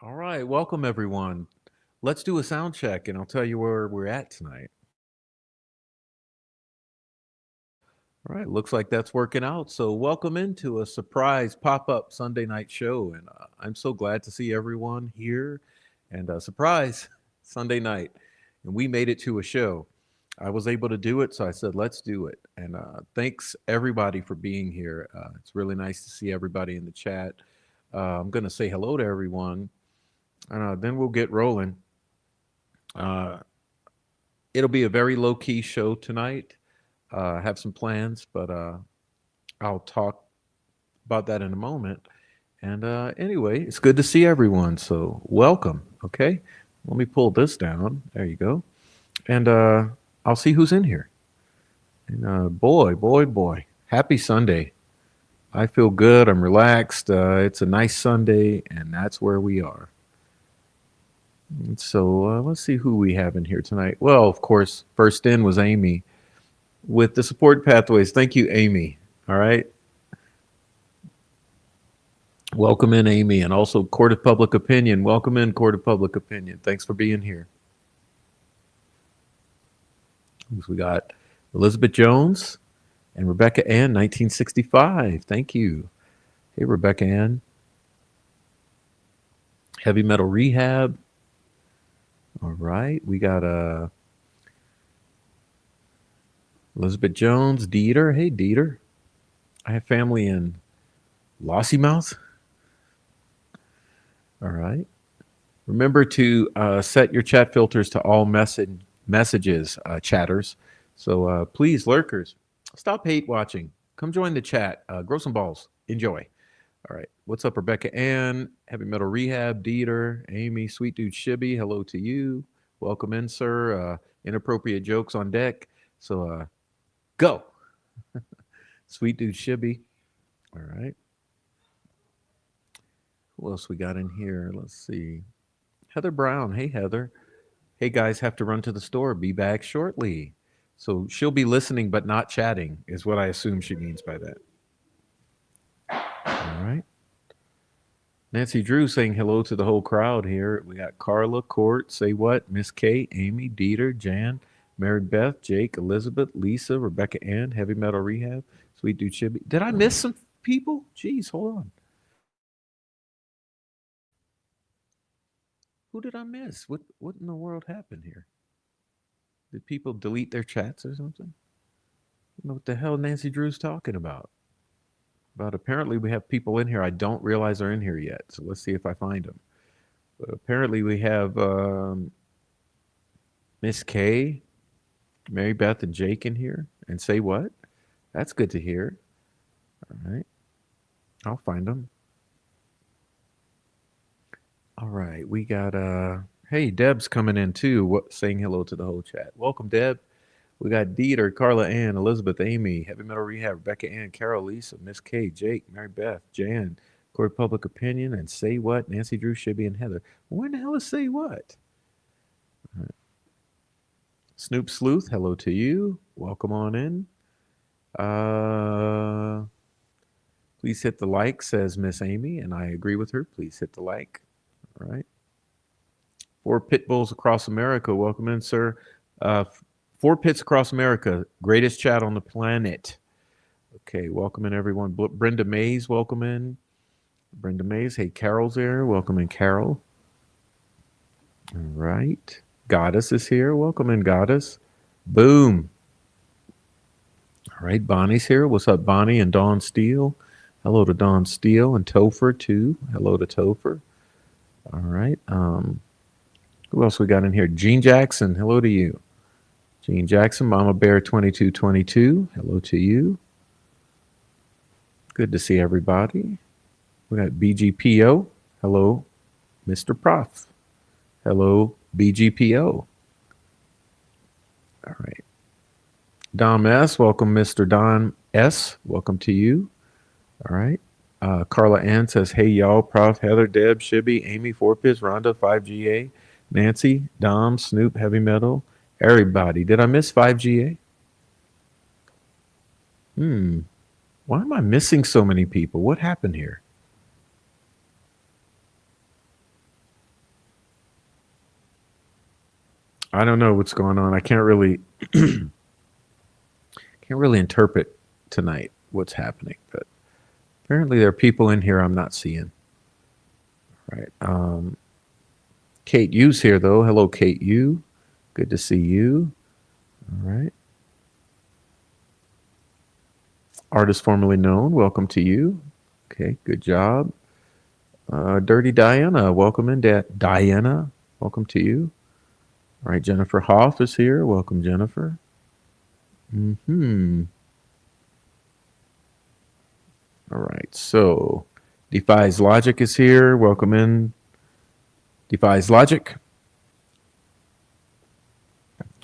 All right, welcome everyone. Let's do a sound check and I'll tell you where we're at tonight. All right, looks like that's working out. So, welcome into a surprise pop up Sunday night show. And I'm so glad to see everyone here. And surprise, Sunday night. And we made it to a show. I was able to do it, so I said, let's do it. And thanks everybody for being here. It's really nice to see everybody in the chat. I'm going to say hello to everyone, and then we'll get rolling. Uh, it'll be a very low key show tonight. I have some plans, but I'll talk about that in a moment. And anyway, it's good to see everyone. So welcome. Okay, let me pull this down. There you go. And I'll see who's in here. And boy, happy Sunday. I feel good. I'm relaxed. It's a nice Sunday, and that's where we are. And so let's see who we have in here tonight. Well, of course, first in was Amy with the support pathways. Thank you, Amy. All right. Welcome in, Amy, and also Court of Public Opinion. Welcome in, Court of Public Opinion. Thanks for being here. We got Elizabeth Jones and Rebecca Ann, 1965. Thank you. Hey, Rebecca Ann. Heavy Metal Rehab. All right. We got Elizabeth Jones, Dieter. Hey, Dieter. I have family in Lossymouth. All right. Remember to set your chat filters to all messages, chatters. So please, lurkers, stop hate watching. Come join the chat. Grow some balls. Enjoy. All right. What's up, Rebecca Ann? Heavy Metal Rehab, Dieter, Amy, Sweet Dude Shibby. Hello to you. Welcome in, sir. Inappropriate jokes on deck. So go. Sweet Dude Shibby. All right. Who else we got in here? Let's see. Heather Brown. Hey, Heather. Hey, guys, have to run to the store. Be back shortly. So she'll be listening but not chatting, is what I assume she means by that. All right. Nancy Drew saying hello to the whole crowd here. We got Carla, Court, Say What, Miss Kate, Amy, Dieter, Jan, Mary Beth, Jake, Elizabeth, Lisa, Rebecca Ann, Heavy Metal Rehab, Sweet Dude Chibi. Did I miss some people? Jeez, hold on. Who did I miss? What in the world happened here? Did people delete their chats or something? I don't know what the hell Nancy Drew's talking about. But apparently we have people in here I don't realize are in here yet. So let's see if I find them. But apparently we have Miss K, Mary Beth, and Jake in here. And Say What? That's good to hear. All right. I'll find them. All right. We got hey, Deb's coming in too, saying hello to the whole chat. Welcome, Deb. We got Dieter, Carla Ann, Elizabeth, Amy, Heavy Metal Rehab, Rebecca Ann, Carol, Lisa, Miss K, Jake, Mary Beth, Jan, Court Public Opinion, and Say What, Nancy Drew, Shibby, and Heather. When the hell is Say What? Right. Snoop Sleuth, hello to you. Welcome on in. Please hit the like, says Miss Amy, and I agree with her. Please hit the like. All right. 4 Pit Bulls Across America, welcome in, sir. 4 Pits Across America, greatest chat on the planet. Okay, welcome in, everyone. Brenda Mays, welcome in. Brenda Mays, hey, Carol's there. Welcome in, Carol. All right. Goddess is here. Welcome in, Goddess. Boom. All right, Bonnie's here. What's up, Bonnie and Dawn Steele? Hello to Dawn Steele and Topher, too. Hello to Topher. All right. Who else we got in here? Gene Jackson, hello to you. Gene Jackson, Mama Bear 2222, hello to you. Good to see everybody. We got BGPO, hello, Mr. Prof. Hello, BGPO. All right. Dom S, welcome, Mr. Don S. Welcome to you. All right. Carla Ann says, hey, y'all, Prof, Heather, Deb, Shibby, Amy, 4Piz, Rhonda, 5GA, Nancy, Dom, Snoop, Heavy Metal, everybody. Did I miss 5GA? Why am I missing so many people? What happened here? I don't know what's going on. I can't really interpret tonight what's happening, but apparently there are people in here I'm not seeing. All right. Kate U's here though. Hello, Kate U. Good to see you. All right. Artist formerly known, welcome to you. Okay, good job. Dirty Diana, welcome in. Diana, welcome to you. All right, Jennifer Hoff is here. Welcome, Jennifer. All right, so Defies Logic is here. Welcome in. Defies Logic.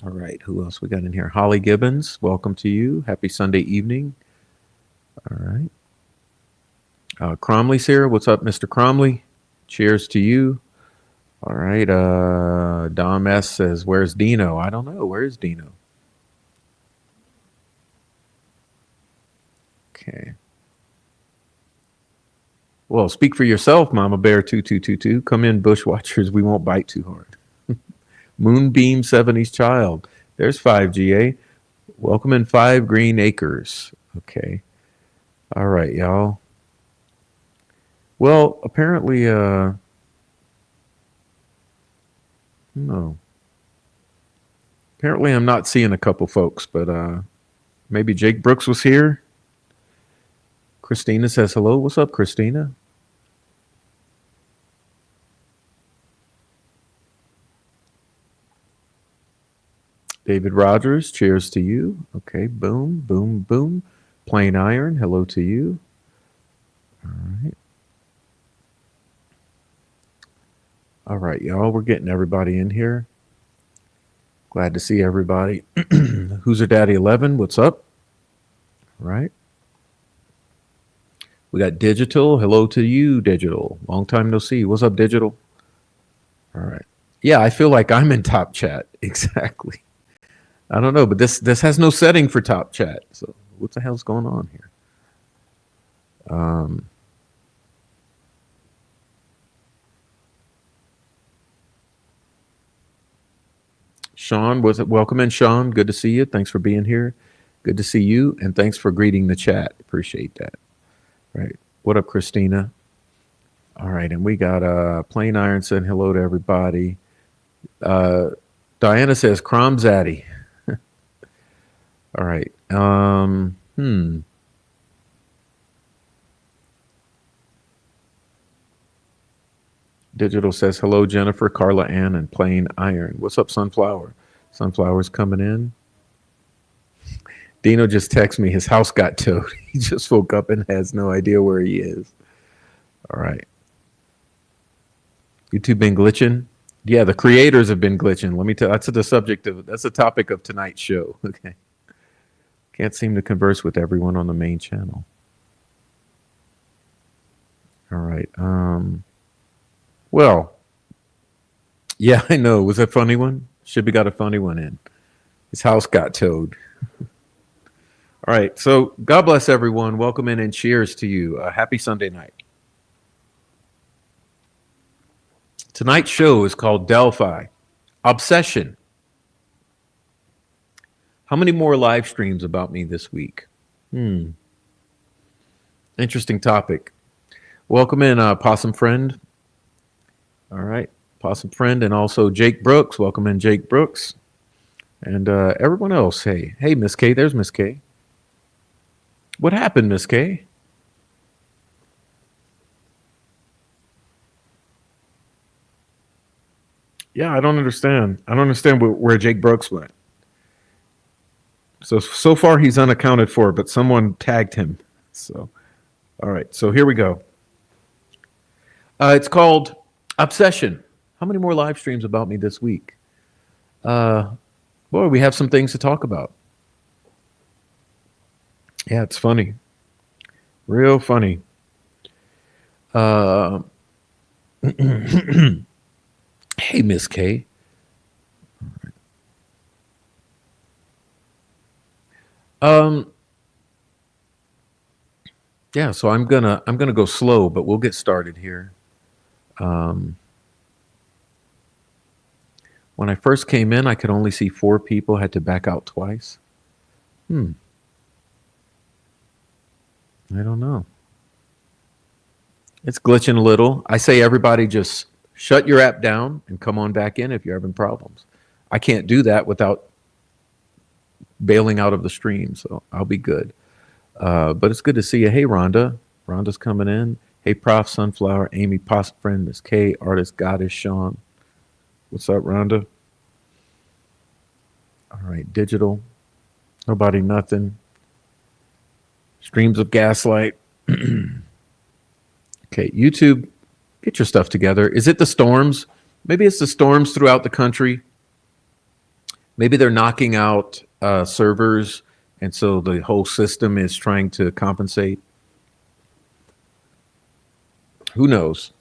All right, who else we got in here? Holly Gibbons, welcome to you. Happy Sunday evening. All right. Cromley's here. What's up, Mr. Cromley? Cheers to you. All right. Dom S says, where's Dino? I don't know. Where's Dino? Okay. Well, speak for yourself, Mama Bear 2222. Come in, Bushwatchers. We won't bite too hard. Moonbeam 70s Child. There's 5GA. Welcome in 5 Green Acres. Okay. All right, y'all. Well, apparently, no. Apparently, I'm not seeing a couple folks, but maybe Jake Brooks was here. Christina says hello. What's up, Christina? David Rogers, cheers to you. Okay, boom, boom, boom. Plain Iron, hello to you. All right. All right, y'all. We're getting everybody in here. Glad to see everybody. Who's her daddy 11? What's up? All right. We got Digital. Hello to you, Digital. Long time no see. What's up, Digital? All right. Yeah, I feel like I'm in top chat. Exactly. I don't know, but this has no setting for top chat. So what the hell's going on here? Sean, was it welcome in, Sean? Good to see you. Thanks for being here. Good to see you, and thanks for greeting the chat. Appreciate that. Right. What up, Christina? All right, and we got Plain Iron saying hello to everybody. Diana says Crom Zaddy. All right. Digital says hello, Jennifer, Carla Ann, and Plain Iron. What's up, Sunflower? Sunflower's coming in. Dino just texted me his house got towed. He just woke up and has no idea where he is. All right. YouTube been glitching? Yeah, the creators have been glitching. Let me tell. That's the topic of tonight's show. Okay. Can't seem to converse with everyone on the main channel. All right. Well, yeah, I know. Was a funny one? Should be got a funny one in. His house got towed. All right. So God bless everyone. Welcome in and cheers to you. Happy Sunday night. Tonight's show is called DELPHI, Obsession. How many more live streams about me this week? Interesting topic. Welcome in, Possum Friend. All right, Possum Friend, and also Jake Brooks. Welcome in, Jake Brooks. And everyone else, hey, Miss K, there's Miss K. What happened, Miss K? Yeah, I don't understand. I don't understand where Jake Brooks went. So far he's unaccounted for, but someone tagged him. So, all right. So here we go. It's called Obsession. How many more live streams about me this week? Boy, we have some things to talk about. Yeah, it's funny. Real funny. Hey, Miss K. Yeah, so I'm gonna go slow, but we'll get started here. When I first came in, I could only see 4 people, had to back out twice. I don't know. It's glitching a little. I say everybody just shut your app down and come on back in if you're having problems. I can't do that without bailing out of the stream, so I'll be good. But it's good to see you. Hey, Rhonda. Rhonda's coming in. Hey, Prof. Sunflower, Amy, Possum Friend, Miss K, Artist Goddess, Sean. What's up, Rhonda? All right, Digital. Nobody, nothing. Streams of Gaslight. Okay, YouTube, get your stuff together. Is it the storms? Maybe it's the storms throughout the country. Maybe they're knocking out servers, and so the whole system is trying to compensate. Who knows?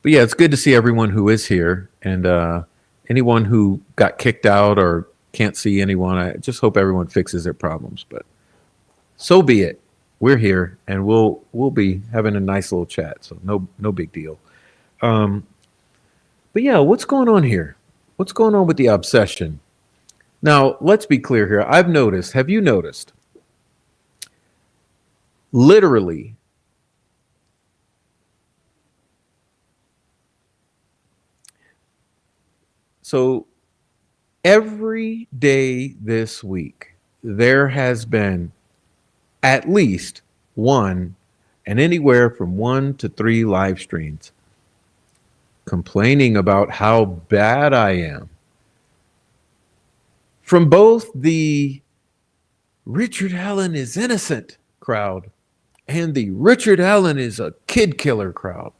But yeah, it's good to see everyone who is here, and anyone who got kicked out or can't see anyone. I just hope everyone fixes their problems, but so be it. we're here, and we'll be having a nice little chat. So no big deal. Um, but yeah, what's going on here? What's going on with the obsession? Now, let's be clear here. I've noticed. Have you noticed? Literally, so every day this week, there has been at least one, and anywhere from 1 to 3 live streams complaining about how bad I am from both the Richard Allen is innocent crowd and the Richard Allen is a kid killer crowd.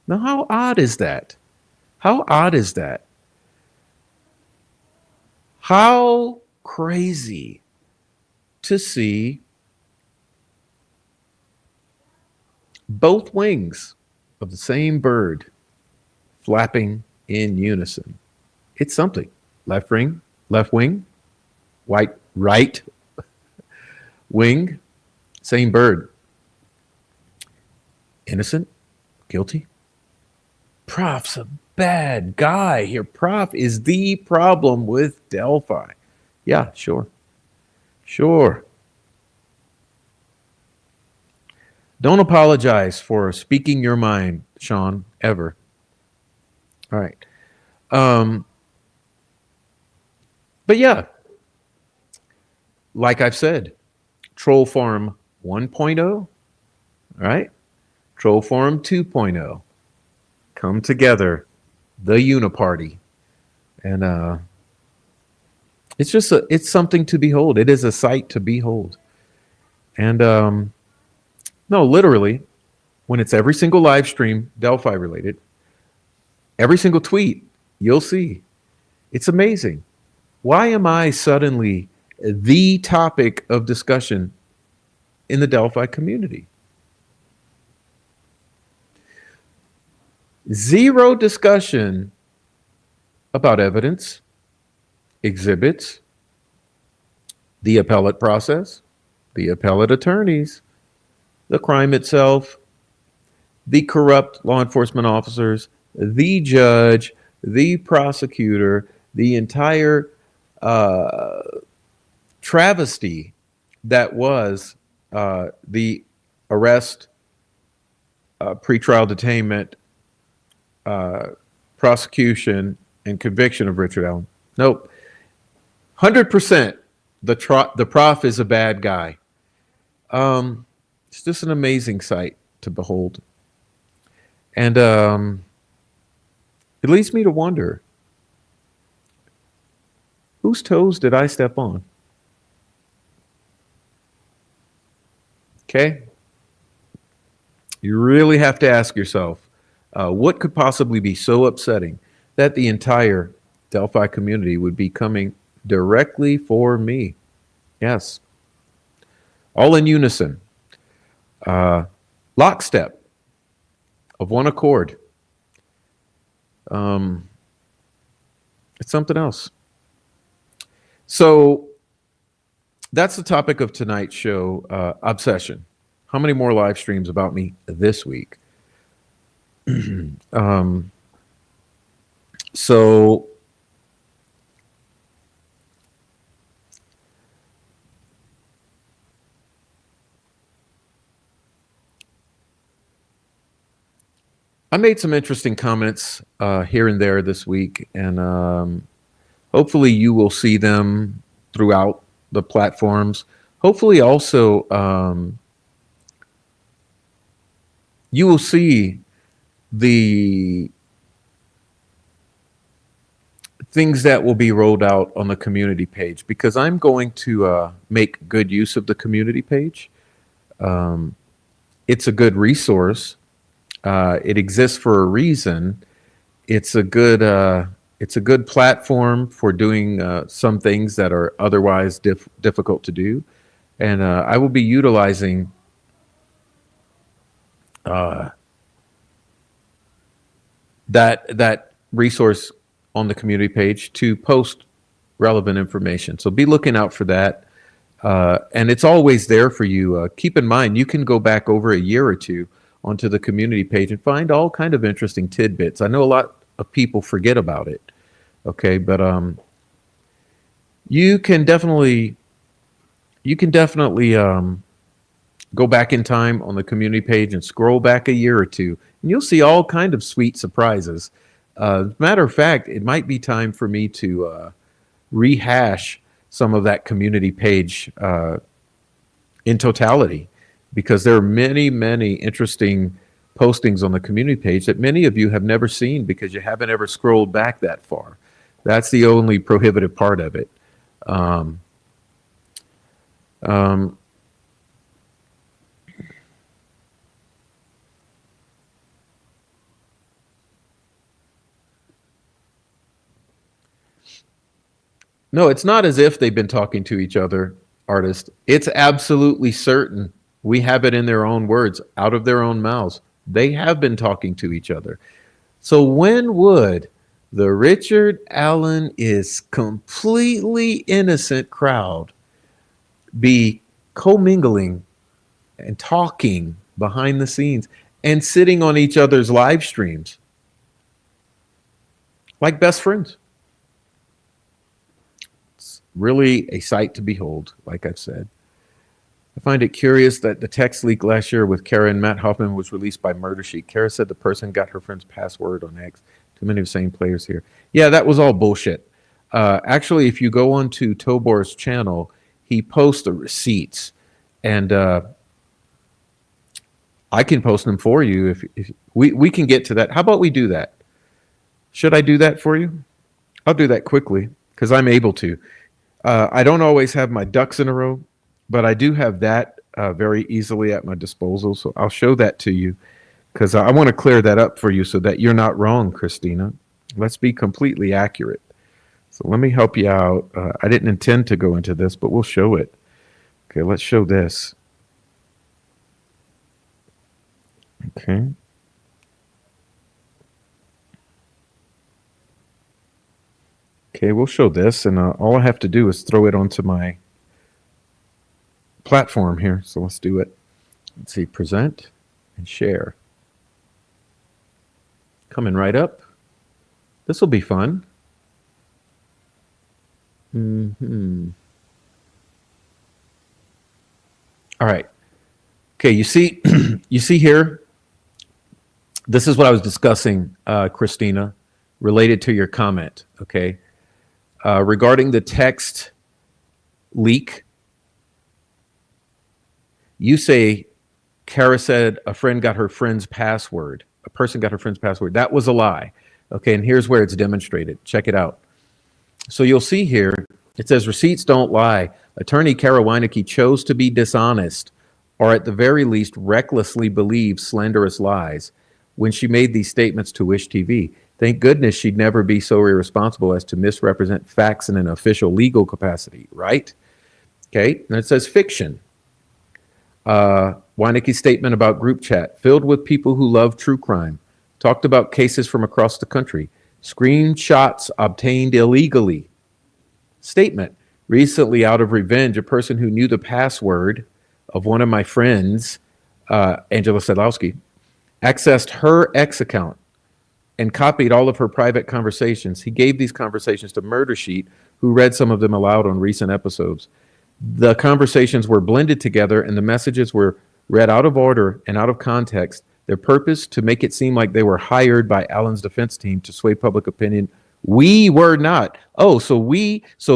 Now, how odd is that? How odd is that? How crazy to see both wings of the same bird flapping in unison. It's something. Left wing, right wing, same bird. Innocent, guilty. Prof's a bad guy here. Prof is the problem with Delphi. Yeah, sure. Sure. Don't apologize for speaking your mind, Sean, ever. All right. But yeah, like I've said, Troll Farm 1.0, right? Troll Farm 2.0 come together, the Uniparty. And it's something to behold. It is a sight to behold. And no, literally, when it's every single live stream, Delphi related, every single tweet, you'll see. It's amazing. Why am I suddenly the topic of discussion in the Delphi community? Zero discussion about evidence, exhibits, the appellate process, the appellate attorneys, the crime itself, the corrupt law enforcement officers, the judge, the prosecutor, the entire travesty that was the arrest, pretrial detainment, prosecution, and conviction of Richard Allen. Nope. 100% the prof is a bad guy. It's just an amazing sight to behold. And it leads me to wonder, whose toes did I step on? Okay. You really have to ask yourself, what could possibly be so upsetting that the entire Delphi community would be coming directly for me? Yes. All in unison. Lockstep of one accord. It's something else. So that's the topic of tonight's show, obsession. How many more live streams about me this week? So I made some interesting comments here and there this week, and hopefully you will see them throughout the platforms. Hopefully also you will see the things that will be rolled out on the community page, because I'm going to make good use of the community page. It's a good resource. It exists for a reason. It's a good platform for doing some things that are otherwise difficult to do, and I will be utilizing that resource on the community page to post relevant information. So be looking out for that. And it's always there for you. Keep in mind, you can go back over a year or two onto the community page and find all kind of interesting tidbits. I know a lot of people forget about it. Okay, but you can definitely go back in time on the community page and scroll back a year or two, and you'll see all kind of sweet surprises. Matter of fact, it might be time for me to rehash some of that community page in totality, because there are many, many interesting postings on the community page that many of you have never seen because you haven't ever scrolled back that far. That's the only prohibitive part of it. No, it's not as if they've been talking to each other, artist. It's absolutely certain. We have it in their own words, out of their own mouths. They have been talking to each other. So when would the Richard Allen is completely innocent crowd be commingling and talking behind the scenes and sitting on each other's live streams like best friends? Really a sight to behold, like I've said. I find it curious that the text leak last year with Kara and Matt Hoffman was released by Murder Sheet. Kara said the person got her friend's password on X. Too many of the same players here. Yeah, that was all bullshit. Actually, if you go onto Tobor's channel, he posts the receipts, and I can post them for you. If we can get to that. How about we do that? Should I do that for you? I'll do that quickly because I'm able to. I don't always have my ducks in a row, but I do have that very easily at my disposal. So I'll show that to you because I want to clear that up for you so that you're not wrong, Christina. Let's be completely accurate. So let me help you out. I didn't intend to go into this, but we'll show it. Okay, let's show this. Okay. Okay, we'll show this, and all I have to do is throw it onto my platform here. So let's do it. Let's see, present and share. Coming right up. This will be fun. All right. Okay, you see, you see here, this is what I was discussing, Christina, related to your comment, okay? Regarding the text leak, you say Kara said a friend got her friend's password. A person got her friend's password. That was a lie. Okay, and here's where it's demonstrated. Check it out. So you'll see here, it says receipts don't lie. Attorney Kara Weineke chose to be dishonest, or at the very least recklessly believe slanderous lies when she made these statements to Wish TV. Thank goodness she'd never be so irresponsible as to misrepresent facts in an official legal capacity, right? Okay, and it says fiction. Weineke's statement about group chat, filled with people who love true crime, talked about cases from across the country, screenshots obtained illegally. Statement, recently out of revenge, a person who knew the password of one of my friends, Angela Sedlowski, accessed her X account and copied all of her private conversations. He gave these conversations to Murder Sheet, who read some of them aloud on recent episodes. The conversations were blended together and the messages were read out of order and out of context. Their purpose to make it seem like they were hired by Allen's defense team to sway public opinion. We were not. Oh, so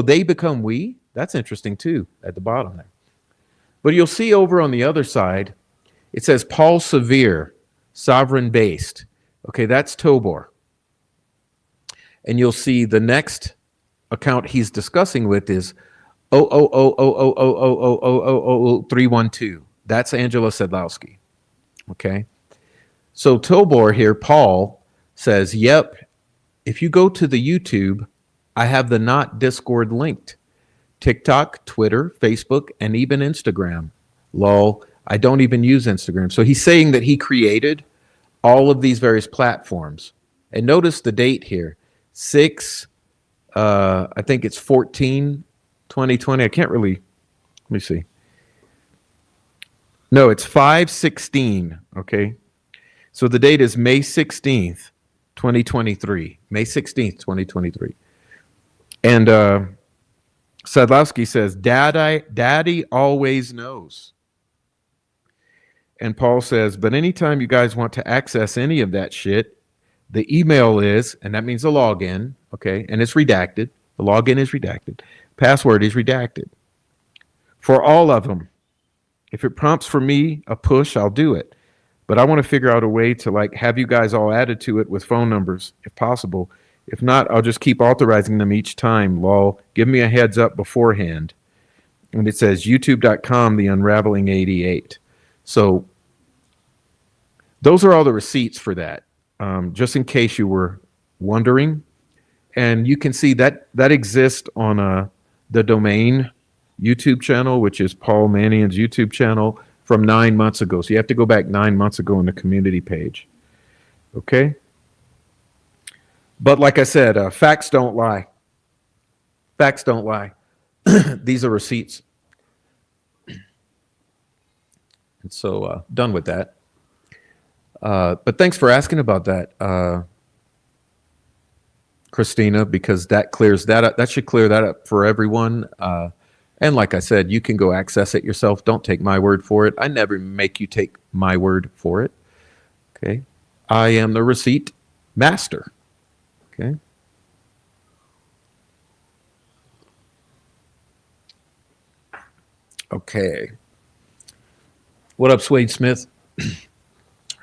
they become we? That's interesting too, at the bottom there. But you'll see over on the other side, it says Paul Severe, sovereign based. Okay, that's Tobor. And you'll see the next account he's discussing with is 0000000000312. That's Angela Sedlowski. Okay. So Tobor here, Paul, says, yep, if you go to the YouTube, I have the not Discord linked. TikTok, Twitter, Facebook, and even Instagram. Lol, I don't even use Instagram. So he's saying that he created all of these various platforms. And notice the date here, I think it's 14, 2020. I can't really Let me see. No, it's 5/16. Okay. So the date is May 16th, 2023. May 16th, 2023. And Sadlowski says, Daddy always knows. And Paul says, but anytime you guys want to access any of that shit, the email is, and that means the login, okay, and it's redacted. The login is redacted. Password is redacted. For all of them. If it prompts for me a push, I'll do it. But I want to figure out a way to like have you guys all added to it with phone numbers, if possible. If not, I'll just keep authorizing them each time. Lol. Give me a heads up beforehand. And it says youtube.com, the unraveling 88. So those are all the receipts for that. Just in case you were wondering. And you can see that exists on the domain YouTube channel, which is Paul Mannian's YouTube channel from 9 months ago. So you have to go back 9 months ago on the community page. Okay? But like I said, facts don't lie. Facts don't lie. These are receipts. And so done with that. But thanks for asking about that, Christina, because that clears that up. That should clear that up for everyone. And like I said, you can go access it yourself. Don't take my word for it. I never make you take my word for it. Okay. I am the receipt master. Okay. Okay. What up, Swade Smith? All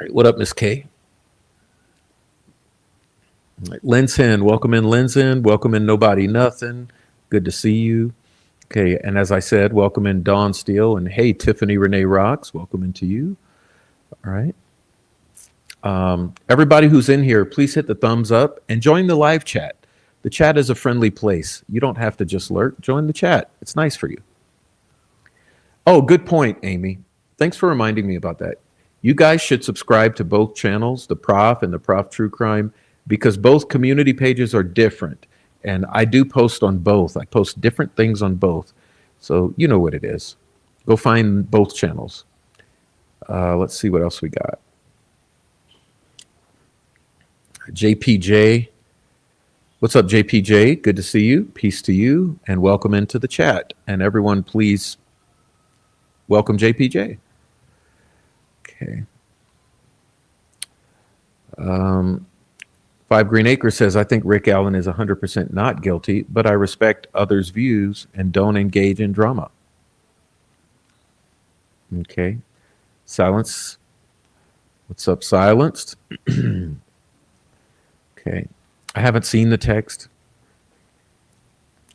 right. What up, Miss K? All right. Linson, welcome in, Linson. Welcome in, Nobody Nothing. Good to see you. Okay, and as I said, welcome in Dawn Steele, and hey, Tiffany Renee Rocks, welcome into you. All right. Everybody who's in here, please hit the thumbs up and join the live chat. The chat is a friendly place. You don't have to just lurk. Join the chat. It's nice for you. Oh, good point, Amy. Thanks for reminding me about that. You guys should subscribe to both channels, the Prof and the Prof True Crime, because both community pages are different. And I do post on both. I post different things on both. So you know what it is. Go find both channels. Let's see what else we got. JPJ. What's up, JPJ? Good to see you. Peace to you. And welcome into the chat. And everyone, please welcome JPJ. Okay. Five Green Acres says, I think Rick Allen is 100% not guilty, but I respect others' views and don't engage in drama. Okay. Silence. What's up, Silenced? Okay. I haven't seen the text.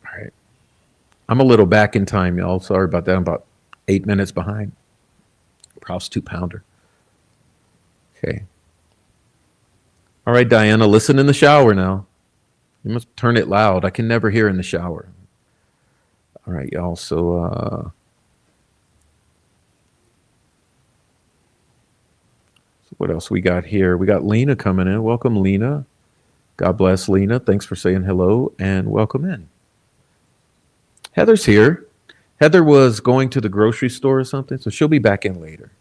All right. I'm a little back in time, y'all. Sorry about that. I'm about 8 minutes behind. Prof's 2-pounder. Okay. All right, Diana, listen in the shower now. You must turn it loud. I can never hear in the shower. All right, y'all. So what else we got here? We got Lena coming in. Welcome, Lena. God bless, Lena. Thanks for saying hello and welcome in. Heather's here. Heather was going to the grocery store or something, so she'll be back in later.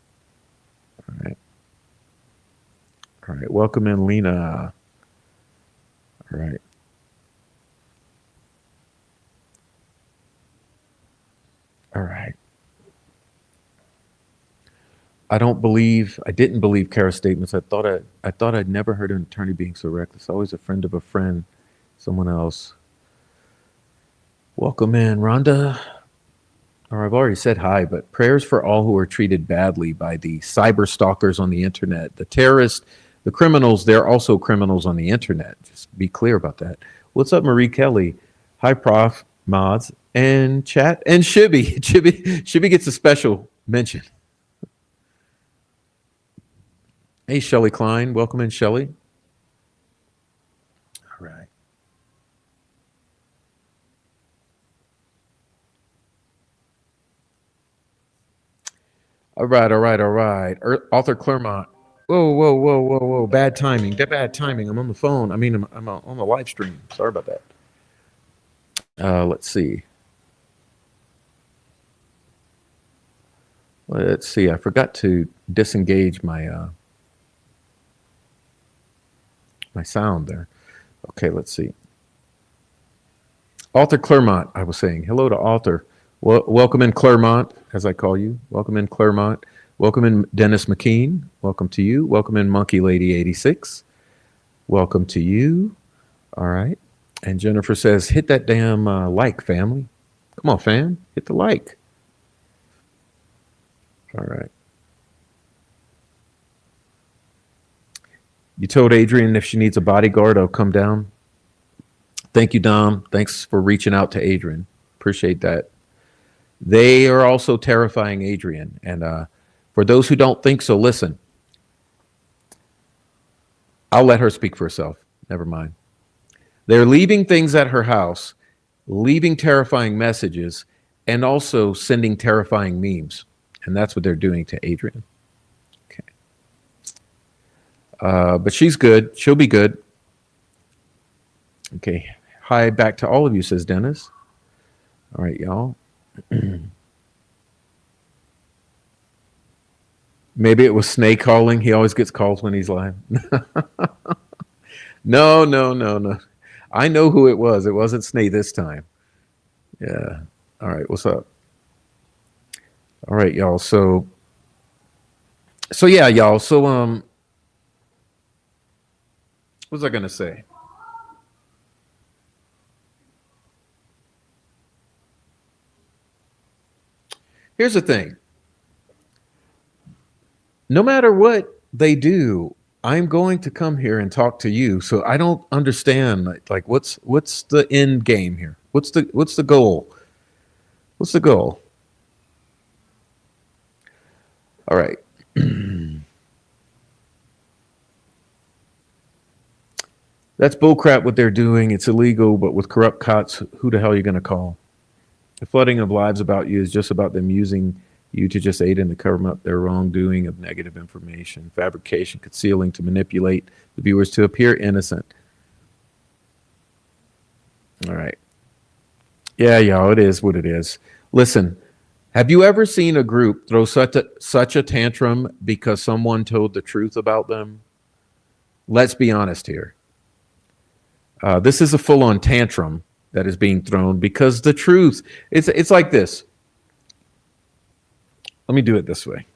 All right. All right, welcome in, Lena. All right. All right. I didn't believe Kara's statements. I thought I'd never heard an attorney being so reckless. Always a friend of a friend, someone else. Welcome in, Rhonda. Or I've already said hi, but prayers for all who are treated badly by the cyber stalkers on the internet, the terrorists, the criminals. They're also criminals on the internet. Just be clear about that. What's up, Marie Kelly? Hi, Prof, mods, and chat, and Shibby. Shibby gets a special mention. Hey, Shelly Klein. Welcome in, Shelly. All right. All right. Arthur Claremont. Whoa. Bad timing. Bad timing. I'm on the phone. I'm on the live stream. Sorry about that. Let's see. Let's see. I forgot to disengage my sound there. Okay, let's see. Arthur Claremont, I was saying. Hello to Arthur. Welcome in Claremont, as I call you. Welcome in Claremont. Welcome in Dennis McKean. Welcome to you. Welcome in Monkey Lady 86. Welcome to you. All right. And Jennifer says, hit that damn like, family. Come on, fam. Hit the like. All right. You told Adrian if she needs a bodyguard, I'll come down. Thank you, Dom. Thanks for reaching out to Adrian. Appreciate that. They are also terrifying Adrian. And for those who don't think so, listen. I'll let her speak for herself. Never mind. They're leaving things at her house, leaving terrifying messages, and also sending terrifying memes. And that's what they're doing to Adrian. Okay. But she's good. She'll be good. Okay. Hi back to all of you, says Dennis. All right, y'all. Maybe it was Snake calling. He always gets calls when he's live. No. I know who it was. It wasn't Snake this time. Yeah. All right. What's up? All right, y'all. So yeah, y'all. So what was I gonna say? Here's the thing. No matter what they do, I'm going to come here and talk to you. So I don't understand like what's the end game here? What's the goal? What's the goal? All right. That's bullcrap what they're doing. It's illegal, but with corrupt cops, who the hell are you going to call? The flooding of lives about you is just about them using you to just aid in the cover up their wrongdoing of negative information, fabrication, concealing to manipulate the viewers to appear innocent. All right. Yeah, y'all, it is what it is. Listen, have you ever seen a group throw such a tantrum because someone told the truth about them? Let's be honest here. This is a full-on tantrum that is being thrown because the truth, it's like this. Let me do it this way.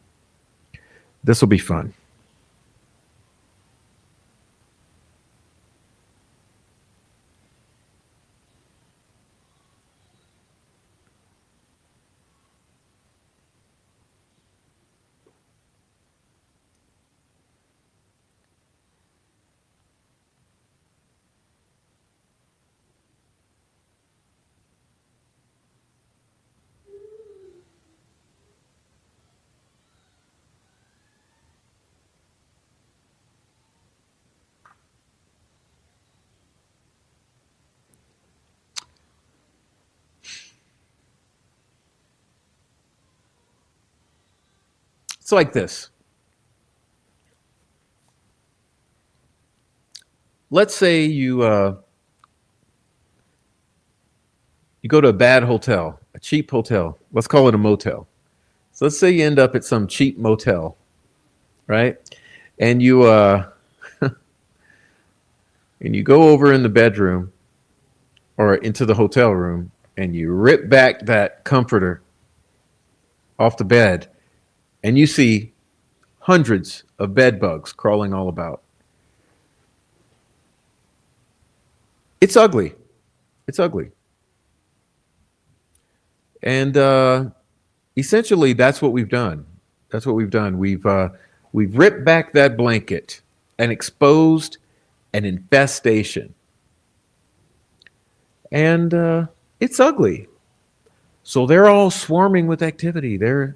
This will be fun. It's like this. Let's say you go to a bad hotel, a cheap hotel. Let's call it a motel. So let's say you end up at some cheap motel, right? And you and you go over in the bedroom or into the hotel room and you rip back that comforter off the bed and you see hundreds of bed bugs crawling all about. It's ugly. It's ugly. And essentially, that's what we've done. That's what we've done. We've ripped back that blanket and exposed an infestation. And it's ugly. So they're all swarming with activity. They're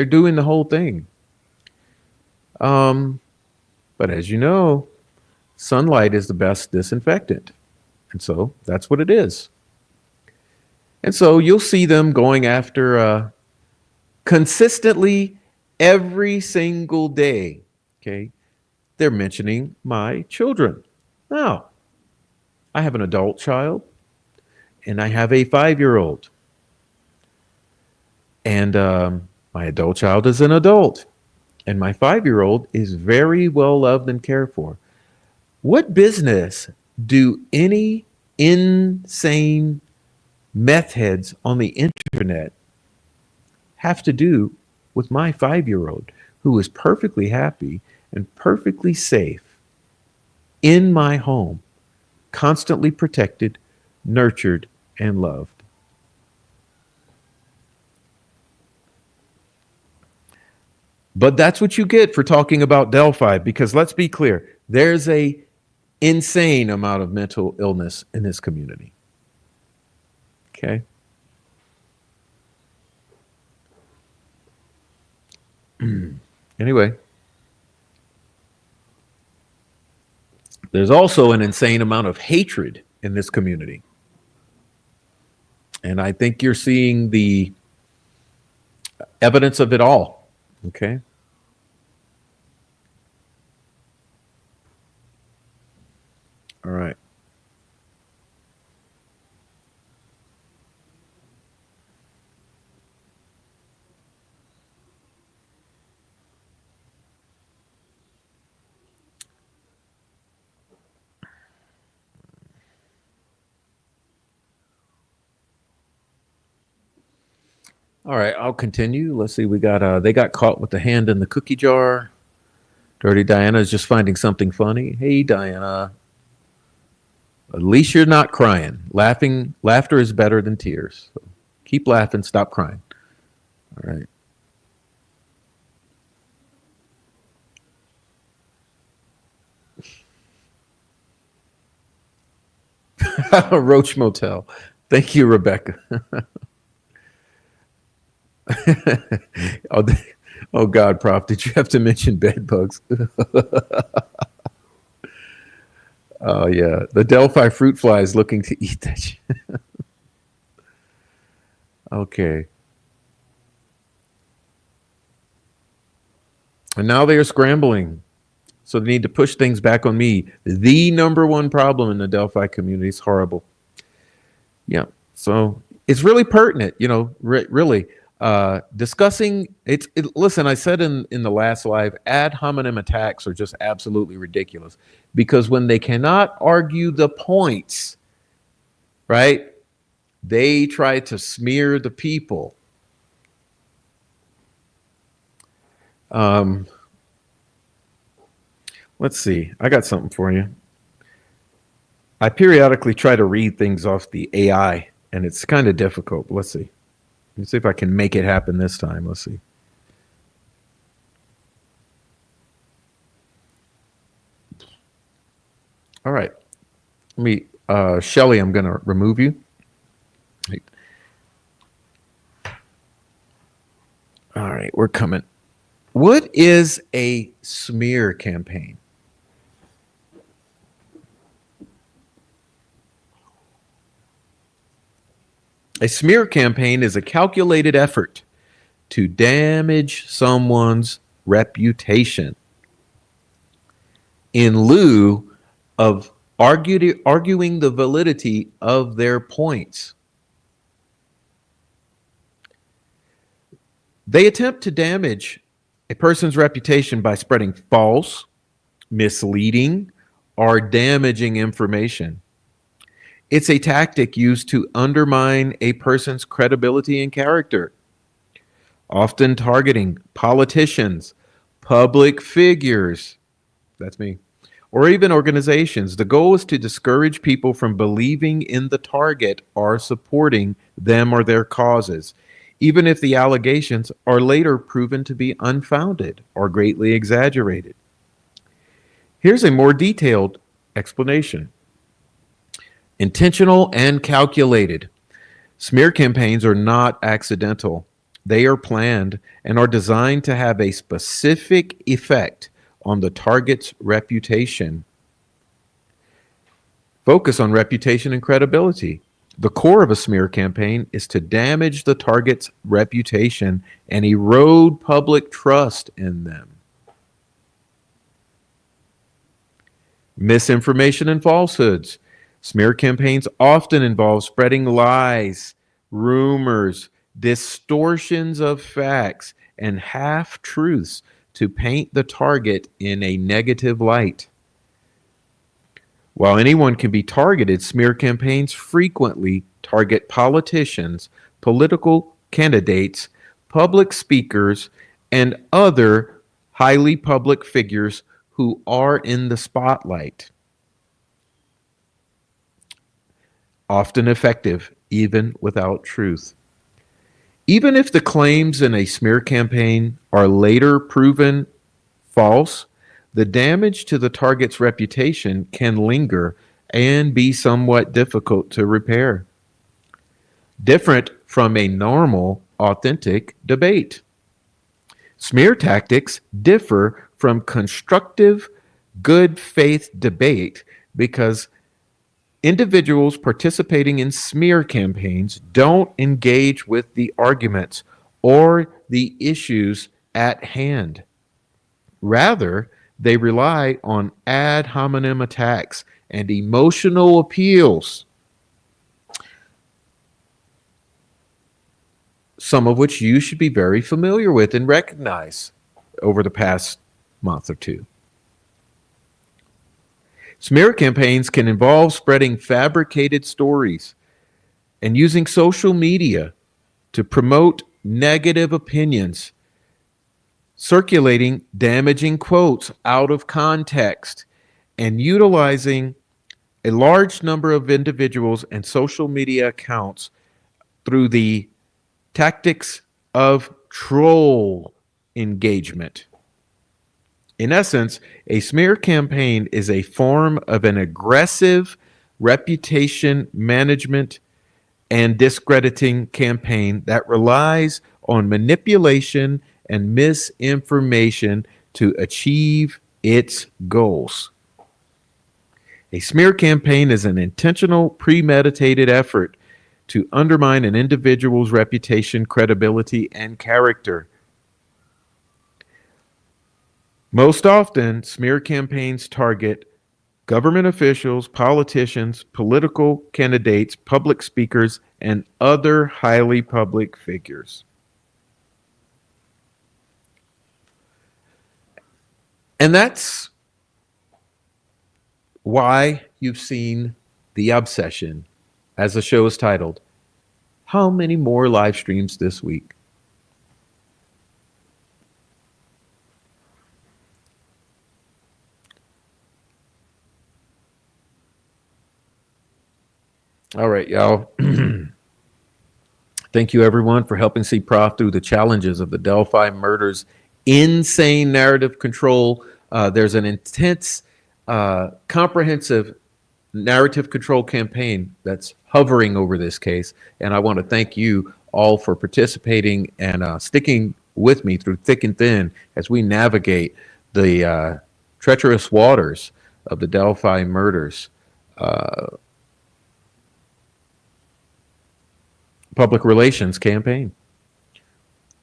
doing the whole thing. But as you know, sunlight is the best disinfectant. And so that's what it is. And so you'll see them going after consistently every single day. Okay. They're mentioning my children. Now, I have an adult child and I have a 5-year-old. And My adult child is an adult, and my 5-year-old is very well loved and cared for. What business do any insane meth heads on the internet have to do with my 5-year-old who is perfectly happy and perfectly safe in my home, constantly protected, nurtured, and loved? But that's what you get for talking about Delphi, because let's be clear, there's a insane amount of mental illness in this community. Okay? Anyway, there's also an insane amount of hatred in this community. And I think you're seeing the evidence of it all. Okay? All right. All right, I'll continue. Let's see. We got they got caught with the hand in the cookie jar. Dirty Diana is just finding something funny. Hey Diana, at least you're not crying. Laughter is better than tears. So keep laughing, stop crying. All right. Roach Motel. Thank you, Rebecca. oh, oh God, Prof, did you have to mention bed bugs? Oh yeah, the Delphi fruit fly is looking to eat that shit. Okay. And now they are scrambling. So they need to push things back on me. The number one problem in the Delphi community is horrible. Yeah. So it's really pertinent, really. Discussing listen, I said in the last live, ad hominem attacks are just absolutely ridiculous, because when they cannot argue the points, right, they try to smear the people. Let's see. I got something for you. I periodically try to read things off the AI, and it's kind of difficult. Let's see. Let's see if I can make it happen this time. Let's see. All right. Let me, Shelly, I'm going to remove you. All right, we're coming. What is a smear campaign? A smear campaign is a calculated effort to damage someone's reputation in lieu of arguing the validity of their points. They attempt to damage a person's reputation by spreading false, misleading, or damaging information. It's a tactic used to undermine a person's credibility and character, often targeting politicians, public figures, that's me, or even organizations. The goal is to discourage people from believing in the target or supporting them or their causes, even if the allegations are later proven to be unfounded or greatly exaggerated. Here's a more detailed explanation. Intentional and calculated. Smear campaigns are not accidental. They are planned and are designed to have a specific effect on the target's reputation. Focus on reputation and credibility. The core of a smear campaign is to damage the target's reputation and erode public trust in them. Misinformation and falsehoods. Smear campaigns often involve spreading lies, rumors, distortions of facts, and half truths to paint the target in a negative light. While anyone can be targeted, smear campaigns frequently target politicians, political candidates, public speakers, and other highly public figures who are in the spotlight. Often effective, even without truth. Even if the claims in a smear campaign are later proven false, the damage to the target's reputation can linger and be somewhat difficult to repair. Different from a normal, authentic debate. Smear tactics differ from constructive, good faith debate because individuals participating in smear campaigns don't engage with the arguments or the issues at hand. Rather, they rely on ad hominem attacks and emotional appeals, some of which you should be very familiar with and recognize over the past month or two. Smear campaigns can involve spreading fabricated stories and using social media to promote negative opinions, circulating damaging quotes out of context, and utilizing a large number of individuals and social media accounts through the tactics of troll engagement. In essence, a smear campaign is a form of an aggressive reputation management and discrediting campaign that relies on manipulation and misinformation to achieve its goals. A smear campaign is an intentional, premeditated effort to undermine an individual's reputation, credibility, and character. Most often, smear campaigns target government officials, politicians, political candidates, public speakers, and other highly public figures. And that's why you've seen The Obsession, as the show is titled. How many more live streams this week? All right, y'all. Thank you, everyone, for helping see Prof through the challenges of the Delphi murders. Insane narrative control. There's an intense, comprehensive narrative control campaign that's hovering over this case. And I want to thank you all for participating and sticking with me through thick and thin as we navigate the treacherous waters of the Delphi murders. Public relations campaign.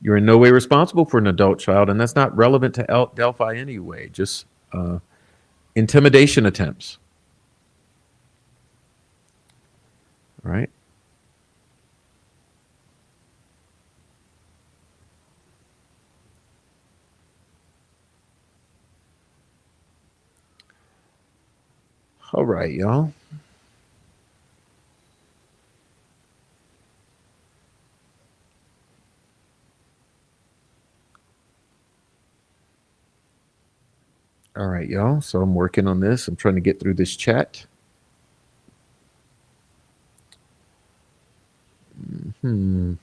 You're in no way responsible for an adult child, and that's not relevant to Delphi anyway, just intimidation attempts. All right. All right, y'all. All right, y'all. So I'm working on this. I'm trying to get through this chat. Let's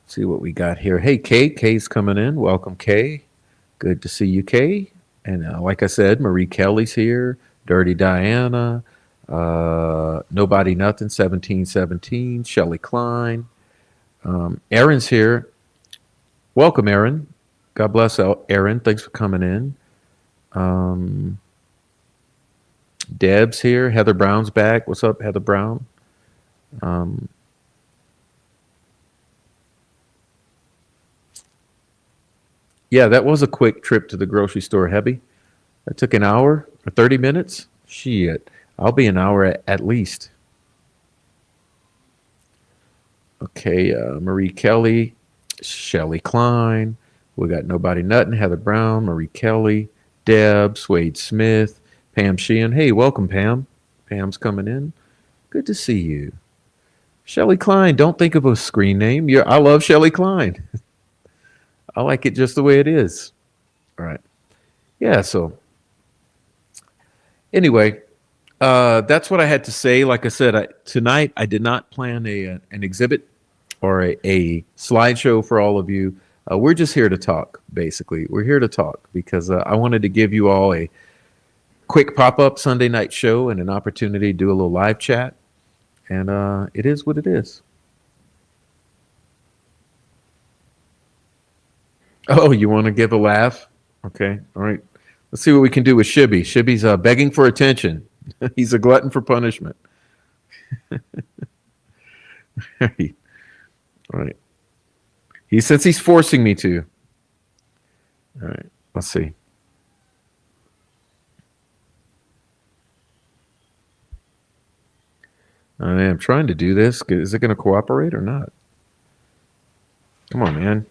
see what we got here. Hey, Kay. Kay's coming in. Welcome, Kay. Good to see you, Kay. And like I said, Marie Kelly's here. Dirty Diana. Nobody Nothing, 1717. Shelley Klein. Aaron's here. Welcome, Aaron. God bless Aaron. Thanks for coming in. Deb's here. Heather Brown's back. What's up, Heather Brown? Yeah, that was a quick trip to the grocery store, Hebby. That took an hour or 30 minutes. Shit, I'll be an hour at least. Okay, Marie Kelly. Shelly Klein. We got Nobody Nuttin, Heather Brown, Marie Kelly, Deb, Swade Smith, Pam Sheehan. Hey, welcome, Pam. Pam's coming in. Good to see you. Shelly Klein, don't think of a screen name. I love Shelly Klein. I like it just the way it is. All right. Yeah, so anyway, that's what I had to say. Like I said, tonight I did not plan an exhibit or a slideshow for all of you. We're just here to talk, basically. We're here to talk because I wanted to give you all a quick pop-up Sunday night show and an opportunity to do a little live chat. And it is what it is. Oh, you want to give a laugh? Okay. All right. Let's see what we can do with Shibby. Shibby's begging for attention. He's a glutton for punishment. All right. Since he's forcing me to. All right. Let's see. I am trying to do this. Is it going to cooperate or not? Come on, man.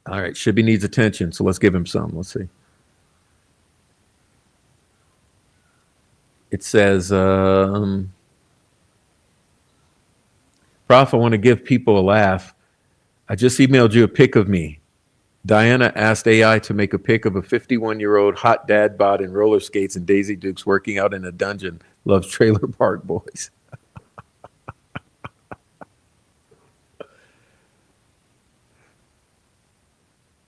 All right, Shibby needs attention, so let's give him some. Let's see. It says, Prof, I want to give people a laugh. I just emailed you a pic of me. Diana asked AI to make a pic of a 51-year-old hot dad bod in roller skates and Daisy Dukes working out in a dungeon. Loves Trailer Park Boys.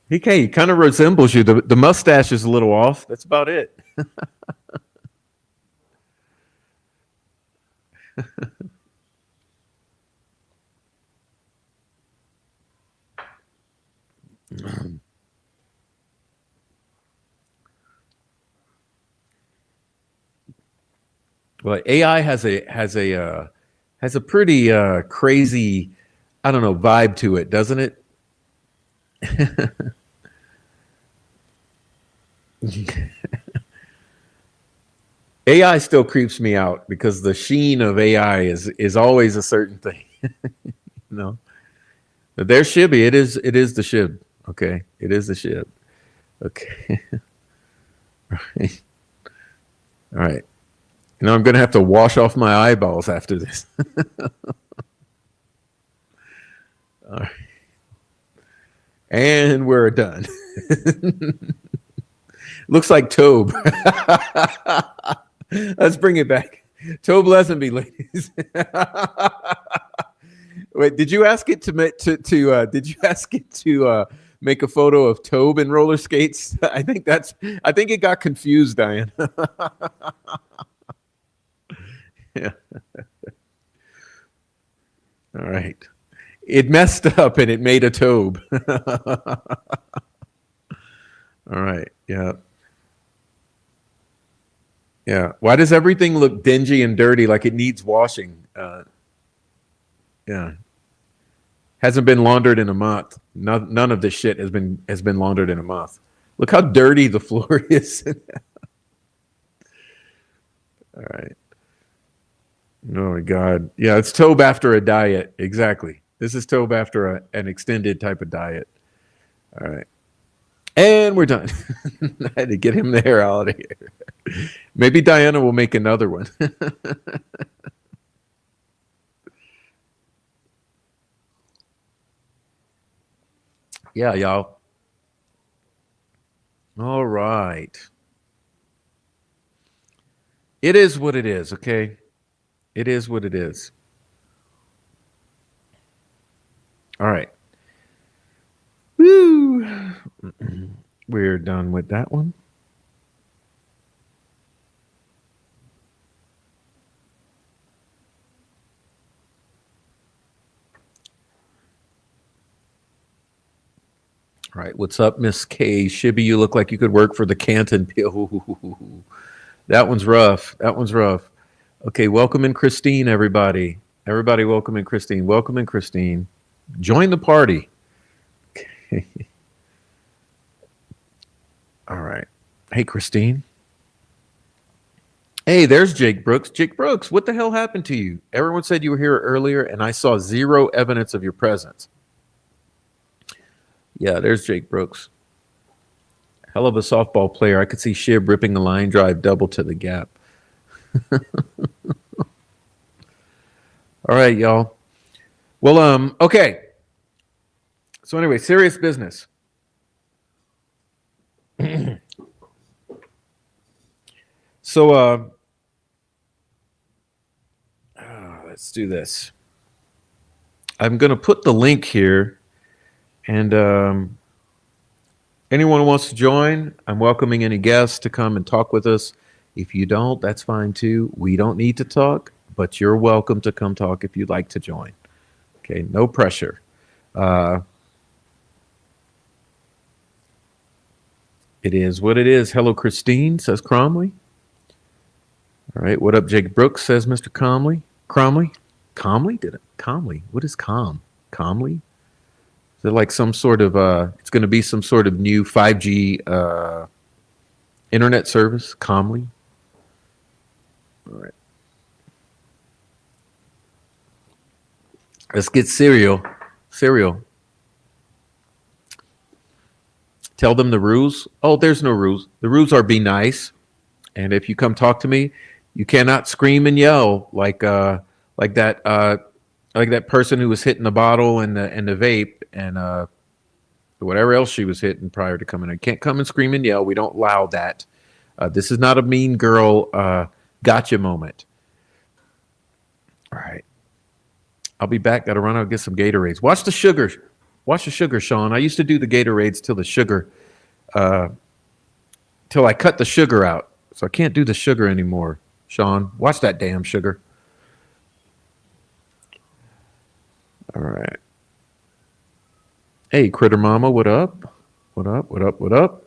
He kind of resembles you. The mustache is a little off. That's about it. Well, AI has a pretty crazy, I don't know, vibe to it, doesn't it? AI still creeps me out because the sheen of AI is always a certain thing. But there's Shibby. It is the Shib. Okay. It is the Shib. Okay. Right. All right. Now I'm gonna have to wash off my eyeballs after this. All right. And we're done. Looks like Tobe. Let's bring it back. Tobe Lesenby, ladies. Wait, did you ask it to make a photo of Tobe in roller skates? I think it got confused, Diane. Yeah. All right. It messed up and it made a Tobe. All right. Yeah. Yeah. Why does everything look dingy and dirty like it needs washing? Yeah. Hasn't been laundered in a month. None of this shit has been laundered in a month. Look how dirty the floor is. All right. Oh my God. Yeah, it's Tobe after a diet. Exactly. This is Tobe after an extended type of diet. All right. And we're done. I had to get him the hair out of here. Maybe Diana will make another one. Yeah, y'all. All right. It is what it is, okay? It is what it is. All right. Woo. We're done with that one. All right. What's up, Miss K? Shibby, you look like you could work for the Canton. That one's rough. That one's rough. Okay. Welcome in Christine, everybody. Everybody welcome in Christine. Welcome in Christine. Join the party. Okay. All right. Hey, Christine. Hey, there's Jake Brooks. Jake Brooks, what the hell happened to you? Everyone said you were here earlier, and I saw zero evidence of your presence. Yeah, there's Jake Brooks. Hell of a softball player. I could see Shib ripping the line drive double to the gap. All right, y'all. Well, okay. So anyway, serious business. So let's do this. I'm going to put the link here, and anyone who wants to join, I'm welcoming any guests to come and talk with us. If you don't, that's fine too. We don't need to talk, but you're welcome to come talk if you'd like to join. Okay, no pressure. It is what it is. Hello, Christine, says Cromley. All right, what up, Jake Brooks, says Mr. Comley. Cromley? Comley? Did it? Comley? What is com? Comley? Is it like some sort of, it's going to be some sort of new 5G internet service? Comley? All right. Let's get serial. Serial. Tell them the rules. Oh, there's no rules. The rules are be nice. And if you come talk to me, you cannot scream and yell like that like that person who was hitting the bottle and the vape and whatever else she was hitting prior to coming in. Can't come and scream and yell. We don't allow that. This is not a mean girl gotcha moment. All right. I'll be back. Got to run out and get some Gatorades. Watch the sugar. Watch the sugar, Sean. I used to do the Gatorades till the sugar, till I cut the sugar out. So I can't do the sugar anymore. Sean, watch that damn sugar. All right. Hey, Critter Mama, what up? What up? What up? What up?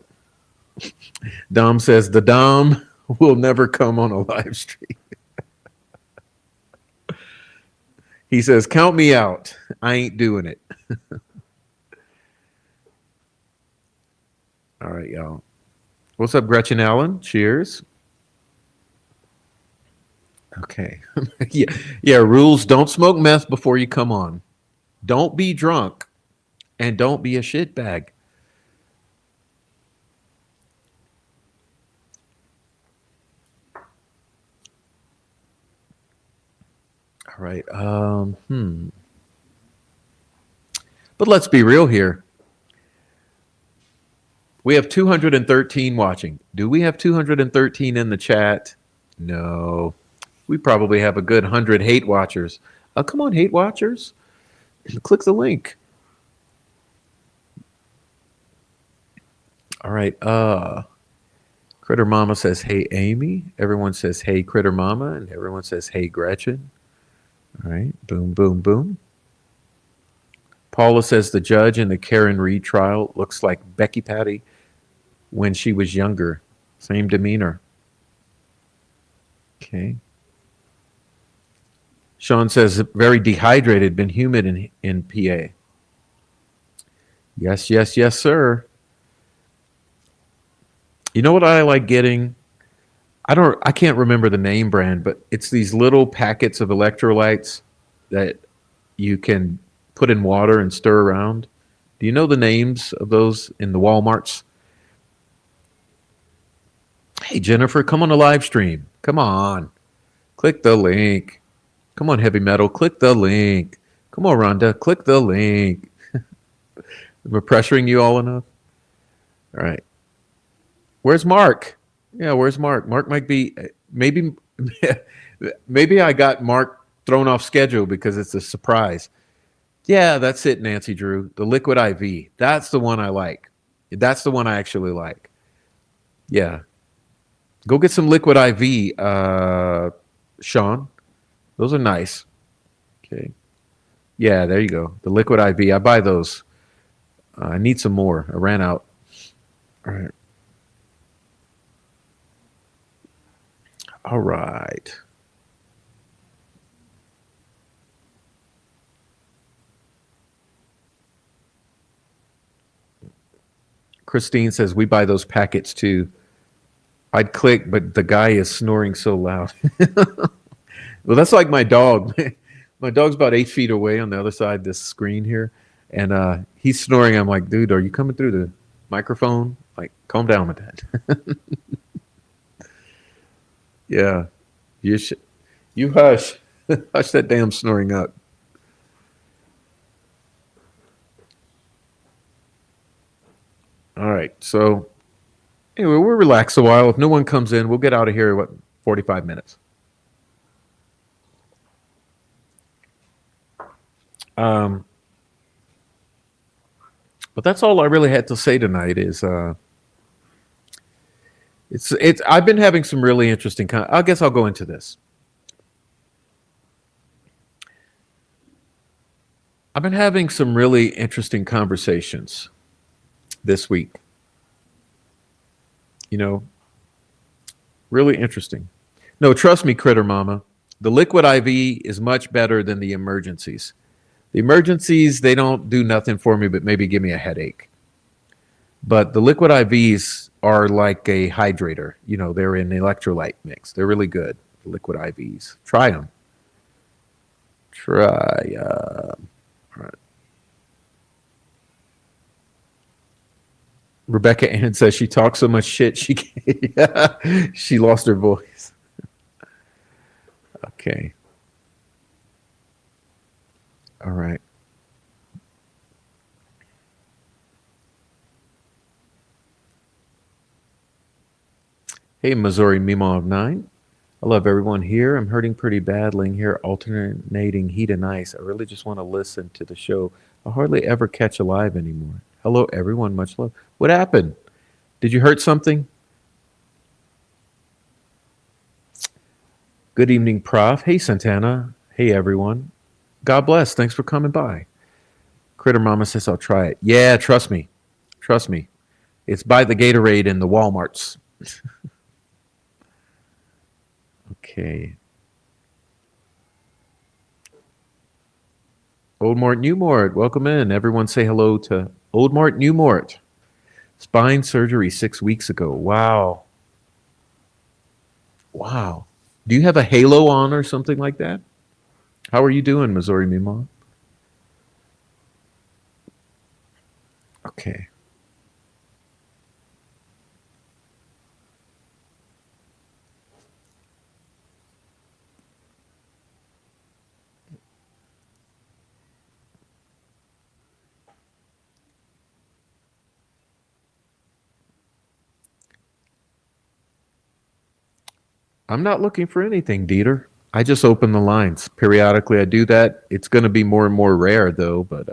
Dom says the Dom will never come on a live stream. He says, count me out. I ain't doing it. All right, y'all. What's up, Gretchen Allen? Cheers. Okay. Yeah. Rules: don't smoke meth before you come on. Don't be drunk, and don't be a shitbag. All right. But let's be real here. We have 213 watching. Do we have 213 in the chat? No. We probably have a good 100 hate watchers. Come on, hate watchers. Click the link. All right. Critter Mama says, hey, Amy. Everyone says, hey, Critter Mama. And everyone says, hey, Gretchen. All right. Boom, boom, boom. Paula says, the judge in the Karen Reed trial looks like Becky Patty when she was younger. Same demeanor. Okay. Sean says, very dehydrated, been humid in PA. Yes, yes, yes, sir. You know what I like getting? I can't remember the name brand, but it's these little packets of electrolytes that you can put in water and stir around. Do you know the names of those in the Walmarts? Hey, Jennifer, come on the live stream. Come on. Click the link. Come on, Heavy Metal. Click the link. Come on, Rhonda. Click the link. Am I pressuring you all enough? All right. Where's Mark? Yeah, where's Mark? Mark might be maybe maybe I got Mark thrown off schedule because it's a surprise. Yeah, that's it, Nancy Drew. The liquid IV. That's the one I like. That's the one I actually like. Yeah. Go get some liquid IV, Sean. Those are nice. Okay. Yeah, there you go. The liquid IV. I buy those. I need some more. I ran out. All right. All right. Christine says we buy those packets too. I'd click, but the guy is snoring so loud. Well, that's like my dog. My dog's about 8 feet away on the other side of this screen here, and he's snoring. I'm like, dude, are you coming through the microphone? Like, calm down with that. Yeah, you hush, hush that damn snoring up. All right, so anyway, we'll relax a while. If no one comes in, we'll get out of here. What, 45 minutes? Um, but that's all I really had to say tonight. Is it's I've been having some really interesting. I guess I'll go into this. I've been having some really interesting conversations this week. You know, really interesting. No, trust me, Critter Mama. The liquid IV is much better than the emergencies. The emergencies, they don't do nothing for me, but maybe give me a headache. But the liquid IVs are like a hydrator. You know, they're in electrolyte mix. They're really good. The liquid IVs. Try them. Try. All right. Rebecca Ann says she talks so much shit she lost her voice. Okay. All right. Hey, Missouri Mimo of 9. I love everyone here. I'm hurting pretty bad laying here, alternating heat and ice. I really just want to listen to the show. I hardly ever catch a live anymore. Hello, everyone. Much love. What happened? Did you hurt something? Good evening, Prof. Hey, Santana. Hey, everyone. God bless. Thanks for coming by. Critter Mama says I'll try it. Yeah, trust me. Trust me. It's by the Gatorade in the Walmarts. Okay. Old Mort, New Mort, welcome in. Everyone say hello to Old Mort, New Mort. Spine surgery 6 weeks ago. Wow. Wow. Do you have a halo on or something like that? How are you doing, Missouri Mima? Okay. I'm not looking for anything, Dieter. I just open the lines. Periodically I do that. It's going to be more and more rare, though, but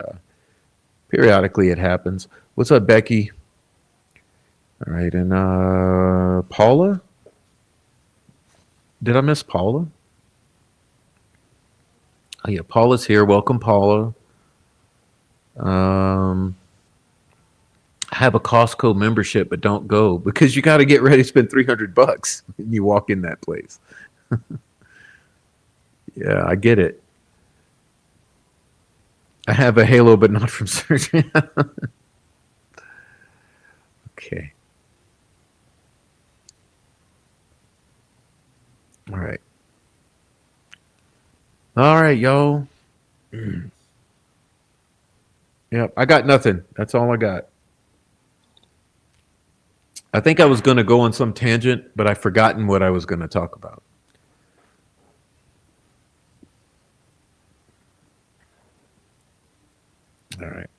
periodically it happens. What's up, Becky? All right, and Paula? Did I miss Paula? Oh, yeah, Paula's here. Welcome, Paula. I have a Costco membership, but don't go because you got to get ready to spend $300 when you walk in that place. Yeah, I get it. I have a halo, but not from surgery. Okay. All right. All right, yo. Yep, I got nothing. That's all I got. I think I was going to go on some tangent, but I've forgotten what I was going to talk about. All right.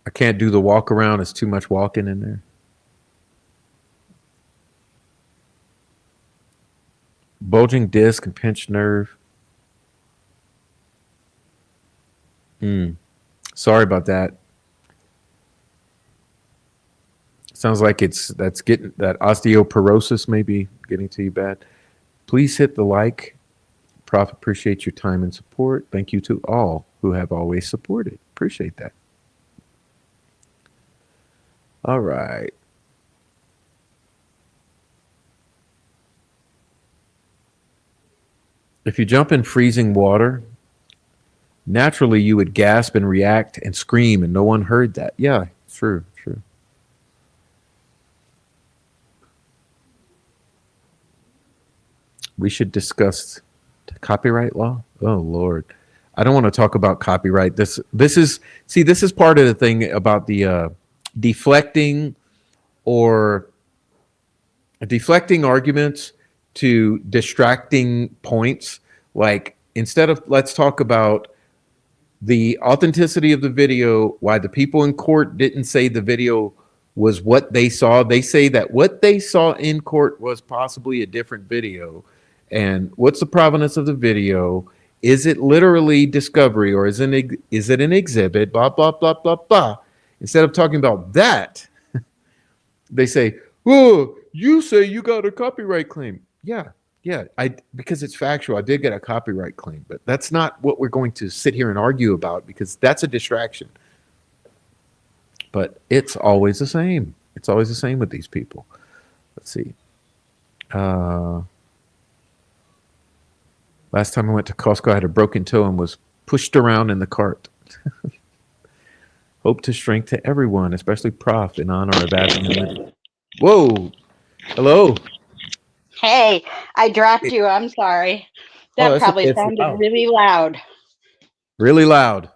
I can't do the walk around. It's too much walking in there. Bulging disc and pinched nerve. Sorry about that. Sounds like that's getting that osteoporosis maybe getting to you bad. Please hit the like. Prof, appreciate your time and support. Thank you to all who have always supported. Appreciate that. All right. If you jump in freezing water, naturally you would gasp and react and scream, and no one heard that. Yeah, true, true. We should discuss copyright law. Oh Lord, I don't want to talk about copyright. This is part of the thing about the deflecting or deflecting arguments to distracting points. Like instead of let's talk about the authenticity of the video, why the people in court didn't say the video was what they saw. They say that what they saw in court was possibly a different video. And what's the provenance of the video? Is it literally discovery or is it an exhibit? Blah, blah, blah, blah, blah. Instead of talking about that, they say, oh, you say you got a copyright claim. Yeah, yeah, because it's factual. I did get a copyright claim, but that's not what we're going to sit here and argue about because that's a distraction. But it's always the same. It's always the same with these people. Let's see. Last time I went to Costco, I had a broken toe and was pushed around in the cart. Hope to strength to everyone, especially Prof, in honor of Adam. Whoa. Hello. Hey, I dropped you. I'm sorry. That probably sounded loud. Really loud. Really loud.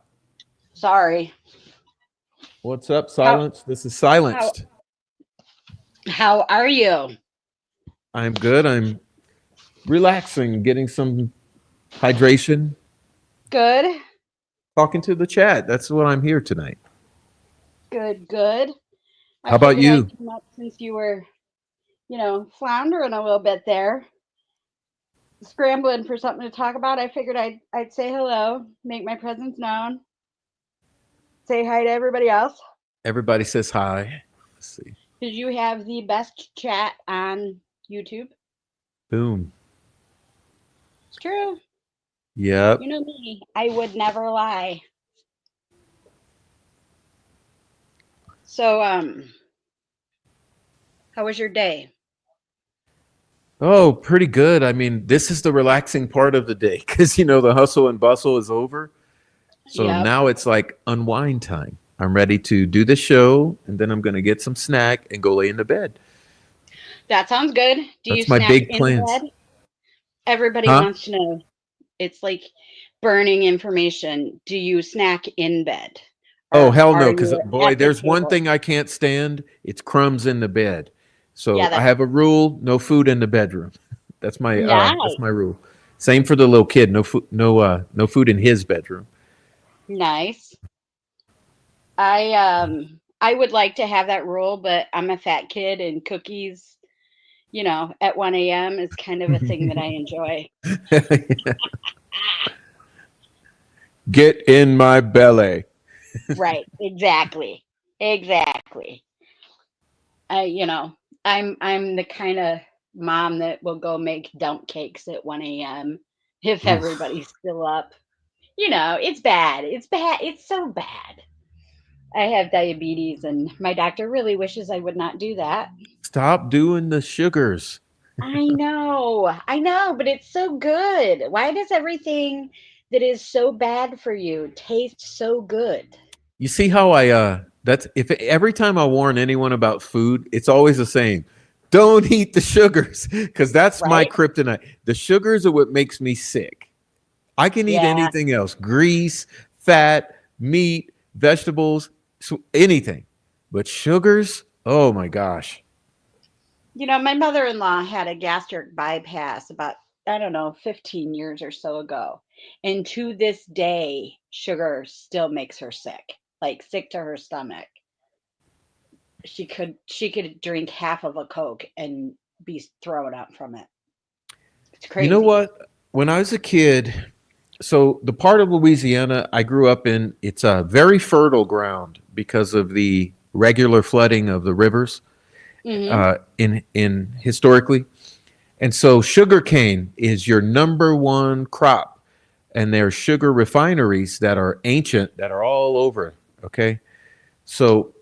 Sorry. What's up, Silence? This is Silenced. How are you? I'm good. I'm relaxing, getting some hydration. Good. Talking to the chat. That's what I'm here tonight. Good, good. How about you? Since you were, floundering a little bit there, scrambling for something to talk about, I figured I'd say hello, make my presence known, say hi to everybody else. Everybody says hi. Let's see. Because you have the best chat on YouTube. Boom. It's true. Yep. You know me, I would never lie. So, how was your day? Oh, pretty good. I mean, this is the relaxing part of the day because, the hustle and bustle is over. So now it's like unwind time. I'm ready to do the show, and then I'm going to get some snack and go lay in the bed. That sounds good. That's my big plans. Bed? Everybody wants to know. It's like burning information. Do you snack in bed? Oh, hell no, because boy, there's one thing I can't stand. It's crumbs in the bed. So I have a rule: no food in the bedroom. That's my rule. Same for the little kid. No food, no food in his bedroom. Nice. I would like to have that rule, but I'm a fat kid, and cookies, at 1 a.m. is kind of a thing that I enjoy. Get in my belly. Right. Exactly. I'm the kind of mom that will go make dump cakes at 1 a.m. if everybody's still up. It's bad. It's bad. It's so bad. I have diabetes, and my doctor really wishes I would not do that. Stop doing the sugars. I know, but it's so good. Why does everything that is so bad for you taste so good? You see how every time I warn anyone about food, it's always the same. Don't eat the sugars, because that's my kryptonite. The sugars are what makes me sick. I can eat anything else: grease, fat, meat, vegetables, anything. But sugars, oh my gosh. My mother-in-law had a gastric bypass about, 15 years or so ago. And to this day, sugar still makes her sick, like sick to her stomach. She could drink half of a Coke and be thrown up from it. It's crazy. You know what? When I was a kid, so the part of Louisiana I grew up in, it's a very fertile ground because of the regular flooding of the rivers in historically. And so sugarcane is your number one crop. And there's sugar refineries that are ancient that are all over. Okay. So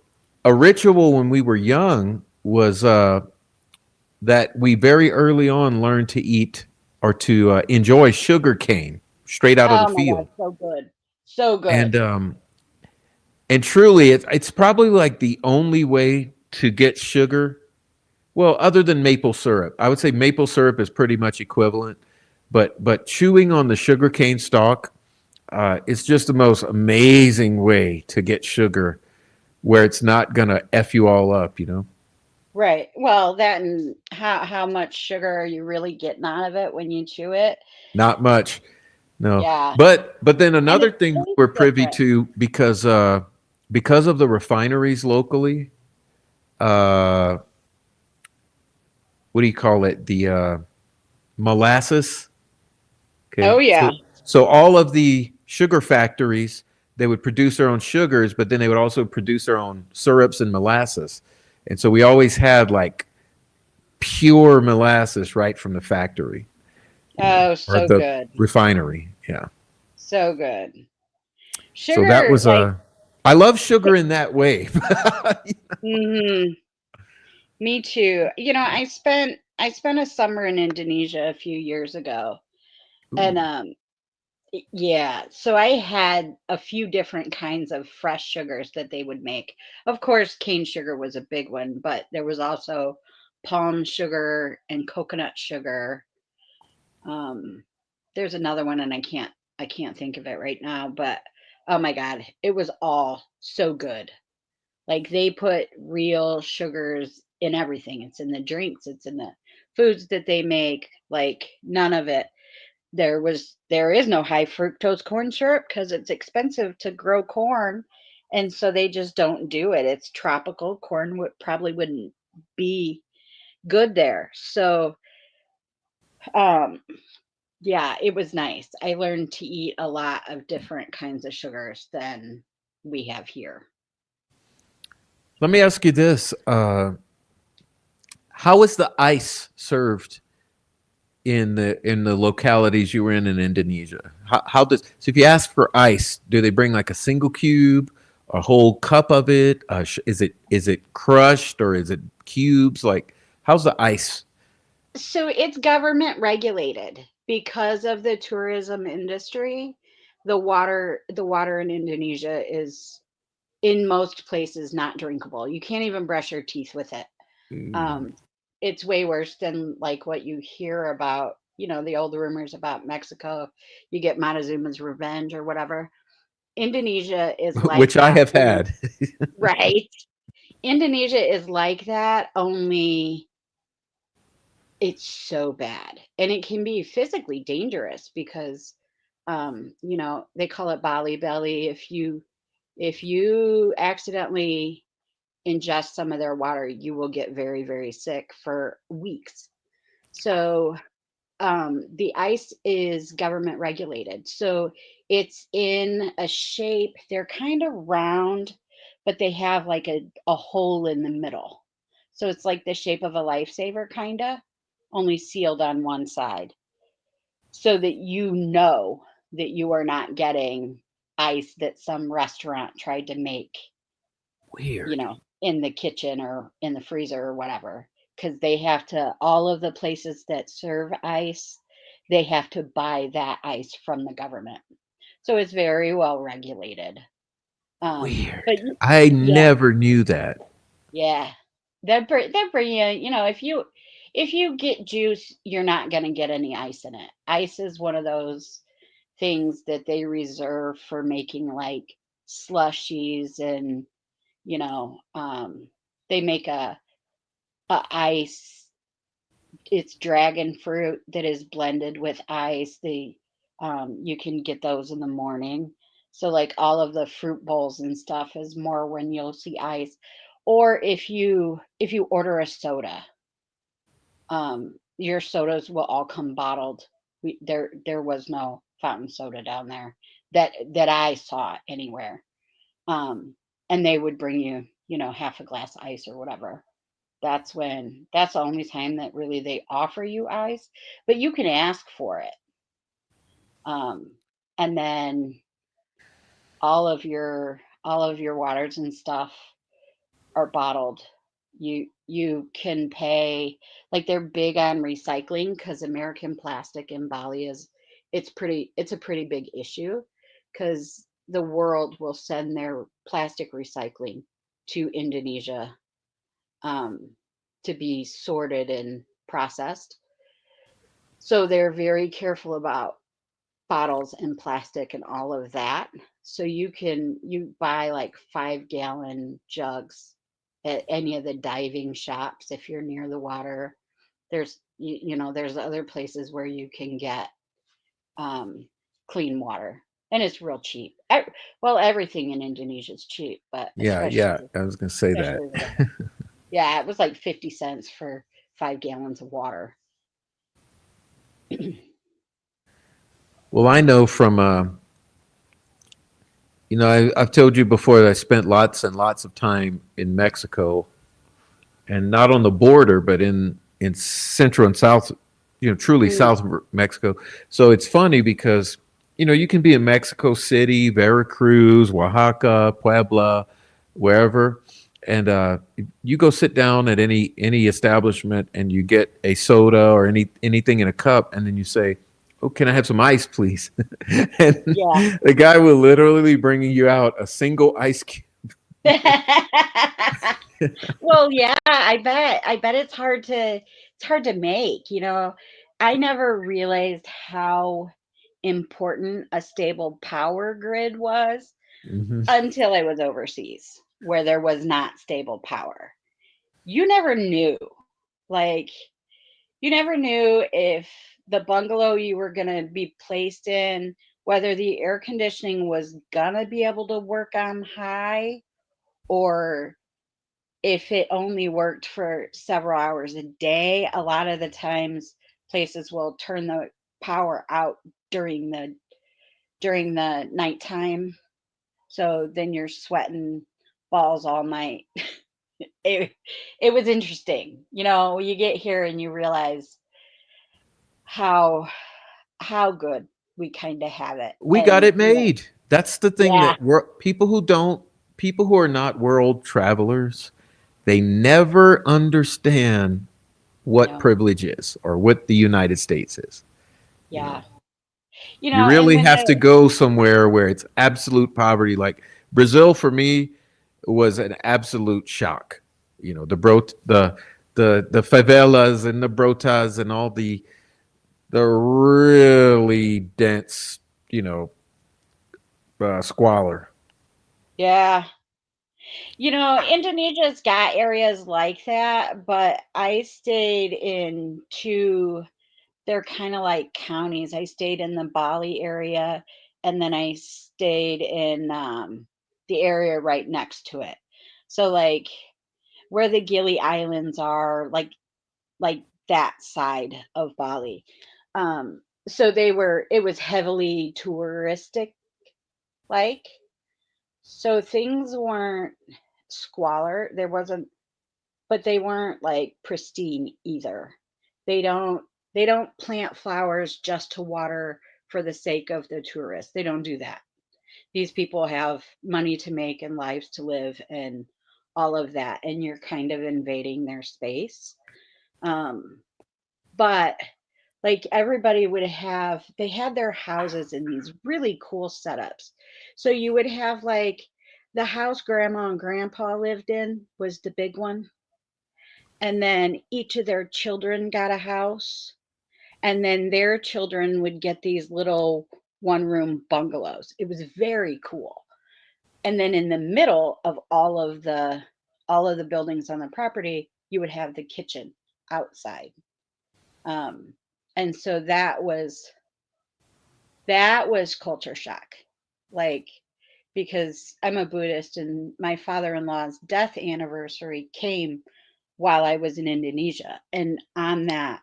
a ritual when we were young was that we very early on learned to eat or to enjoy sugar cane straight out of the field. God, so good. So and good. truly, it's probably like the only way to get sugar. Well, other than maple syrup, I would say maple syrup is pretty much equivalent. But chewing on the sugarcane stalk, it's just the most amazing way to get sugar where it's not gonna f you all up. Right. Well, that and how much sugar are you really getting out of it when you chew it? Not much, no. Yeah. But then And another it thing we tastes were privy different. to because of the refineries locally. Uh, what do you call it? The molasses. Oh Okay, yeah. so all of the sugar factories, they would produce their own sugars, but then they would also produce their own syrups and molasses, and so we always had like pure molasses right from the factory, Oh, or so the good. refinery. Yeah. So good. So that Sugar, was like, I love sugar in that way. hmm me too. I spent a summer in Indonesia a few years ago. And Ooh. yeah, so I had a few different kinds of fresh sugars that they would make. Of course, cane sugar was a big one, but there was also palm sugar and coconut sugar. Um, there's another one, and I can't think of it right now, but oh my God, it was all so good. Like they put real sugars in everything. It's in the drinks, it's in the foods that they make. Like none of it. There is no high fructose corn syrup because it's expensive to grow corn, and so they just don't do it. It's tropical corn would probably wouldn't be good there. So um yeah, it was nice. I learned to eat a lot of different kinds of sugars than we have here. Let me ask you this: how is the ice served in the localities you were in Indonesia? How does so if you ask for ice, do they bring like a single cube, a whole cup of it? Is it crushed or is it cubes? Like how's the ice? So it's government regulated because of the tourism industry. The water in Indonesia is in most places not drinkable. You can't even brush your teeth with it. Mm. Um, it's way worse than like what you hear about, the old rumors about Mexico. You get Montezuma's revenge or whatever. Indonesia is like Which I that, have only had. right. Indonesia is like that, only it's so bad. And it can be physically dangerous because they call it Bali belly. If you accidentally ingest some of their water, you will get very, very sick for weeks. So the ice is government regulated. So it's in a shape, they're kind of round, but they have like a hole in the middle. So it's like the shape of a lifesaver, kind of, only sealed on one side. So that that you are not getting ice that some restaurant tried to make, Weird. in the kitchen or in the freezer or whatever, because they have to, all of the places that serve ice, they have to buy that ice from the government. So it's very well regulated. But Weird. I yeah, never knew that. yeah, that bring you, if you get juice, you're not going to get any ice in it. Ice is one of those things that they reserve for making like slushies, and you know, they make a ice. It's dragon fruit that is blended with ice. You can get those in the morning. So like all of the fruit bowls and stuff is more when you'll see ice. Or if you order a soda, your sodas will all come bottled. There was no fountain soda down there that I saw anywhere. Um, and they would bring you, half a glass ice or whatever. That's the only time that really they offer you ice, but you can ask for it. Um, and then all of your waters and stuff are bottled. You can pay, like they're big on recycling because American plastic in Bali it's a pretty big issue because the world will send their plastic recycling to Indonesia, um, to be sorted and processed. So they're very careful about bottles and plastic and all of that. So you buy like 5-gallon jugs at any of the diving shops if you're near the water. There's other places where you can get um, clean water, and it's real cheap. Well, everything in Indonesia is cheap, but Yeah, yeah, I was gonna say that. especially the water. Yeah, it was like 50 cents for 5 gallons of water. Well, I know from I've told you before that I spent lots and lots of time in Mexico, and not on the border, but in Central and South, truly Mm, South Mexico. So it's funny because you can be in Mexico City, Veracruz, Oaxaca, Puebla, wherever, and you go sit down at any establishment, and you get a soda or anything in a cup, and then you say, "Oh, can I have some ice, please?" And yeah. the guy will literally bringing you out a single ice cube. Well, yeah, I bet it's hard to make, I never realized how important a stable power grid was Hmm. until I was overseas where there was not stable power. You never knew. Like, you never knew if the bungalow you were going to be placed in, whether the air conditioning was going to be able to work on high, or if it only worked for several hours a day. A lot of the times places will turn the power out during the nighttime. So then you're sweating balls all night. It it was interesting. You get here and you realize how good we kind of have it. We got And it made. That's the thing yeah, that people who are not world travelers, they never understand what no, privilege is or what the United States is. You know, yeah. you And really when have to go somewhere where it's absolute poverty. Like Brazil for me was an absolute shock. The favelas and the brotas and all the really dense, you know, squalor. yeah, Indonesia's got areas like that, but I stayed in two, they're kind of like counties. I stayed in the Bali area, and then I stayed in the area right next to it. So, like, where the Gili Islands are, like that side of Bali. So it was heavily touristic, like, so things weren't squalor. There wasn't, but they weren't like pristine either. They don't plant flowers just to water for the sake of the tourists. They don't do that. These people have money to make and lives to live and all of that, and you're kind of invading their space. Um, but like, everybody they had their houses in these really cool setups. So you would have like the house grandma and grandpa lived in was the big one, and then each of their children got a house, and then their children would get these little one-room bungalows. It was very cool. And then in the middle of all of the buildings on the property, you would have the kitchen outside. um, and so that was culture shock, like, because I'm a Buddhist, and my father-in-law's death anniversary came while I was in Indonesia, and on that,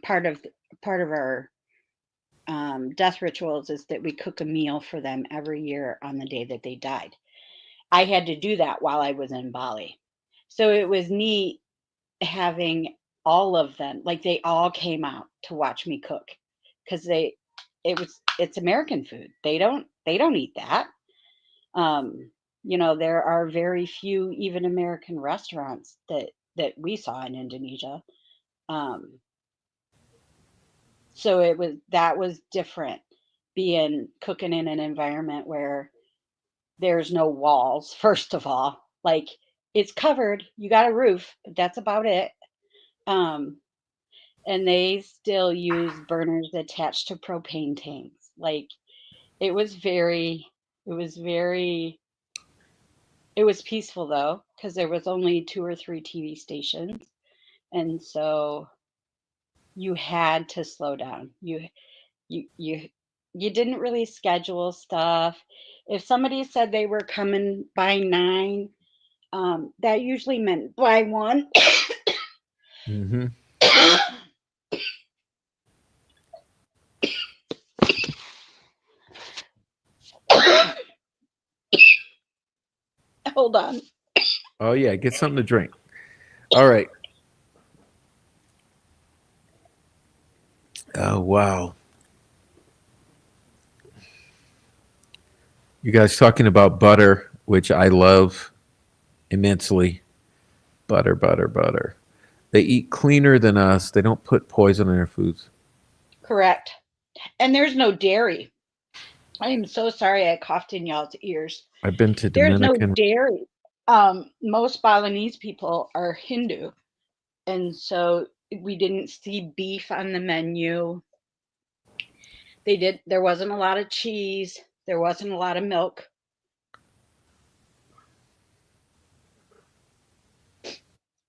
part of our death rituals is that we cook a meal for them every year on the day that they died. I had to do that while I was in Bali, so it was neat having all of them, like, they all came out to watch me cook, because it's American food. They don't eat that. Um, there are very few even American restaurants that we saw in Indonesia. Um, so that was different being cooking in an environment where there's no walls, first of all. Like it's covered, you got a roof, but that's about it. Um, and they still use burners attached to propane tanks. Like it was very, it was very, it was peaceful though, because there was only two or three TV stations. And so you had to slow down. You, you, you didn't really schedule stuff. If somebody said they were coming by 9, that usually meant by 1. Mm-hmm. Hold on. Oh yeah, get something to drink. All right. Oh wow. You guys talking about butter, which I love immensely. Butter, butter, butter. They eat cleaner than us. They don't put poison in their foods. Correct. And there's no dairy. I am so sorry I coughed in y'all's ears. I've been to There's no Dominican. dairy. Most Balinese people are Hindu, and so we didn't see beef on the menu. There wasn't a lot of cheese, there wasn't a lot of milk.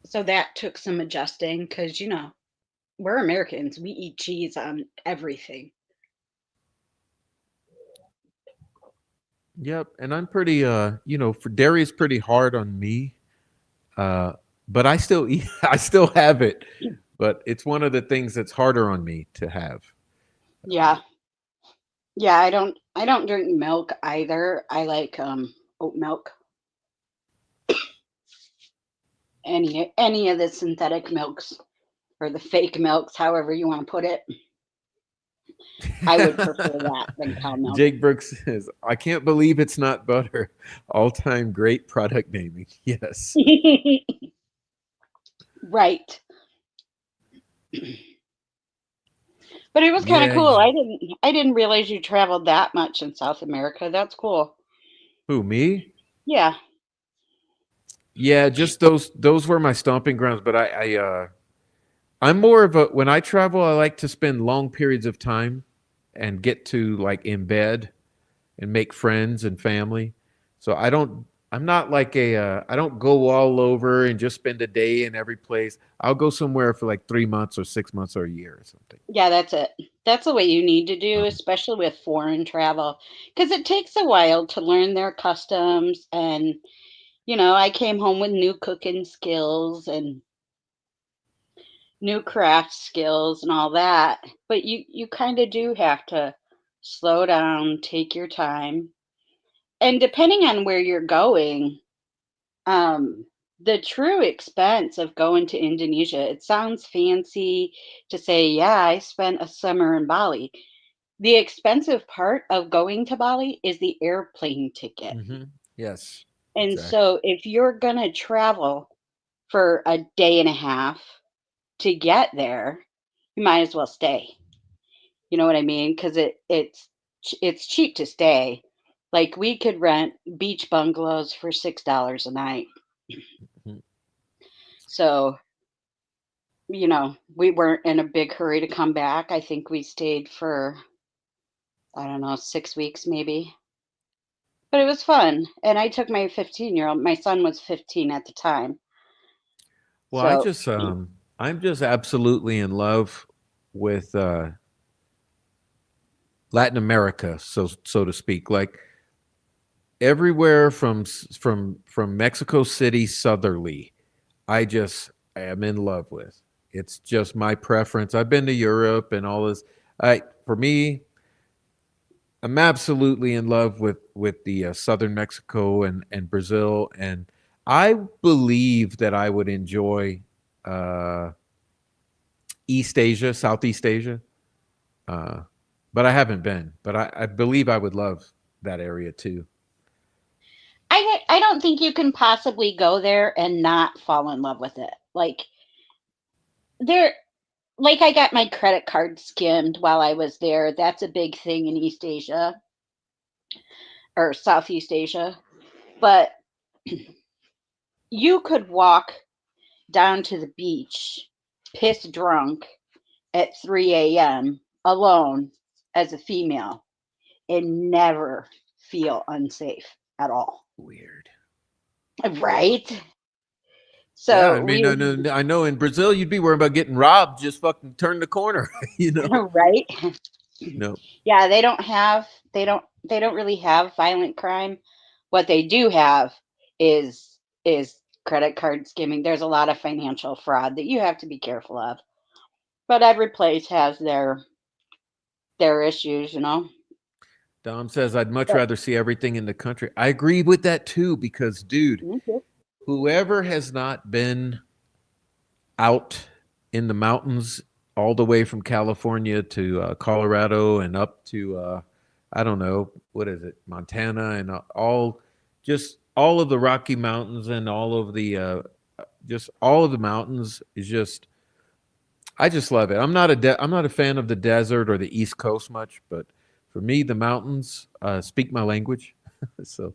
So that took some adjusting because, we're Americans. We eat cheese on everything. Yep, and I'm pretty for dairy is pretty hard on me. Uh but I still eat I still have it. But it's one of the things that's harder on me to have. Yeah. Yeah, I don't drink milk either. I like oat milk. Any of the synthetic milks or the fake milks, however you want to put it. I would prefer that than cow milk. Jake Brooks says, I can't believe it's not butter. All time great product naming. Yes. Right. But it was kind of Yeah. cool. I didn't realize you traveled that much in South America. That's cool. Who, me? Yeah. Yeah, just those were my stomping grounds. But I'm more of a when I travel, I like to spend long periods of time and get to like embed and make friends and family. So I'm not like I don't go all over and just spend a day in every place. I'll go somewhere for like 3 months or 6 months or a year or something. Yeah, that's it. That's the way you need to do, Um, especially with foreign travel, because it takes a while to learn their customs. And, I came home with new cooking skills and new craft skills and all that. But you kind of do have to slow down, take your time. And depending on where you're going, um, the true expense of going to Indonesia, it sounds fancy to say, yeah, I spent a summer in Bali. The expensive part of going to Bali is the airplane ticket. hmm Yes, And exactly. so if you're going to travel for a day and a half to get there, you might as well stay. You know what I mean? Because it's cheap to stay. Like we could rent beach bungalows for $6 a night. Mhm. So, we weren't in a big hurry to come back. I think we stayed for, I don't know, 6 weeks maybe. But it was fun. And I took my 15-year-old, my son was 15 at the time. Well, I So, just I'm just absolutely in love with Latin America, so to speak. Like everywhere from Mexico City southerly, I am in love with. It's just my preference. I've been to Europe and all this. I For me, I'm absolutely in love with the southern Mexico and Brazil, and I believe that I would enjoy uh, East Asia, Southeast Asia. Uh, but I haven't been. But I believe I would love that area too. I don't think you can possibly go there and not fall in love with it. Like there like I got my credit card skimmed while I was there. That's a big thing in East Asia or Southeast Asia. But you could walk down to the beach, pissed drunk at 3 a.m. alone as a female and never feel unsafe at all. Weird. Right? Yeah, I So mean, we, I know in Brazil you'd be worried about getting robbed. Just fucking turn the corner, you know. right? No. Yeah, they don't really have violent crime. What they do have is credit card skimming. There's a lot of financial fraud that you have to be careful of. But every place has their issues, you know. Dom says I'd much But rather see everything in the country. I agree with that too, because dude, me too. whoever has not been out in the mountains all the way from California to Colorado and up to I don't know what is it, Montana, and all just all of the Rocky Mountains and all of the just all of the mountains is just I just love it. I'm not a fan of the desert or the East Coast much, but for me the mountains speak my language. So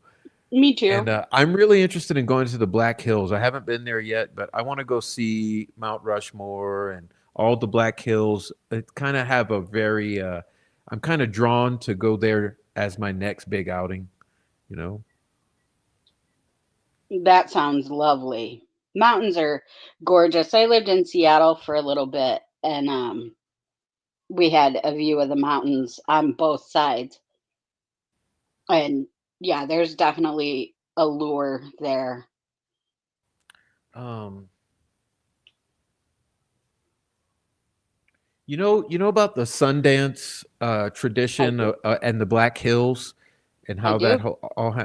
Me and too. I'm really interested in going to the Black Hills. I haven't been there yet, but I want to go see Mount Rushmore and all the Black Hills. It kind of have a very, I'm kind of drawn to go there as my next big outing, you know? That sounds lovely. Mountains are gorgeous. I lived in Seattle for a little bit and we had a view of the mountains on both sides. And yeah, there's definitely a lure there. Um, you know about the Sundance I tradition do. and the Black Hills and I how that do.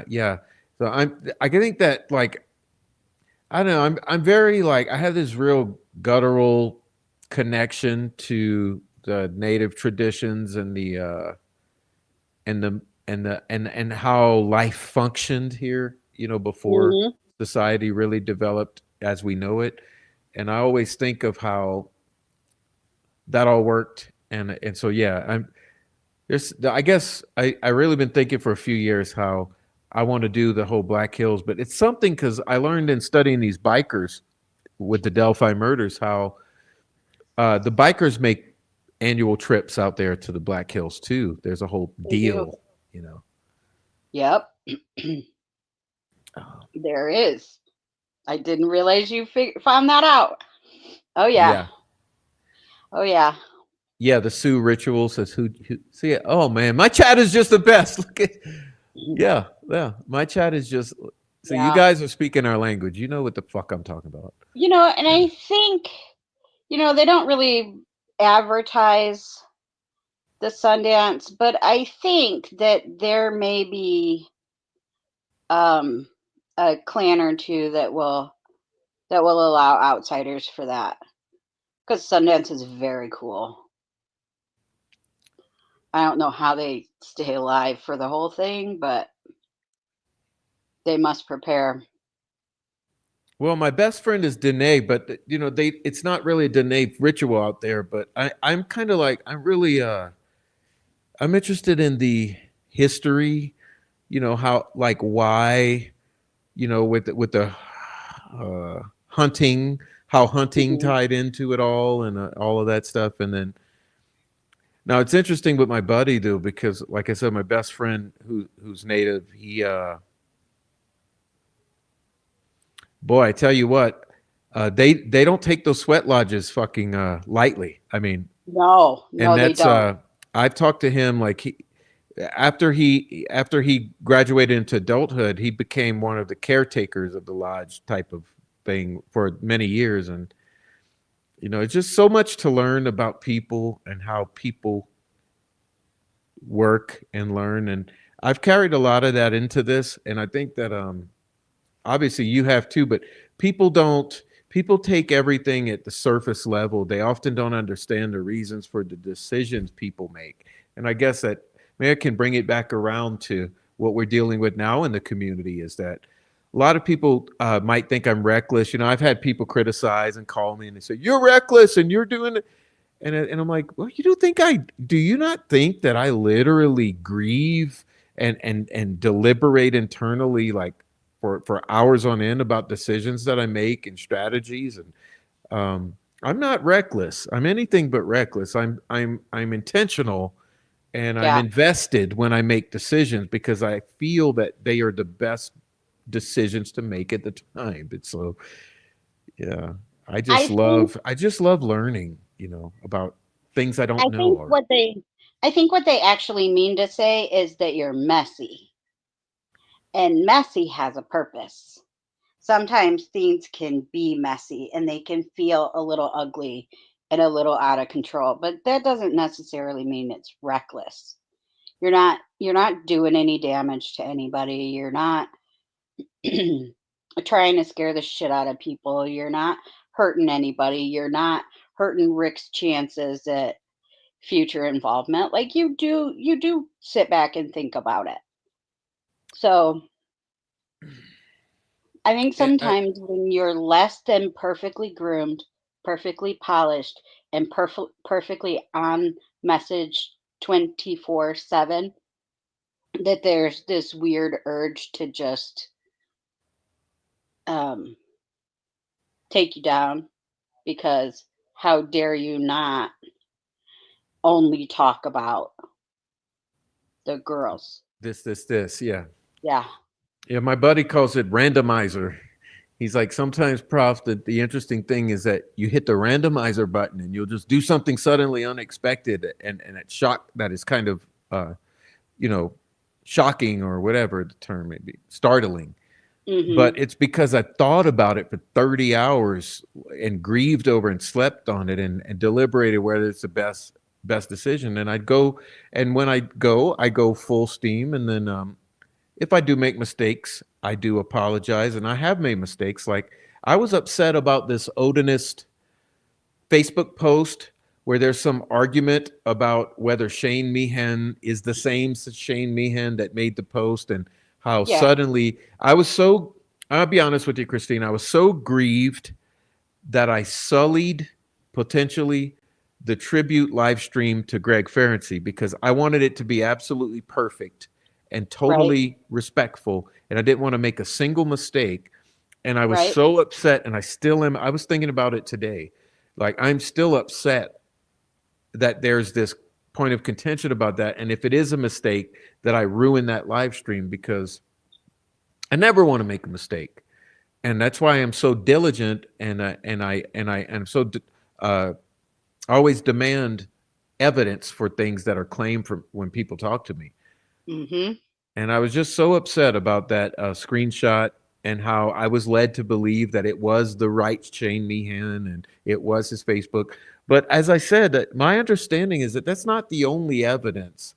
yeah. So I think that like I don't know. I'm very like I have this real guttural connection to the native traditions and and how life functioned here. You know, before Mhm. society really developed as we know it. And I always think of how that all worked. And so yeah, I guess I really been thinking for a few years how I want to do the whole Black Hills, but it's something because I learned in studying these bikers with the Delphi murders how the bikers make annual trips out there to the Black Hills too. There's a whole They do. deal, you know. Yep. Uh, There is. I didn't realize you found that out. Oh yeah. yeah, Oh yeah. yeah. The Sioux ritual says who see it. Oh man, my chat is just the best. Look at yeah, yeah. My chat is just so you Yeah. guys are speaking our language. You know what the fuck I'm talking about. And Yeah. I think, they don't really advertise the Sundance, but I think that there may be um a clan or two that will allow outsiders for that because Sundance is very cool. I don't know how they stay alive for the whole thing, but they must prepare. Well, my best friend is Danae, but you know, it's not really a Danae ritual out there, but I'm kind of like I'm really I'm interested in the history, you know, how like why, you know, with the hunting, how hunting Mhm. tied into it all and all of that stuff and then now it's interesting with my buddy though because like I said my best friend who's native, he boy, I tell you what, they don't take those sweat lodges fucking lightly. I mean, No, and no, they that's don't. I've talked to him like after he graduated into adulthood, he became one of the caretakers of the lodge type of thing for many years, and you know, it's just so much to learn about people and how people work and learn, and I've carried a lot of that into this, and I think that obviously you have too, but people don't people take everything at the surface level. They often don't understand the reasons for the decisions people make. And I guess that maybe I can bring it back around to what we're dealing with now in the community is that a lot of people might think I'm reckless. You know, I've had people criticize and call me and they say, "You're reckless and you're doing it." And I'm like, well, you don't think I do you not think that I literally grieve and deliberate internally like for hours on end about decisions that I make and strategies and I'm not reckless. I'm anything but reckless. I'm intentional and I'm Yeah. invested when I make decisions because I feel that they are the best decisions to make at the time. And so yeah, I think I just love learning, about things I don't I know think or what they I think what they actually mean to say is that you're messy. And messy has a purpose. Sometimes things can be messy and they can feel a little ugly and a little out of control, but that doesn't necessarily mean it's reckless. You're not doing any damage to anybody. You're not trying to scare the shit out of people. You're not hurting anybody. You're not hurting Rick's chances at future involvement. Like you do sit back and think about it. So I think sometimes when you're less than perfectly groomed, perfectly polished, and perfectly on message 24/7, that there's this weird urge to just um, take you down because how dare you not only talk about the girls? this. Yeah. Yeah, Yeah, my buddy calls it randomizer. He's like, sometimes, prof, the interesting thing is that you hit the randomizer button and you'll just do something suddenly unexpected and it shock that is kind of you know, shocking or whatever the term may be, startling. But hmm, it's because I thought about it for 30 hours and grieved over and slept on it and deliberated whether it's the best decision. And I'd go and when I go full steam and then if I do make mistakes, I do apologize. And I have made mistakes. Like I was upset about this Odinist Facebook post where there's some argument about whether Shane Meehan is the same Shane Meehan that made the post and how yeah, suddenly I'll be honest with you, Christine, I was so grieved that I sullied potentially the tribute live stream to Greg Ferenczi because I wanted it to be absolutely perfect and right, totally respectful. And I didn't want to make a single mistake. And I was right, so upset, and I still am. I was thinking about it today. Like, I'm still upset that there's this point of contention about that. And if it is a mistake, that I ruin that live stream because I never want to make a mistake and that's why I'm so diligent and I am so uh, always demand evidence for things that are claimed from when people talk to me. hmm, And I was just so upset about that screenshot and how I was led to believe that it was the right Shane Meehan and it was his Facebook. But as I said, my understanding is that that's not the only evidence.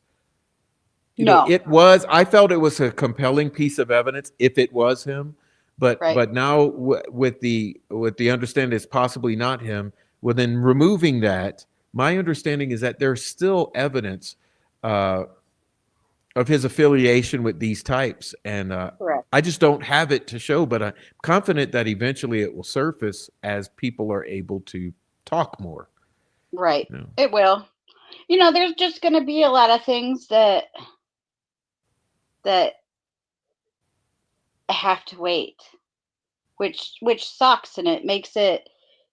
no, It was. I felt it was a compelling piece of evidence if it was him, right, but now with the understanding it's possibly not him. Well, then removing that, my understanding is that there's still evidence uh, of his affiliation with these types, and correct, I just don't have it to show. But I'm confident that eventually it will surface as people are able to talk more. right. You know? It will. There's just going to be a lot of things that have to wait, which sucks, and it makes it,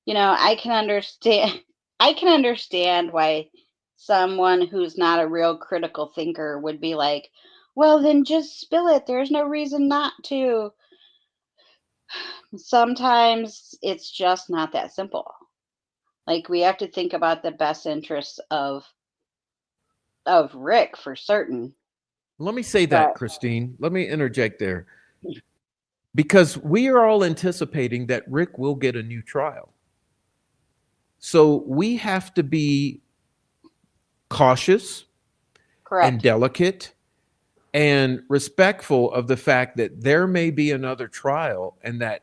I can understand I can understand why someone who's not a real critical thinker would be like, well, then just spill it. There's no reason not to. Sometimes it's just not that simple. Like we have to think about the best interests of Rick for certain. Let me say that, But Christine. Let me interject there. Because we are all anticipating that Rick will get a new trial. So we have to be cautious and correct, delicate and respectful of the fact that there may be another trial and that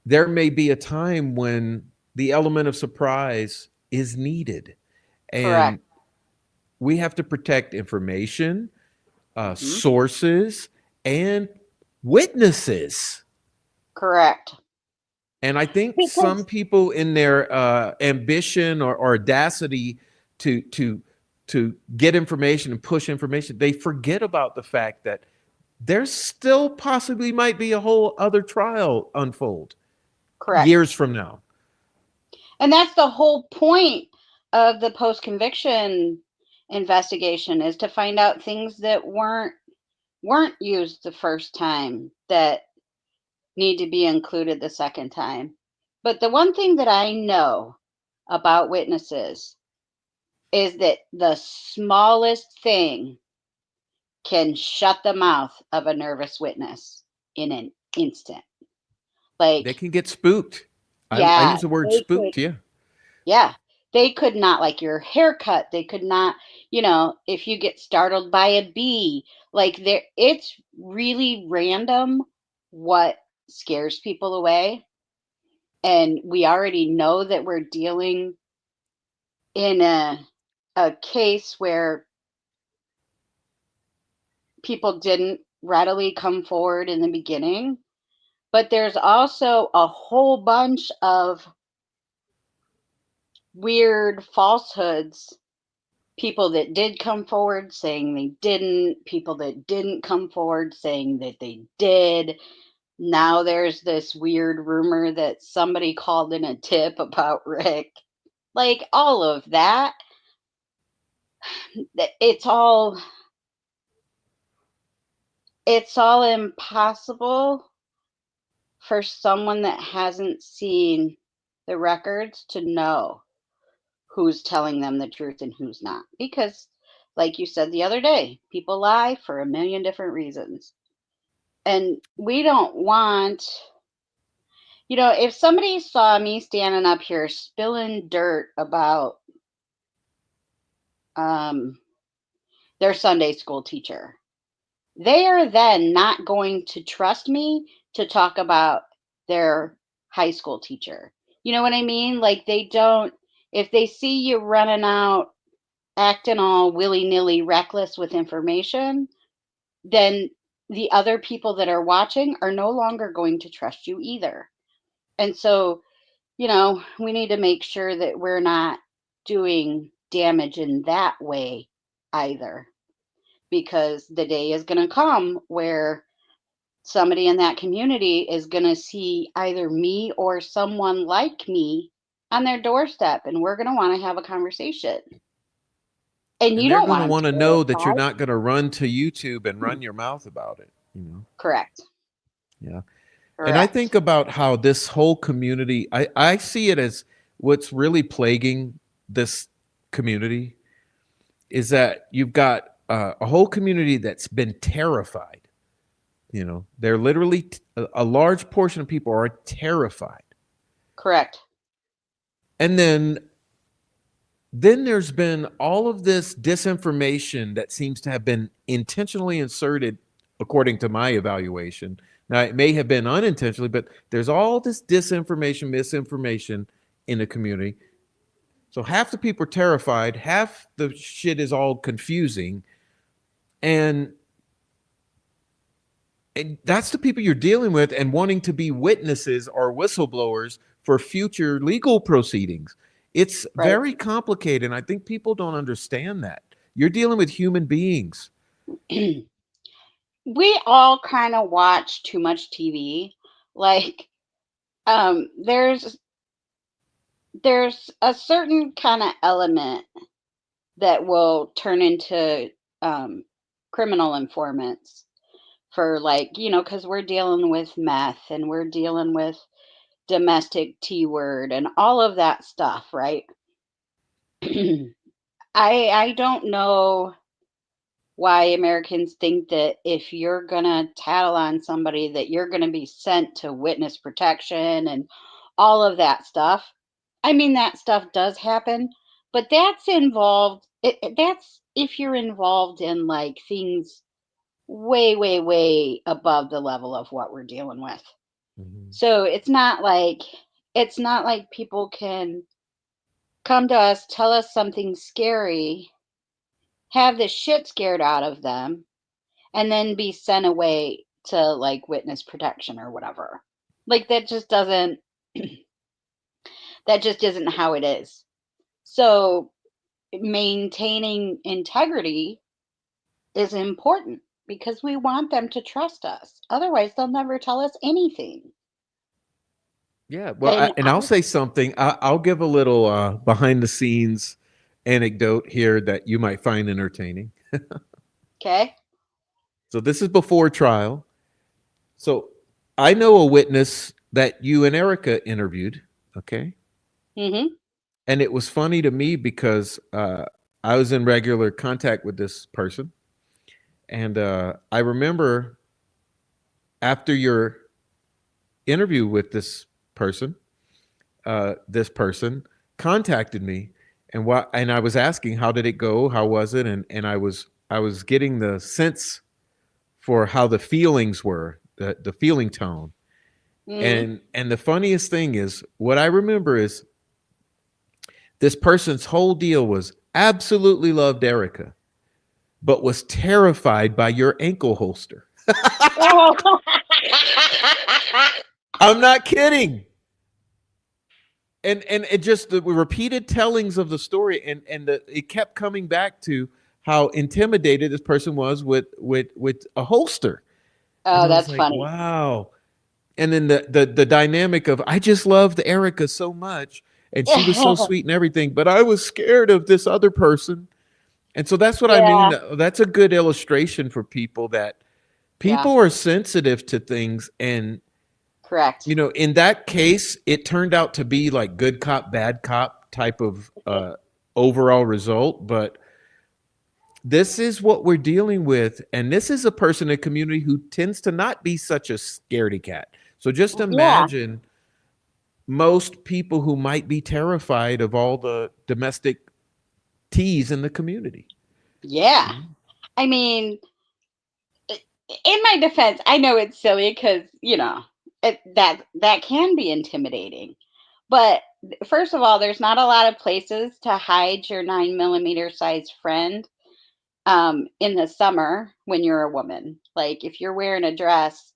there may be a time when the element of surprise is needed. correct. And we have to protect information, Hmm, sources, and witnesses. correct. And I think some Because people in their ambition or audacity to to to get information and push information, they forget about the fact that there still possibly might be a whole other trial unfold correct. years from now. And that's the whole point of the post-conviction investigation, is to find out things that weren't used the first time that need to be included the second time. But the one thing that I know about witnesses is that the smallest thing can shut the mouth of a nervous witness in an instant. Like, They can get spooked. I yeah, use the word they could, spooked. Yeah. yeah, they could not like your haircut. They could not, if you get startled by a bee, like there, it's really random what scares people away. And we already know that we're dealing in a case where people didn't readily come forward in the beginning, but there's also a whole bunch of weird falsehoods. People that did come forward saying they didn't, people that didn't come forward saying that they did. Now there's this weird rumor that somebody called in a tip about Rick. Like all of that, it's all it's all impossible for someone that hasn't seen the records to know who's telling them the truth and who's not. Because, like you said the other day, people lie for a million different reasons. And we don't want, if somebody saw me standing up here spilling dirt about um, their Sunday school teacher, they are then not going to trust me to talk about their high school teacher. You know what I mean? Like they don't, if they see you running out acting all willy nilly reckless with information, then the other people that are watching are no longer going to trust you either. And so, we need to make sure that we're not doing damage in that way either, because the day is going to come where somebody in that community is going to see either me or someone like me on their doorstep, and we're going to want to have a conversation. And And you they're don't going to want them want to to go know that you're outside. not going to run to YouTube and run your mouth about it. Correct. Yeah. And I Correct. think about how this whole community, I see it as what's really plaguing this community is that you've got a whole community that's been terrified. They're literally, a large portion of people are terrified. Correct. And then there's been all of this disinformation that seems to have been intentionally inserted, according to my evaluation. Now, it may have been unintentionally, but there's all this disinformation, misinformation in the community. So half the people are terrified, half the shit is all confusing, and and that's the people you're dealing with and wanting to be witnesses or whistleblowers for future legal proceedings. It's Right. very complicated, and I think people don't understand that. You're dealing with human beings. We all kind of watch too much TV. Like, there's a certain kind of element that will turn into um, criminal informants for, like, because we're dealing with meth and we're dealing with domestic T word and all of that stuff, right? I don't know why Americans think that if you're gonna tattle on somebody that you're gonna be sent to witness protection and all of that stuff. I mean, that stuff does happen, but that's involved. That's if you're involved in like things way, way, way above the level of what we're dealing with. Mhm. So it's not like people can come to us, tell us something scary, have the shit scared out of them, and then be sent away to like witness protection or whatever. Like that just doesn't. That just isn't how it is. So maintaining integrity is important because we want them to trust us. Otherwise, they'll never tell us anything. Yeah, well, And and I'll say something. I'll give a little behind the scenes anecdote here that you might find entertaining. okay. So this is before trial. So I know a witness that you and Erica interviewed. Okay, Mhm. and it was funny to me because I was in regular contact with this person, and I remember after your interview with this person contacted me, and I was asking how did it go, how was it, and I was getting the sense for how the feelings were, the feeling tone, Mhm. and the funniest thing is what I remember is this person's whole deal was absolutely loved Erica, but was terrified by your ankle holster. Oh. I'm not kidding. And it just the repeated tellings of the story it kept coming back to how intimidated this person was with a holster. And Oh, I was that's like, funny. wow. And then the dynamic of I just loved Erica so much and she was so sweet and everything, but I was scared of this other person. And so that's what I mean. Yeah. That's a good illustration for people that Yeah. people are sensitive to things. And Correct. in that case, it turned out to be like good cop, bad cop type of overall result. But this is what we're dealing with. And this is a person in a community who tends to not be such a scaredy cat. So just Yeah. imagine most people who might be terrified of all the domestic teas in the community. Yeah. You know? I mean, in my defense, I know it's silly because that can be intimidating. But first of all, there's not a lot of places to hide your 9 millimeter size friend in the summer when you're a woman. Like if you're wearing a dress,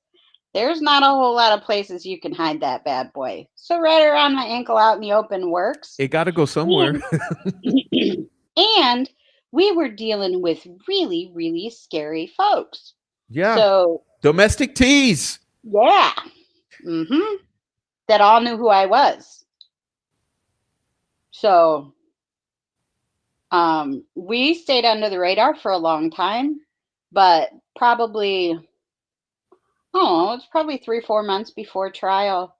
there's not a whole lot of places you can hide that bad boy. So right around my ankle out in the open works. It got to go somewhere. And, and we were dealing with really, really scary folks. Yeah. So Domestic teas. yeah, hmm that all knew who I was. So we stayed under the radar for a long time, but probably, oh, it's probably 3, 4 months before trial,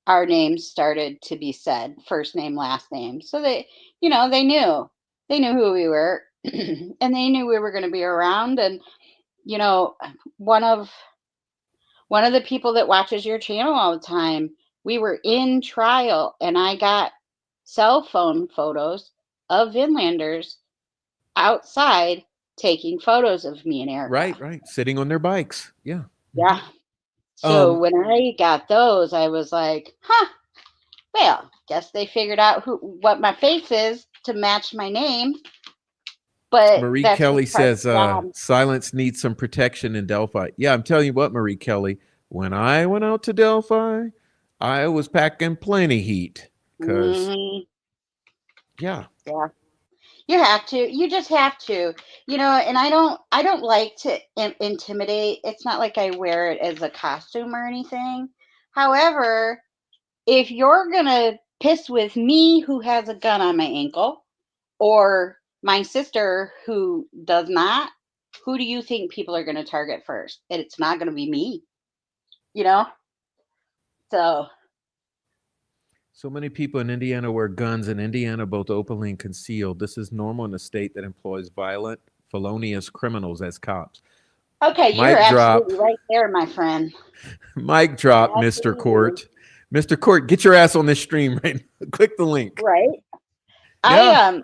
our names started to be said, first name, last name. So they knew who we were, and they knew we were going to be around. And you know, one of one of the people that watches your channel all the time, we were in trial, and I got cell phone photos of Vinlanders outside taking photos of me and Erica. Right, right. Sitting on their bikes. Yeah. Yeah. Mhm. So Um, when I got those, I was like, huh, well, guess they figured out what my face is to match my name. But Marie that's Kelly just part of says the job. silence needs some protection in Delphi. Yeah, I'm telling you what, Marie Kelly, when I went out to Delphi, I was packing plenty heat because, Hmm. yeah, Yeah. You have to. You just have to. And I don't like to intimidate. It's not like I wear it as a costume or anything. However, if you're going to piss with me who has a gun on my ankle or my sister who does not, who do you think people are going to target first? And it's not going to be me, you know? So, so many people in Indiana wear guns in Indiana, both openly and concealed. This is normal in a state that employs violent, felonious criminals as cops. okay, you're Mic drop. absolutely right there, my friend. Mic drop, Mr. Absolutely. Court. Mr. Court, get your ass on this stream right now. Click the link. Right? I Yeah.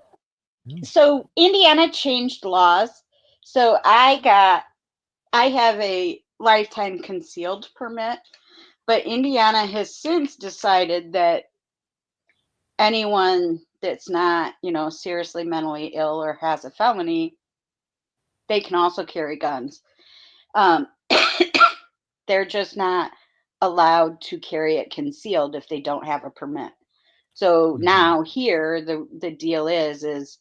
so Indiana changed laws. So I have a lifetime concealed permit, but Indiana has since decided that anyone that's not, seriously mentally ill or has a felony, they can also carry guns. Um, they're just not. allowed to carry it concealed if they don't have a permit. So Hmm. now here the deal is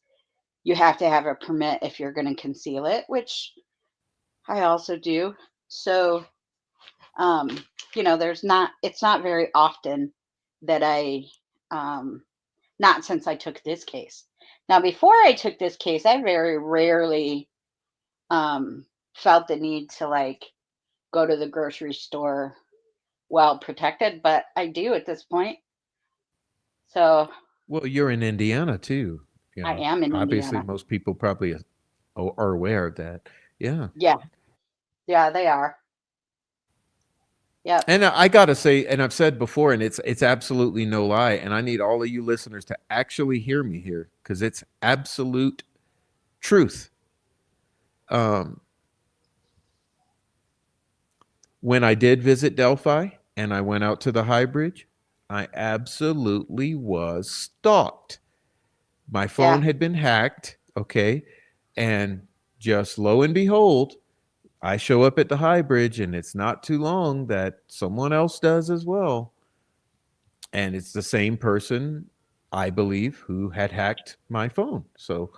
you have to have a permit if you're going to conceal it, which I also do. So um, there's not it's not very often that um, not since I took this case. Now, before I took this case, I very rarely um, felt the need to like go to the grocery store well protected, but I do at this point. So Well, you're in Indiana too. You I know, am in obviously, Indiana. most people probably are aware of that. Yeah. Yeah, yeah, they are. Yep. And I gotta say, and I've said before, and it's absolutely no lie. And I need all of you listeners to actually hear me here because it's absolute truth. Um, when I did visit Delphi and I went out to the High Bridge, I absolutely was stalked. My phone Yeah. had been hacked, okay, and just lo and behold, I show up at the High Bridge, and it's not too long that someone else does as well. And it's the same person, I believe, who had hacked my phone. So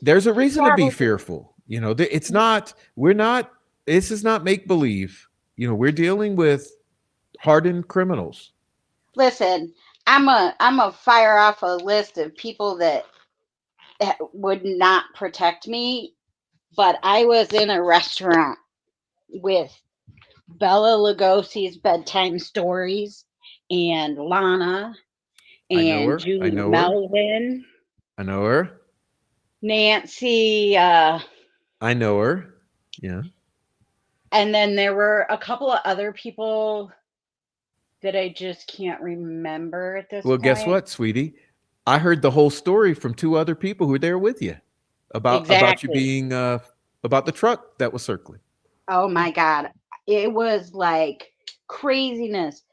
there's a reason to be Probably. fearful. You know, it's not, we're not, this is not make believe. You know, we're dealing with hardened criminals. Listen, I'm a fire off a list of people that would not protect me, but I was in a restaurant with Bella Lugosi's bedtime stories and Lana I know and her. I Julie know her. Melvin, I know her. Nancy, I know her. Yeah. and then there were a couple of other people that I just can't remember at this Well, guess point. what, sweetie? I heard the whole story from two other people who were there with you about you Exactly. being about the truck that was circling. Oh Yeah. my God. It was like craziness.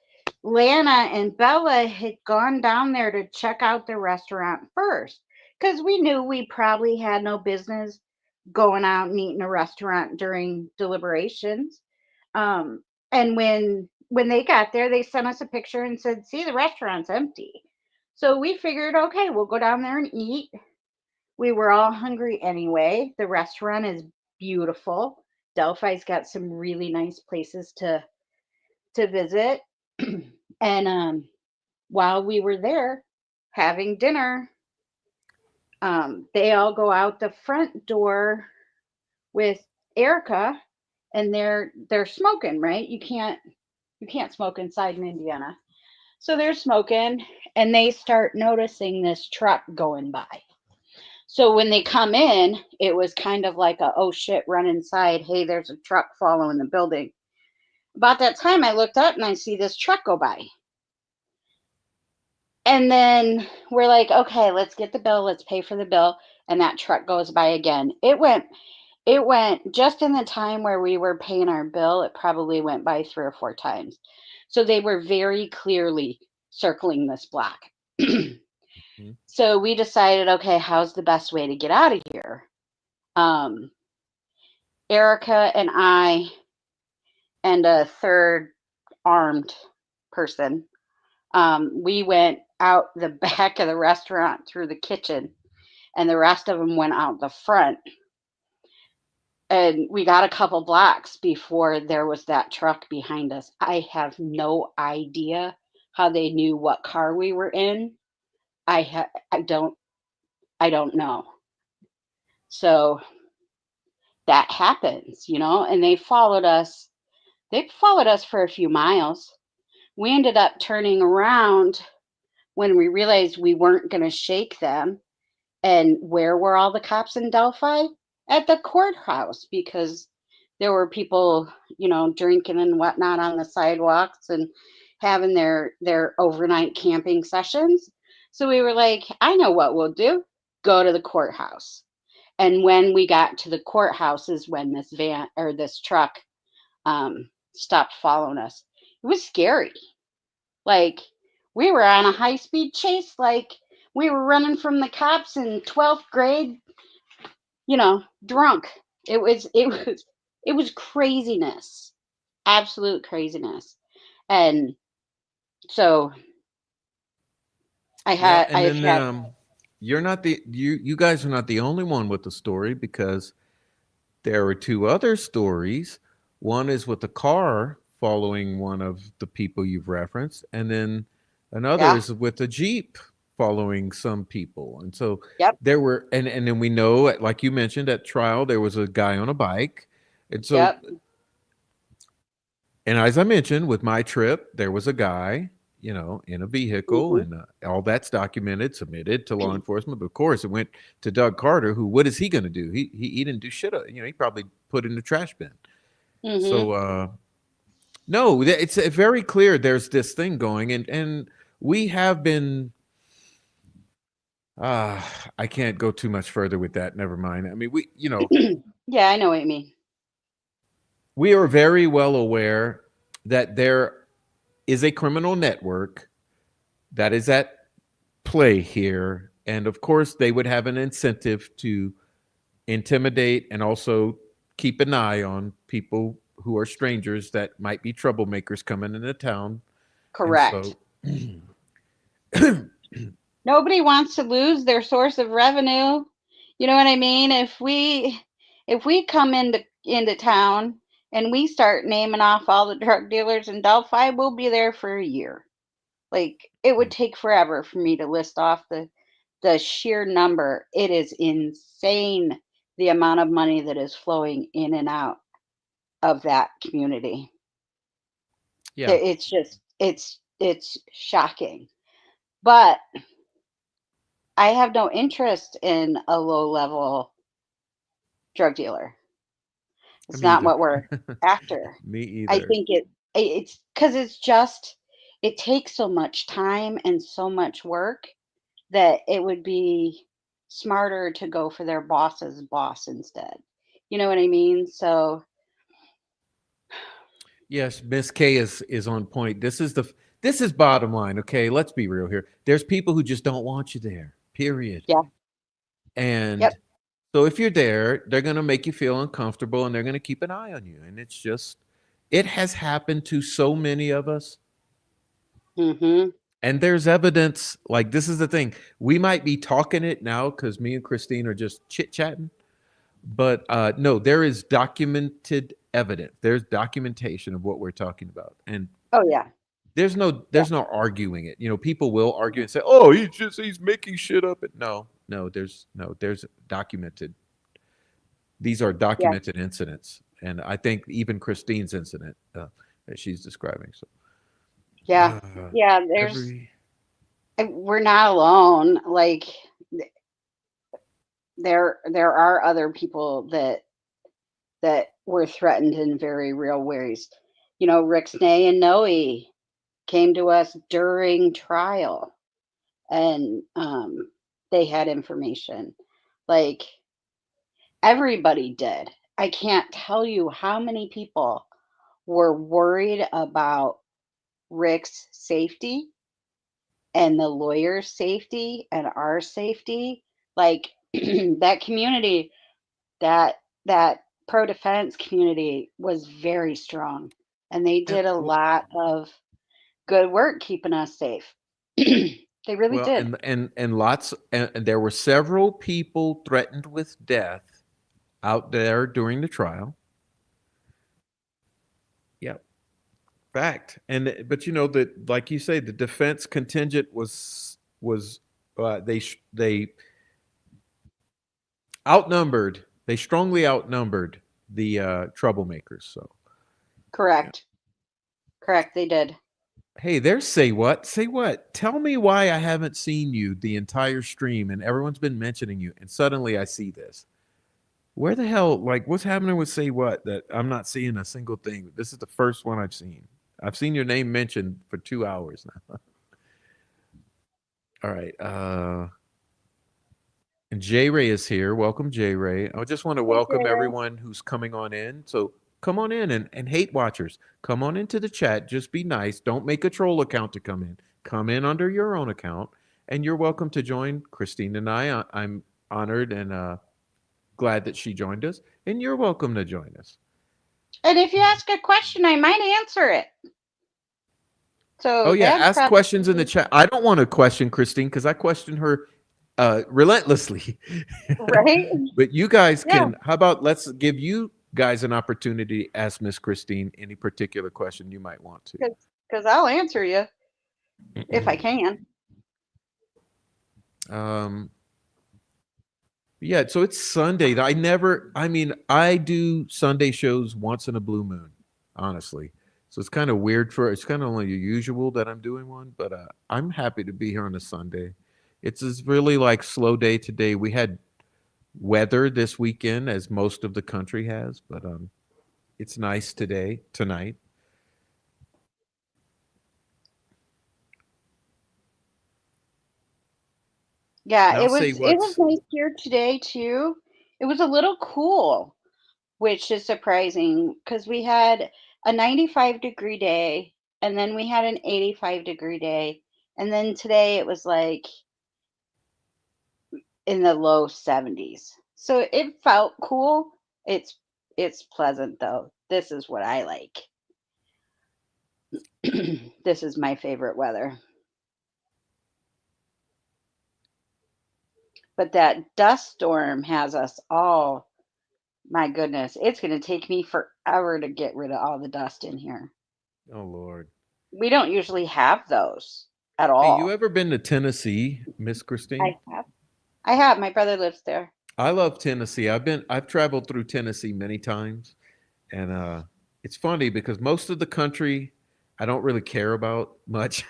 Lana and Bella had gone down there to check out the restaurant first because we knew we probably had no business going out and eating a restaurant during deliberations. And when they got there, they sent us a picture and said, "See, the restaurant's empty." So we figured, okay, we'll go down there and eat. We were all hungry anyway. The restaurant is beautiful. Delphi's got some really nice places to visit. And while we were there having dinner, they all go out the front door with Erica, and they're smoking. Right? You can't smoke inside in Indiana. So they're smoking, and they start noticing this truck going by. So when they come in, it was kind of like a, oh shit, run inside. Hey, there's a truck following the building. About that time, I looked up and I see this truck go by. And then we're like, okay, let's get the bill. Let's pay for the bill. And that truck goes by again. It went just in the time where we were paying our bill. It probably went by 3 or 4 times. So they were very clearly circling this block. Mhm. So we decided, okay, how's the best way to get out of here? Um, Erica and I and a third armed person, we went out the back of the restaurant through the kitchen, and the rest of them went out the front. And we got a couple blocks before there was that truck behind us. I have no idea how they knew what car we were in. I don't know. So that happens, and they followed us for a few miles. We ended up turning around when we realized we weren't going to shake them. And where were all the cops in Delphi? At the courthouse, because there were people, drinking and whatnot on the sidewalks and having their overnight camping sessions. So we were like, I know what we'll do. Go to the courthouse. And when we got to the courthouse is when this van or this truck stopped following us. It was scary. Like we were on a high speed chase, like we were running from the cops in 12th grade, drunk. It was craziness. absolute craziness. And so Yeah, and I've then had, you're not the you guys are not the only one with the story because there are two other stories. One is with the car following one of the people you've referenced, and then another yeah, is with a Jeep following some people. And so yep, there were, and then we know, like you mentioned, at trial, there was a guy on a bike. And so, yep, and as I mentioned, with my trip, there was a guy, in a vehicle, hmm and all that's documented, submitted to law enforcement. But of course, it went to Doug Carter, who, what is he going to do? He didn't do shit. He probably put it in the trash bin. hmm So no, it's very clear. There's this thing going, and we have been. Uh, I can't go too much further with that. Never mind. I mean, yeah, I know what you mean. we are very well aware that there is a criminal network that is at play here, and of course, they would have an incentive to intimidate and also keep an eye on people who are strangers that might be troublemakers coming into town. And Correct. so Nobody wants to lose their source of revenue. You know what I mean? If we come into town and we start naming off all the drug dealers in Delphi, we'll be there for a year. Like it would take forever for me to list off the sheer number. It is insane the amount of money that is flowing in and out of that community. yeah, It's just it's shocking. But I have no interest in a low level drug dealer. It's me not either. what we're after. Me I either. think it's because it's just it takes so much time and so much work that it would be smarter to go for their boss's boss instead. You know what I mean? So, Yes, Miss K is on point. This is bottom line. Okay, let's be real here. There's people who just don't want you there. Period. yeah, yep, And so if you're there, they're going to make you feel uncomfortable and they're going to keep an eye on you. And it's just, it has happened to so many of us. mhm, And there's evidence. Like, this is the thing. We might be talking it now because me and Christine are just chit chatting. But no, there is documented evidence. There's documentation of what we're talking about. And oh yeah, yeah, there's no arguing it. People will argue and say, "Oh, he's making shit up." There's documented. These are yeah, documented incidents, and I think even Christine's incident that she's describing. So yeah, yeah. There's every we're not alone. Like there are other people that were threatened in very real ways. You know, Rixnay and Noe came to us during trial, and they had information. Like everybody did. I can't tell you how many people were worried about Rick's safety and the lawyer's safety and our safety. Like that community, that pro defense community was very strong, and they and, did a lot of good work keeping us safe. They really well, did. and lots, and there were several people threatened with death out there during the trial. Yep, fact. And but that, like you say, the defense contingent was they outnumbered. They strongly outnumbered the troublemakers. So yeah. Correct. Correct. They did. Hey, there's say what? Say what? Tell me why I haven't seen you the entire stream and everyone's been mentioning you, and suddenly I see this. Where the hell? Like, what's happening with say what that I'm not seeing a single thing? This is the first one I've seen. I've seen your name mentioned for 2 hours now. All right. And J Ray is here. Welcome, J Ray. I just want to Hey, welcome Jerry. everyone who's coming on in. So come on in, and hate watchers, come on into the chat. Just be nice. Don't make a troll account to come in. Come in under your own account, and you're welcome to join Christine and I. I'm honored and glad that she joined us, and you're welcome to join us. And if you ask a question, I might answer it. Oh So yeah, that's ask questions in the probably chat. I don't want to question Christine because I question her relentlessly. right. But you guys Yeah, can. How about let's give you guys an opportunity to ask Miss Christine any particular question you might want to. because I'll answer you if I can. um, yeah, so it's Sunday. I mean, I do Sunday shows once in a blue moon, honestly. So it's kind of weird it's kind of only usual that I'm doing one, but I'm happy to be here on a Sunday. It's this really like slow day today. We had weather this weekend, as most of the country has, but it's nice tonight. Yeah, And I'll it say was it was what's nice here today too. It was a little cool, which is surprising because we had a 95-degree day and then we had an 85-degree day. And then today it was like in the low 70s. So it felt cool. It's pleasant though. This is what I like. This is my favorite weather. But that dust storm has us all, my goodness, it's going to take me forever to get rid of all the dust in here. oh Lord. We don't usually have those at Hey, you all. ever been to Tennessee, Miss Christine? I have. I have. My brother lives there. I love Tennessee. I've traveled through Tennessee many times, and it's funny because most of the country I don't really care about much.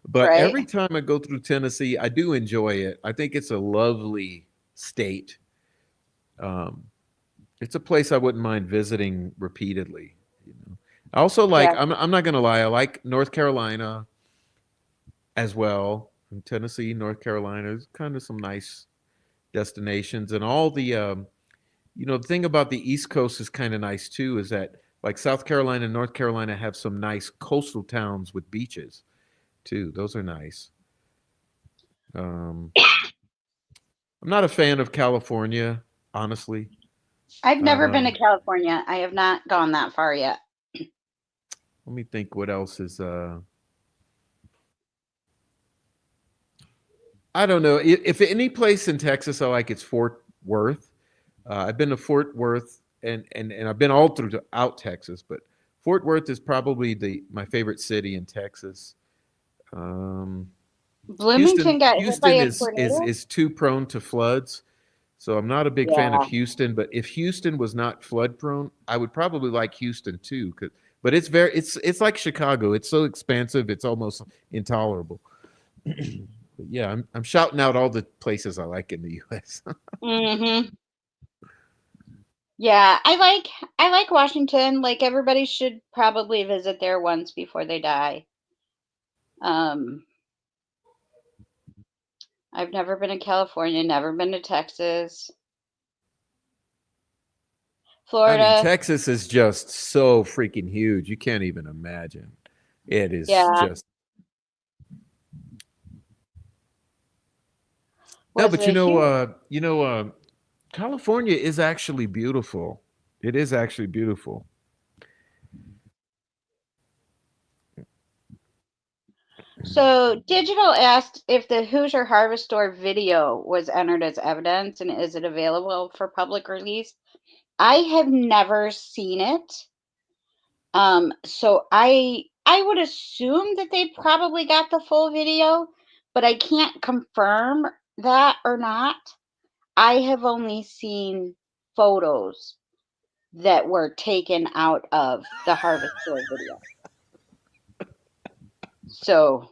But Right? every time I go through Tennessee, I do enjoy it. I think it's a lovely state. Um, it's a place I wouldn't mind visiting repeatedly. You know, I also like. Yeah. I'm not gonna lie. I like North Carolina as well. From Tennessee, North Carolina, there's kind of some nice destinations, and all the the thing about the East Coast is kind of nice too. Is that like South Carolina and North Carolina have some nice coastal towns with beaches too. Those are nice. Um, I'm not a fan of California, honestly. I've never been to Um, California. I have not gone that far yet. let me think. What else is? I don't know. If any place in Texas I like, it's Fort Worth. I've been to Fort Worth, and I've been all throughout Texas, but Fort Worth is probably the my favorite city in Texas. Um, Bloomington got hit by Houston a is tornado? is too prone to floods, so I'm not a big fan of Yeah. Houston. But if Houston was not flood prone, I would probably like Houston too. But it's like Chicago. It's so expansive, it's almost intolerable. But yeah, I'm shouting out all the places I like in the U.S. Mhm. Yeah, I like Washington. Like everybody should probably visit there once before they die. Um I've never been to California, never been to Texas. I mean, Florida. Texas is just so freaking huge. You can't even imagine. It is Yeah. just no, Was but a huge California is actually beautiful. It is actually beautiful. So Digital asked if the Hoosier Harvest Store video was entered as evidence and is it available for public release? I have never seen it. So I would assume that they probably got the full video, but I can't confirm that or not. I have only seen photos that were taken out of the Harvest Store video. So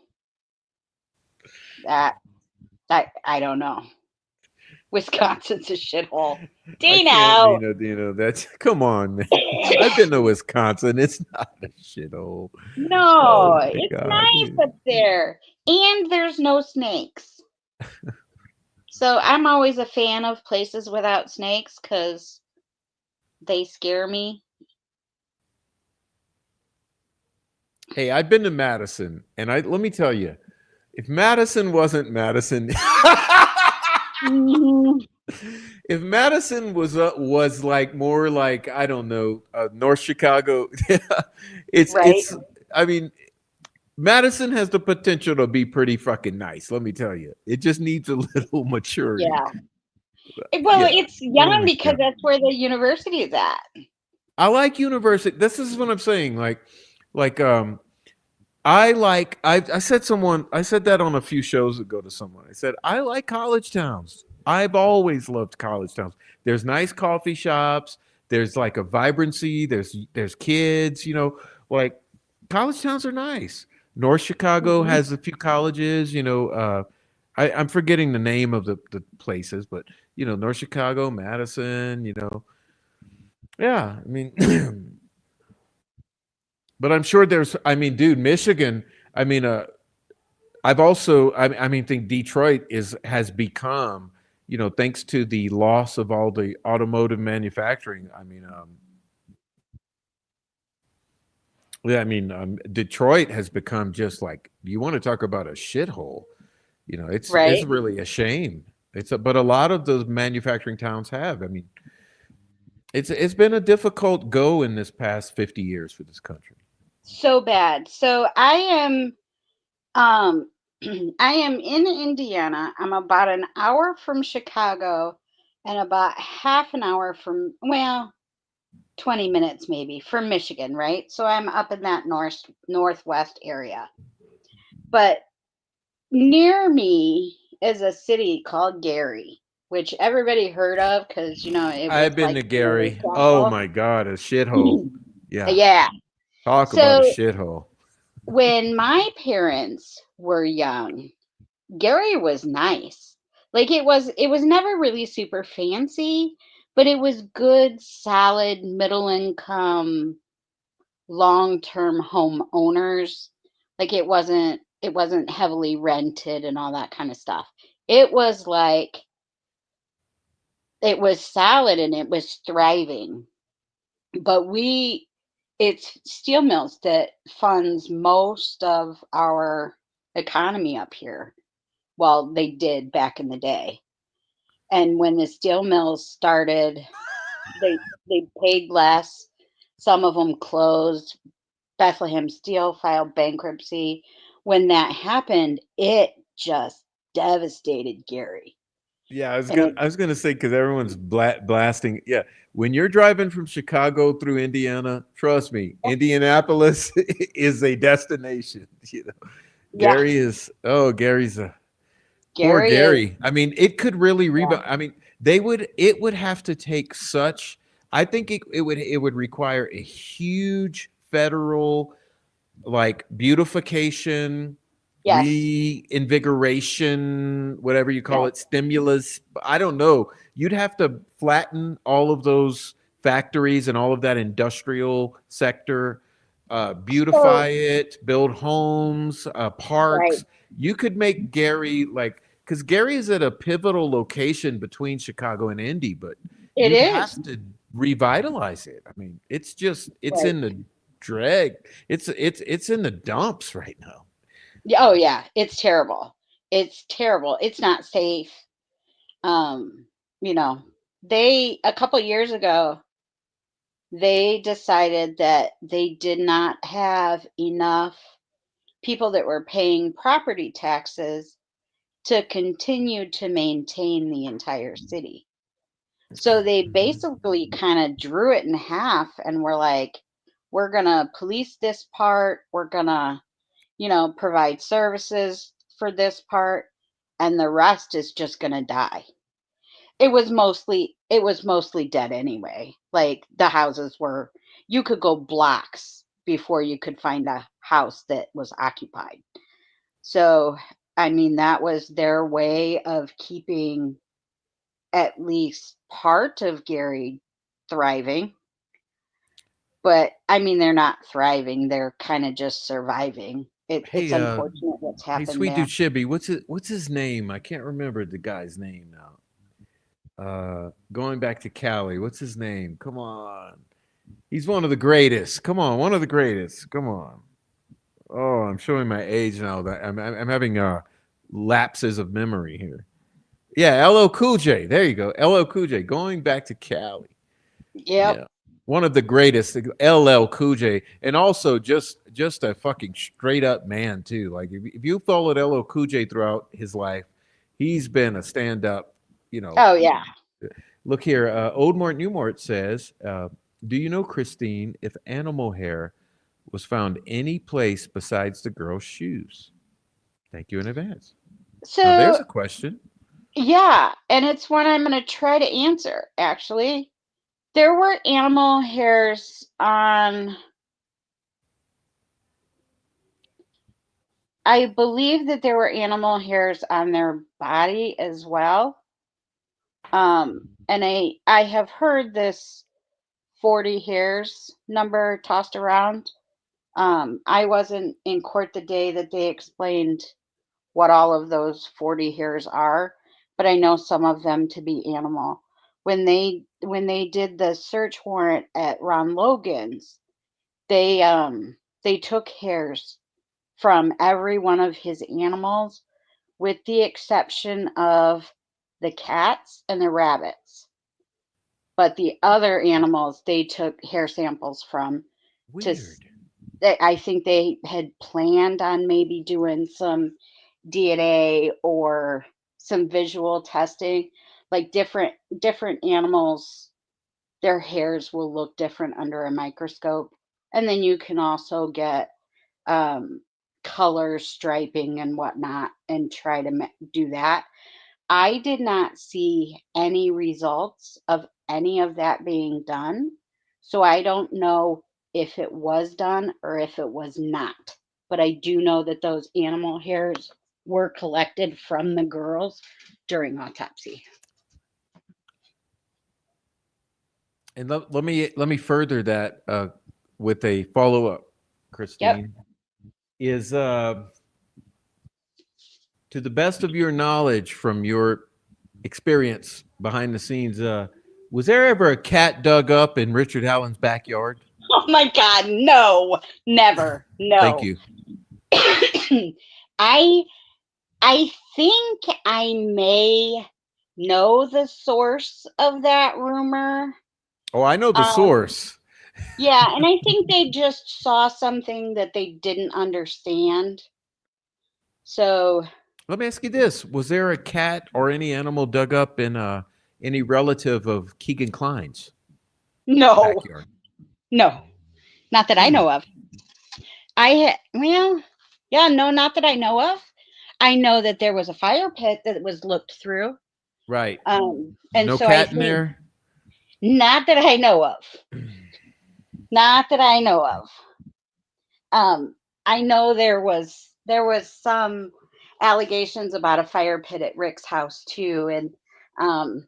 that I don't know. Wisconsin's a shithole. I can't, Dino. That's come on, man. I've been to Wisconsin. It's not a shithole. Oh No, my it's god. nice up there. And there's no snakes. So I'm always a fan of places without snakes because they scare me. Hey, I've been to Madison, and I let me tell you, if Madison wasn't Madison, Mhm. if Madison was like more like, I don't know, North Chicago, Right? it's I mean, Madison has the potential to be pretty fucking nice. Let me tell you, it just needs a little maturity. Yeah. Well, Yeah. it's Oh young my because god. that's where the university is at. I like university. This is what I'm saying. Like I said I said that on a few shows ago to someone. I said I like college towns. I've always loved college towns. There's nice coffee shops. There's like a vibrancy. There's kids. Like college towns are nice. North Chicago Mhm. has a few colleges. I'm forgetting the name of the places, but North Chicago, Madison. Yeah. I mean, but I'm sure there's. I mean, dude, Michigan. I mean, I've also, I mean, think Detroit has become, thanks to the loss of all the automotive manufacturing. I mean, yeah, I mean, Detroit has become just like, you want to talk about a shithole? It's Right? really a shame. But a lot of those manufacturing towns have. I mean, it's been a difficult go in this past 50 years for this country. So bad. So I am um I am in Indiana. I'm about an hour from Chicago and about half an hour from, well, 20 minutes maybe from Michigan, right? So I'm up in that northwest area. But near me is a city called Gary, which everybody heard of because it was I've been like to the murder Gary. Oh capital. my God, a shithole. Yeah, Yeah. talk about a So shithole. when my parents were young, Gary was nice. Like it was never really super fancy, but it was good, solid, middle income, long-term home owners. Like it wasn't heavily rented and all that kind of stuff. It was like it was solid and it was thriving. But it's steel mills that funds most of our economy up here. Well, they did back in the day. And when the steel mills started, they paid less. Some of them closed. Bethlehem Steel filed bankruptcy. When that happened, it just devastated Gary. Yeah, And it, I was gonna say because everyone's blasting. Yeah, when you're driving from Chicago through Indiana, trust me, Indianapolis is a destination. yeah, Gary's a poor Gary is, Gary. I mean, it could really yeah, rebound. I mean, it would have to take such. I think it would require a huge federal like beautification, yes, reinvigoration, whatever you call yes. it, stimulus. I don't know. You'd have to flatten all of those factories and all of that industrial sector, beautify So, it, build homes, right, parks. You could make Gary like, because Gary is at a pivotal location between Chicago and Indy, but it you'd is, have to revitalize it. I mean, it's right. in the drag. It's in the dumps right now. Yeah, oh yeah, it's terrible. It's terrible. It's not safe. Um, you know, they a couple years ago, they decided that they did not have enough people that were paying property taxes to continue to maintain the entire city. So they basically kind of drew it in half and were like, we're going to police this part, we're going to, provide services for this part, and the rest is just going to die. It was mostly dead anyway. Like the houses were, you could go blocks before you could find a house that was occupied. So, I mean, that was their way of keeping at least part of Gary thriving. But I mean, they're not thriving, they're kind of just surviving. It's Hey, unfortunate what's hey, happened sweet dude, there. Shibby, what's his name? I can't remember the guy's name now. Going back to Cali, what's his name? Come on, he's one of the greatest. Come on, one of the greatest. Come on. Oh, I'm showing my age now. That I'm having lapses of memory here. Yeah, LL Cool J. There you go. LL Cool J. Going back to Cali. Yep. Yeah. One of the greatest, LL Cool J, and also just a fucking straight up man too. Like if you followed LL Cool J throughout his life, he's been a stand up. You know, Oh yeah. look here. Oldmort Newmort says, "Do you know, Christine, if animal hair was found any place besides the girl's shoes?" Thank you in advance. Now there's So a question. yeah, and it's one I'm going to try to answer. Actually, there were animal hairs on. I believe that there were animal hairs on their body as well. And I have heard this 40 hairs number tossed around. I wasn't in court the day that they explained what all of those 40 hairs are, but I know some of them to be animal. When they did the search warrant at Ron Logan's, they took hairs from every one of his animals with the exception of the cats and the rabbits. But the other animals they took hair samples from to Weird. I think they had planned on maybe doing some DNA or some visual testing. Like different animals, their hairs will look different under a microscope. And then you can also get um, color striping and whatnot and try to do that. I did not see any results of any of that being done. So I don't know if it was done or if it was not. But I do know that those animal hairs were collected from the girls during autopsy. And let me further that with a follow up, Yep. Christine. Is to the best of your knowledge from your experience behind the scenes, was there ever a cat dug up in Richard Allen's backyard? Oh my God, no, never, Thank no. you. I I think I may know the source of that rumor. Oh, I know the Um, source. yeah, and I think they just saw something that they didn't understand. So, Let me ask you this: was there a cat or any animal dug up in any relative of Keegan Klein's no, backyard? no, not that I Hmm. know of. Well, yeah, no, not that I know of. I know that there was a fire pit that was looked through. Right. And No so I cat in think, there. not that I know of, not that I know of. Um, I know there was some allegations about a fire pit at Rick's house too, and um,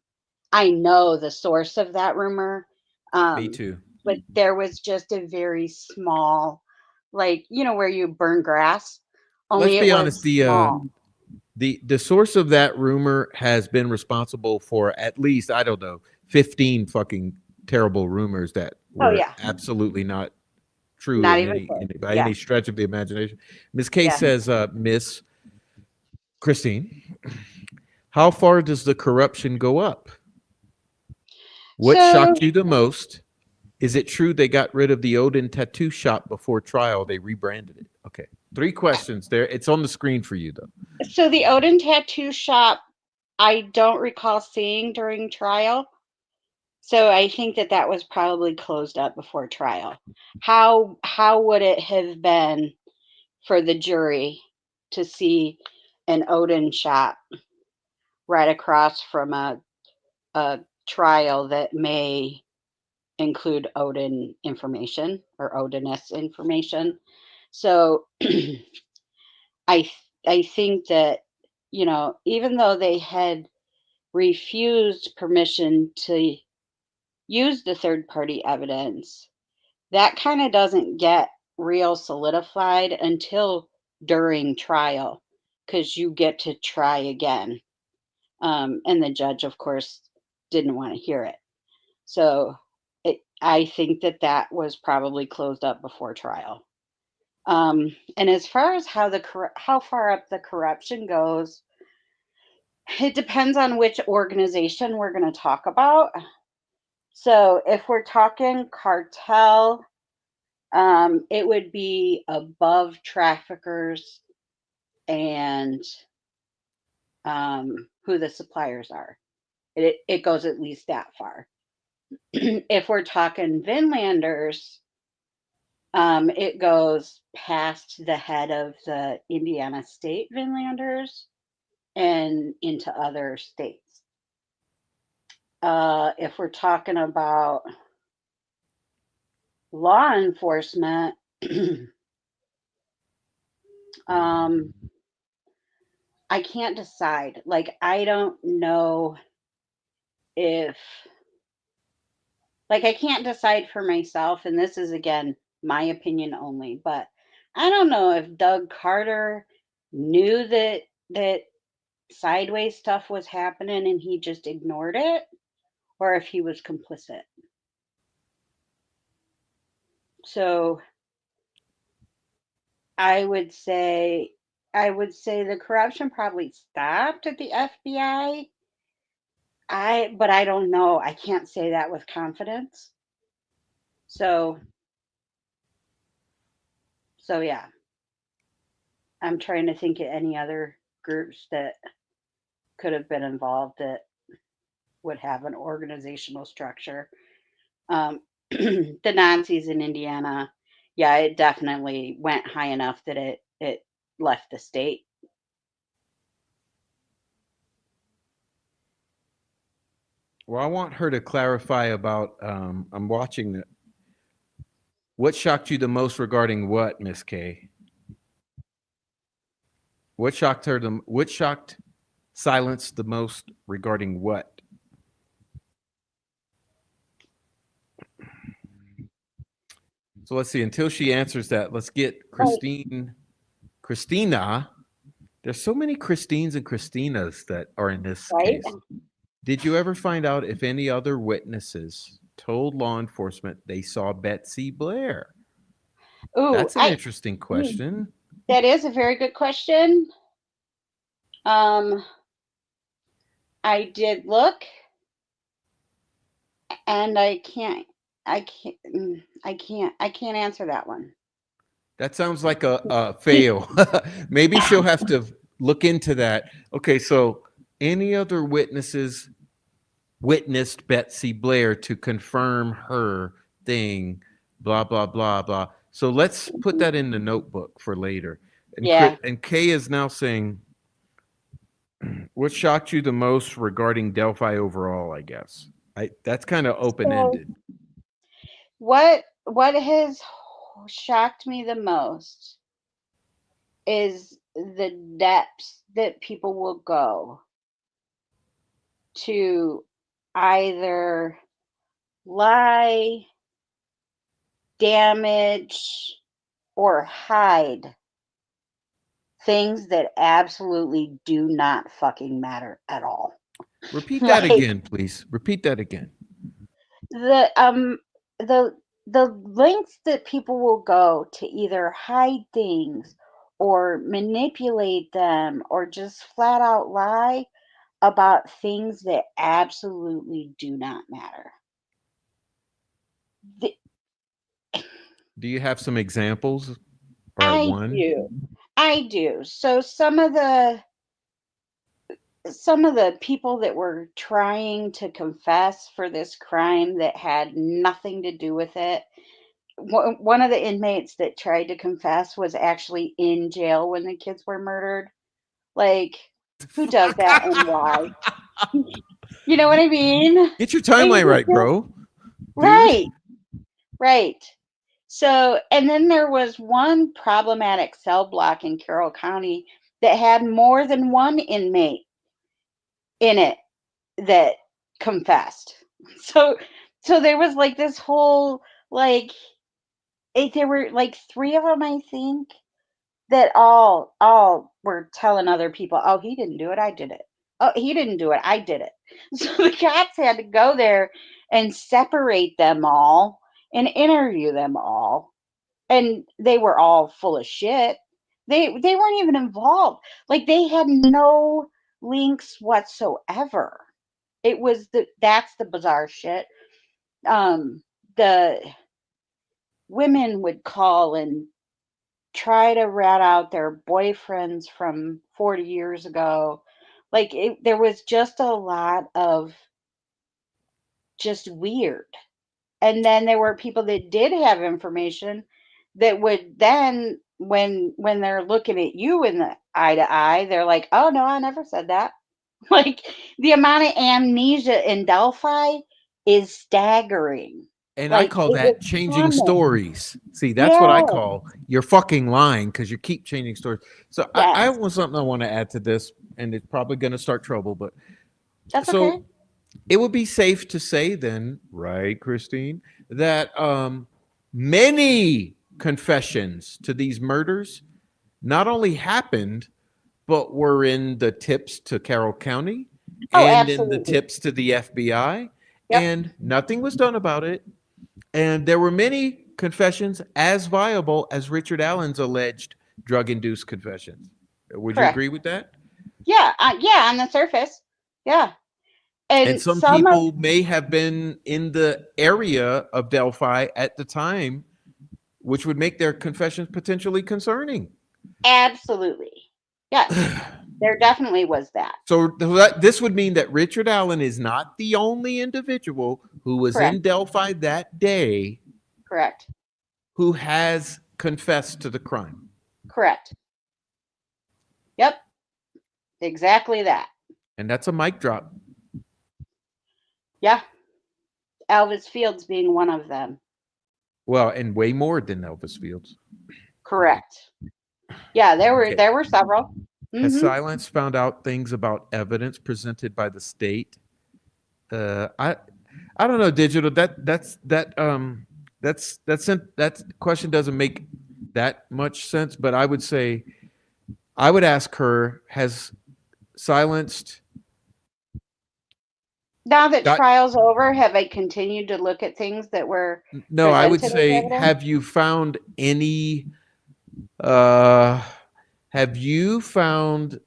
I know the source of that rumor. Me Um, too. but there was just a very small, like where you burn grass, Let's only it be honest. was small. The source of that rumor has been responsible for at least, I don't know, 15 fucking terrible rumors that Oh were yeah, absolutely not true not in even close. by Yeah, any stretch of the imagination. Miss K yeah. says, Miss Christine, how far does the corruption go up? What So shocked you the most? Is it true they got rid of the Odin tattoo shop before trial? They rebranded it. Okay. Three questions there. It's on the screen for you, though. so the Odin tattoo shop, I don't recall seeing during trial. So I think that that was probably closed up before trial. How would it have been for the jury to see an Odin shop right across from a trial that may include Odin information or Odinist information? So I think that even though they had refused permission to use the third party evidence, that kind of doesn't get real solidified until during trial because you get to try again. And the judge, of course, didn't want to hear it. So I think that that was probably closed up before trial. And as far as how far up the corruption goes, It depends on which organization we're going to talk about. So if we're talking cartel, it would be above traffickers and who the suppliers are. It goes at least that far. If we're talking Vinlanders, it goes past the head of the Indiana State Vinlanders and into other states. If we're talking about law enforcement, um, I can't decide. Like, I don't know if, like, I can't decide for myself. And this is, again, my opinion only, but I don't know if Doug Carter knew that sideways stuff was happening and he just ignored it, or if he was complicit. So I would say the corruption probably stopped at the FBI. But I don't know. I can't say that with confidence. So yeah. I'm trying to think of any other groups that could have been involved that would have an organizational structure. The Nazis in Indiana, yeah, it definitely went high enough that it left the state. Well, I want her to clarify about. I'm watching the. What shocked you the most regarding what, Miss K? What shocked her? What shocked Silence the most regarding what? So let's see. Until she answers that, let's get Right. Christina. There's so many Christines and Christinas that are in this Right. case. Did you ever find out if any other witnesses told law enforcement they saw Betsy Blair? Ooh, That's an interesting question. that is a very good question. Um, I did look, and I can't answer that one. That sounds like a fail. Maybe she'll have to look into that. Okay, so any other witnesses witnessed Betsy Blair to confirm her thing, blah, blah, blah, blah. So let's put that in the notebook for later. Yeah. And Kay is now saying, what shocked you the most regarding Delphi overall, I guess? That's kind of open So ended. what has shocked me the most is the depths that people will go to either lie, damage, or hide things that absolutely do not fucking matter at all. Repeat that Like again, please. Repeat that again. the the the lengths that people will go to either hide things or manipulate them or just flat out lie about things that absolutely do not matter. The, Do you have some examples or I one? do. I do. So some of the people that were trying to confess for this crime that had nothing to do with it, one of the inmates that tried to confess was actually in jail when the kids were murdered. Like, who does that and why? You know what I mean? Get your It timeline was right, bro. Dude. right, right. So, and then there was one problematic cell block in Carroll County that had more than one inmate in it that confessed. So, there was like this whole like there were like three of them, I think, that all were telling other people, "Oh, he didn't do it, I did it. Oh, he didn't do it, I did it." So the cops had to go there and separate them all and interview them all, and they were all full of shit. They weren't even involved. Like they had no links whatsoever. That's the bizarre shit. The women would call and try to rat out their boyfriends from 40 years ago. There was just a lot of just weird. And then there were people that did have information that would then, when they're looking at you in the eye to eye, they're like, "Oh no, I never said that." Like, the amount of amnesia in Delphi is staggering. And I Like, call it was that changing common. stories. See, that's what I Yeah. call you're fucking lying because you keep changing stories. So I Yes. want something I want to add to this, and it's probably going to start trouble. But That's okay. so it would be safe to say then, right, Christine, that many confessions to these murders not only happened, but were in the tips to Carroll County Oh, and in the absolutely. tips to the FBI, Yep. and nothing was done about it. And there were many confessions as viable as Richard Allen's alleged drug induced confessions. Would you Correct. agree with that? Yeah. Yeah. On the surface. Yeah. And And some some of people may have been in the area of Delphi at the time, which would make their confessions potentially concerning. absolutely. Yes. There definitely was that. So this would mean that Richard Allen is not the only individual who was Correct. in Delphi that day Correct. who has confessed to the crime. Correct. Yep. Exactly that. And that's a mic drop. Yeah. Elvis Fields being one of them. Well, and way more than Elvis Fields. Correct. Yeah, Okay. there were several. Has Mm-hmm. Silence found out things about evidence presented by the state? Uh, I I don't know, digital. That question doesn't make that much sense. But I would say I would ask her: Has Silenced Now that got? trial's over, have I continued to look at things that were No, I would presented as say: evidence? Have you found any? Uh, have you found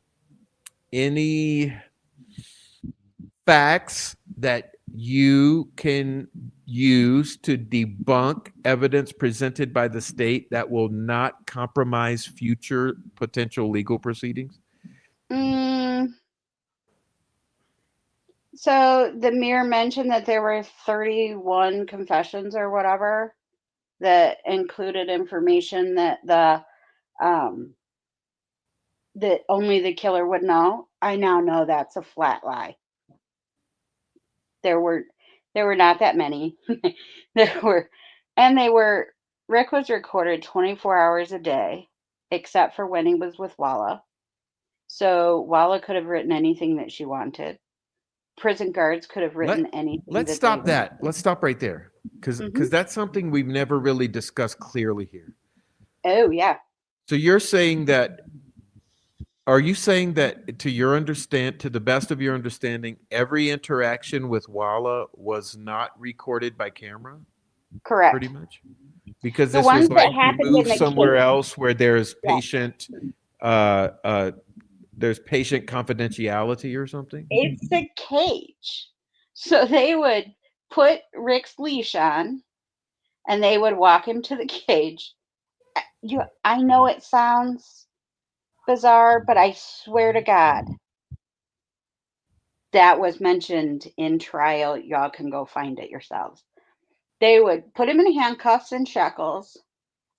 any facts that you can use to debunk evidence presented by the state that will not compromise future potential legal proceedings? Mm, so the mirror mentioned that there were 31 confessions or whatever that included information um, that only the killer would know. I now know that's a flat lie. There were there were not that many. There were, and they were Rick was recorded 24 hours a day, except for when he was with Walla. So Walla could have written anything that she wanted. Prison guards could have written Let anything let's that they stop wanted. that. Let's stop right there because Hmm. that's something we've never really discussed clearly here. Oh yeah, So you're saying that are you saying that to your understand to the best of your understanding every interaction with Walla was not recorded by camera pretty correct. much? Because The this was ones that like happened in removed the somewhere cage. else where Yeah, uh, uh, there's patient confidentiality or something. it's a cage. So they would put Rick's leash on, and they would walk him to the cage. I know it sounds bizarre, but I swear to God, that was mentioned in trial. Y'all can go find it yourselves. They would put him in handcuffs and shackles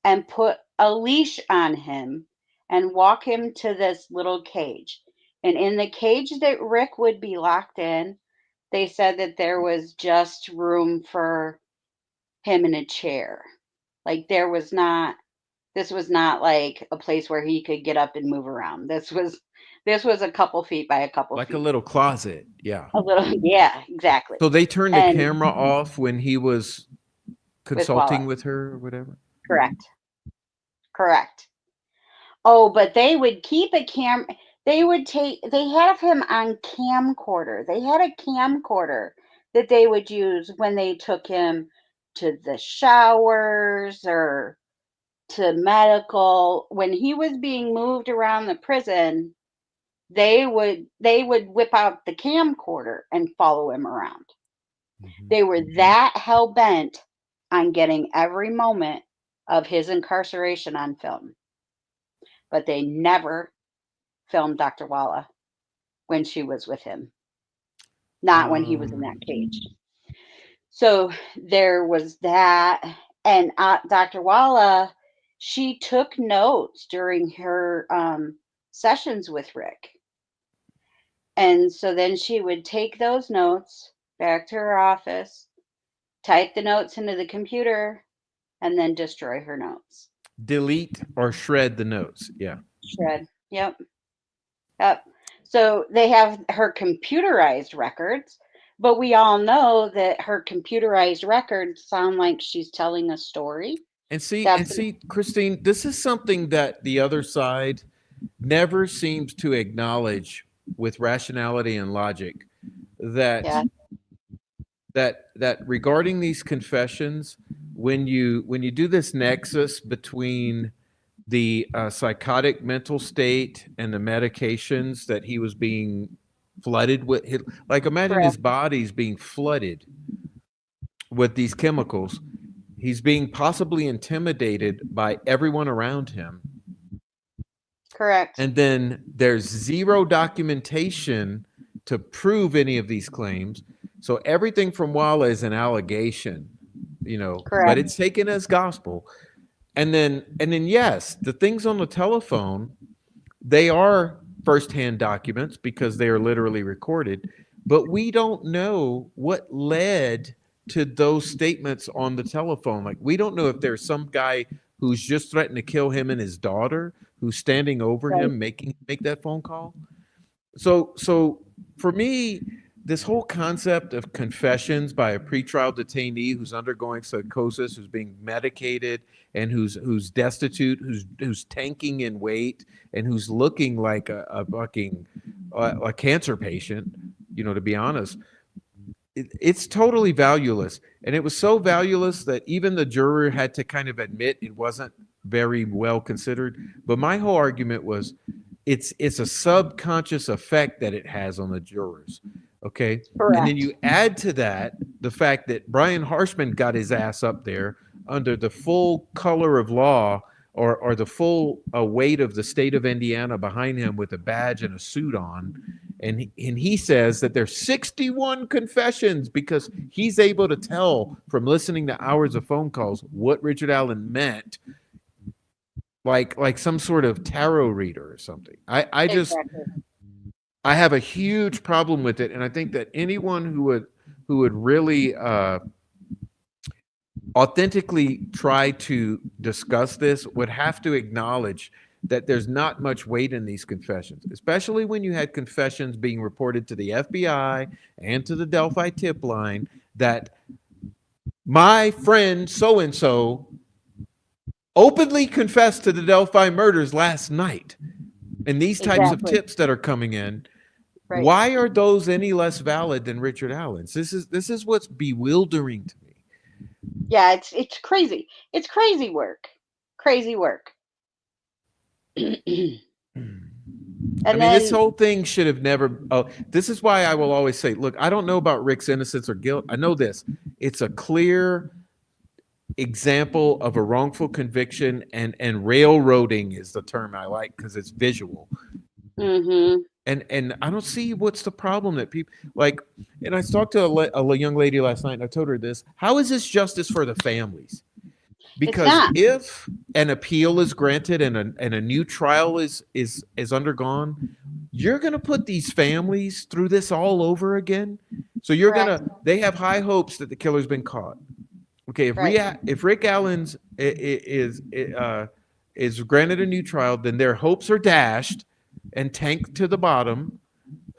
and put a leash on him and walk him to this little cage. And in the cage that Rick would be locked in, they said that there was just room for him in a chair. Like this was not like a place where he could get up and move around. This was a couple feet by a couple Like a feet. little closet. Yeah. A little yeah, exactly. So they turned the And camera off when he was with Walla. consulting with her or whatever. Correct. Correct. Oh, but they would keep a they have him on camcorder. They had a camcorder that they would use when they took him to the showers or to medical. When he was being moved around the prison, they would whip out the camcorder and follow him around. Mhm. They were that hell bent on getting every moment of his incarceration on film, but they never filmed Dr. Walla when she was with him, not when he was in that cage. Um, So there was that. And Dr. Walla, she took notes during her sessions with Rick. And so then she would take those notes back to her office, type the notes into the computer, and then destroy her notes. delete or shred the notes. Yeah. Shred. Yep. Yep. So they have her computerized records, but we all know that her computerized records sound like she's telling a story. And That's see, Christine, this is something that the other side never seems to acknowledge with rationality and logic that yeah, that regarding these confessions, when you do this nexus between the psychotic mental state and the medications that he was being flooded with, like imagine his correct, body's being flooded with these chemicals. He's being possibly intimidated by everyone around him. correct, And then there's zero documentation to prove any of these claims. So everything from Walla is an allegation, but correct. it's taken as gospel. And then yes, the things on the telephone, they are firsthand documents because they are literally recorded, but we don't know what led to those statements on the telephone. Like we don't know if there's some guy who's just threatened to kill him and his daughter who's standing over Right. him make that phone call. So for me, this whole concept of confessions by a pretrial detainee who's undergoing psychosis, who's being medicated, and who's destitute, who's tanking in weight, and who's looking like a fucking a cancer patient, to be honest, it's totally valueless. And it was so valueless that even the juror had to kind of admit it wasn't very well considered. But my whole argument was it's a subconscious effect that it has on the jurors. Okay. And then Correct. you add to that the fact that Brian Harshman got his ass up there under the full color of law, or the full weight of the state of Indiana behind him with a badge and a suit on. And he says that there's 61 confessions because he's able to tell from listening to hours of phone calls what Richard Allen meant, like some sort of tarot reader or something. Exactly. I have a huge problem with it, and I think that anyone who would really authentically try to discuss this would have to acknowledge that there's not much weight in these confessions, especially when you had confessions being reported to the FBI and to the Delphi tip line that my friend so and so openly confessed to the Delphi murders last night. And these types of Exactly. tips that are coming in, Right. why are those any less valid than Richard Allen's? This is what's bewildering to me. Yeah, it's crazy. It's crazy work. Crazy work. And I mean, this then whole thing should have never. Oh, this is why I will always say, look, I don't know about Rick's innocence or guilt. I know this. It's a clear example of a wrongful conviction, and railroading is the term I like because it's visual. mhm. And I don't see what's the problem that people like. And I talked to a young lady last night, and I told her this: how is this justice for the families? It's Because not. if an appeal is granted and a new trial is undergone, you're going to put these families through this all over again. So Correct. they have high hopes that the killer's been caught. Okay, Right. If Rick Allen's is granted a new trial, then their hopes are dashed and tanked to the bottom.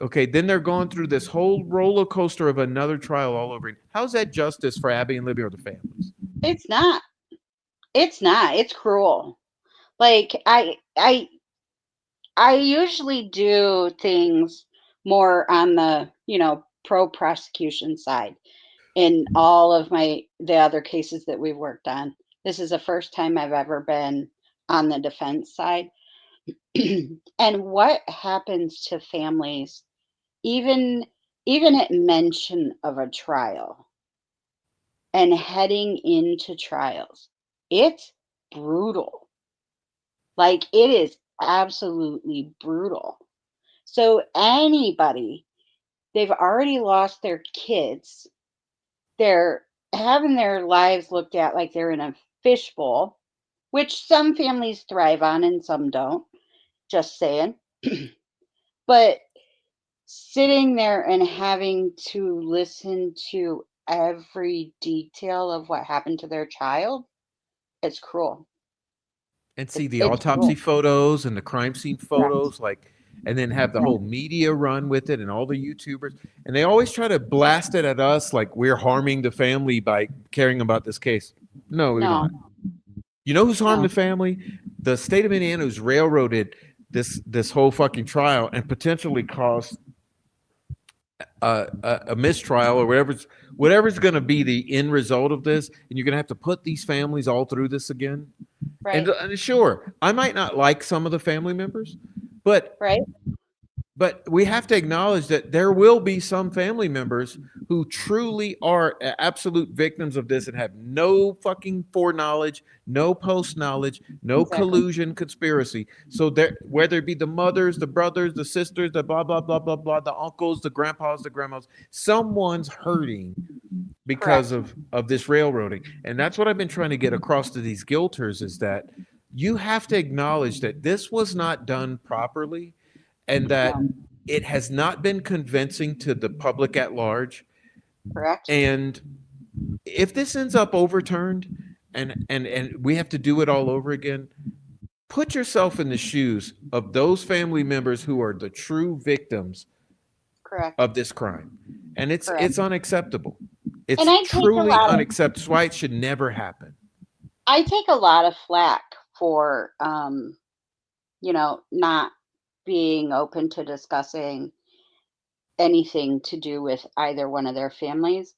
Okay, then they're going through this whole roller coaster of another trial all over again. How's that justice for Abby and Libby or the families? It's not. It's not. It's cruel. Like I usually do things more on the, pro prosecution side in all of the other cases that we've worked on. This is the first time I've ever been on the defense side. And what happens to families, even even at mention of a trial and heading into trials? It's brutal. Like, it is absolutely brutal. So anybody, they've already lost their kids. They're having their lives looked at like they're in a fishbowl, which some families thrive on and some don't. Just saying. But sitting there and having to listen to every detail of what happened to their child, it's cruel. And see the It's autopsy cruel. photos and the crime scene Correct. photos, like, and then have the Right. whole media run with it and all the YouTubers, and they always try to blast it at us like we're harming the family by caring about this case. No, we're No, not. You know who's harmed no. the family? The state of Indiana, who's railroaded this whole fucking trial and potentially caused a mistrial or whatever's going to be the end result of this, and you're going to have to put these families all through this again. And, Right. and sure, I might not like some of the family members, but Right. we have to acknowledge that there will be some family members who truly are absolute victims of this and have no fucking foreknowledge, no post knowledge, no Exactly. collusion, conspiracy. So there, whether it be the mothers, the brothers, the sisters, the blah blah blah blah blah, the uncles, the grandpas, the grandmas, someone's hurting because Correct. of this railroading. And that's what I've been trying to get across to these guilters, is that you have to acknowledge that this was not done properly, and that No. it has not been convincing to the public at large. Correct. And if this ends up overturned, and we have to do it all over again, put yourself in the shoes of those family members who are the true victims Correct. of this crime. And Correct. it's unacceptable. And It's I take a truly lot of unacceptable. That's why it should never happen. I take a lot of flack for not being open to discussing anything to do with either one of their families.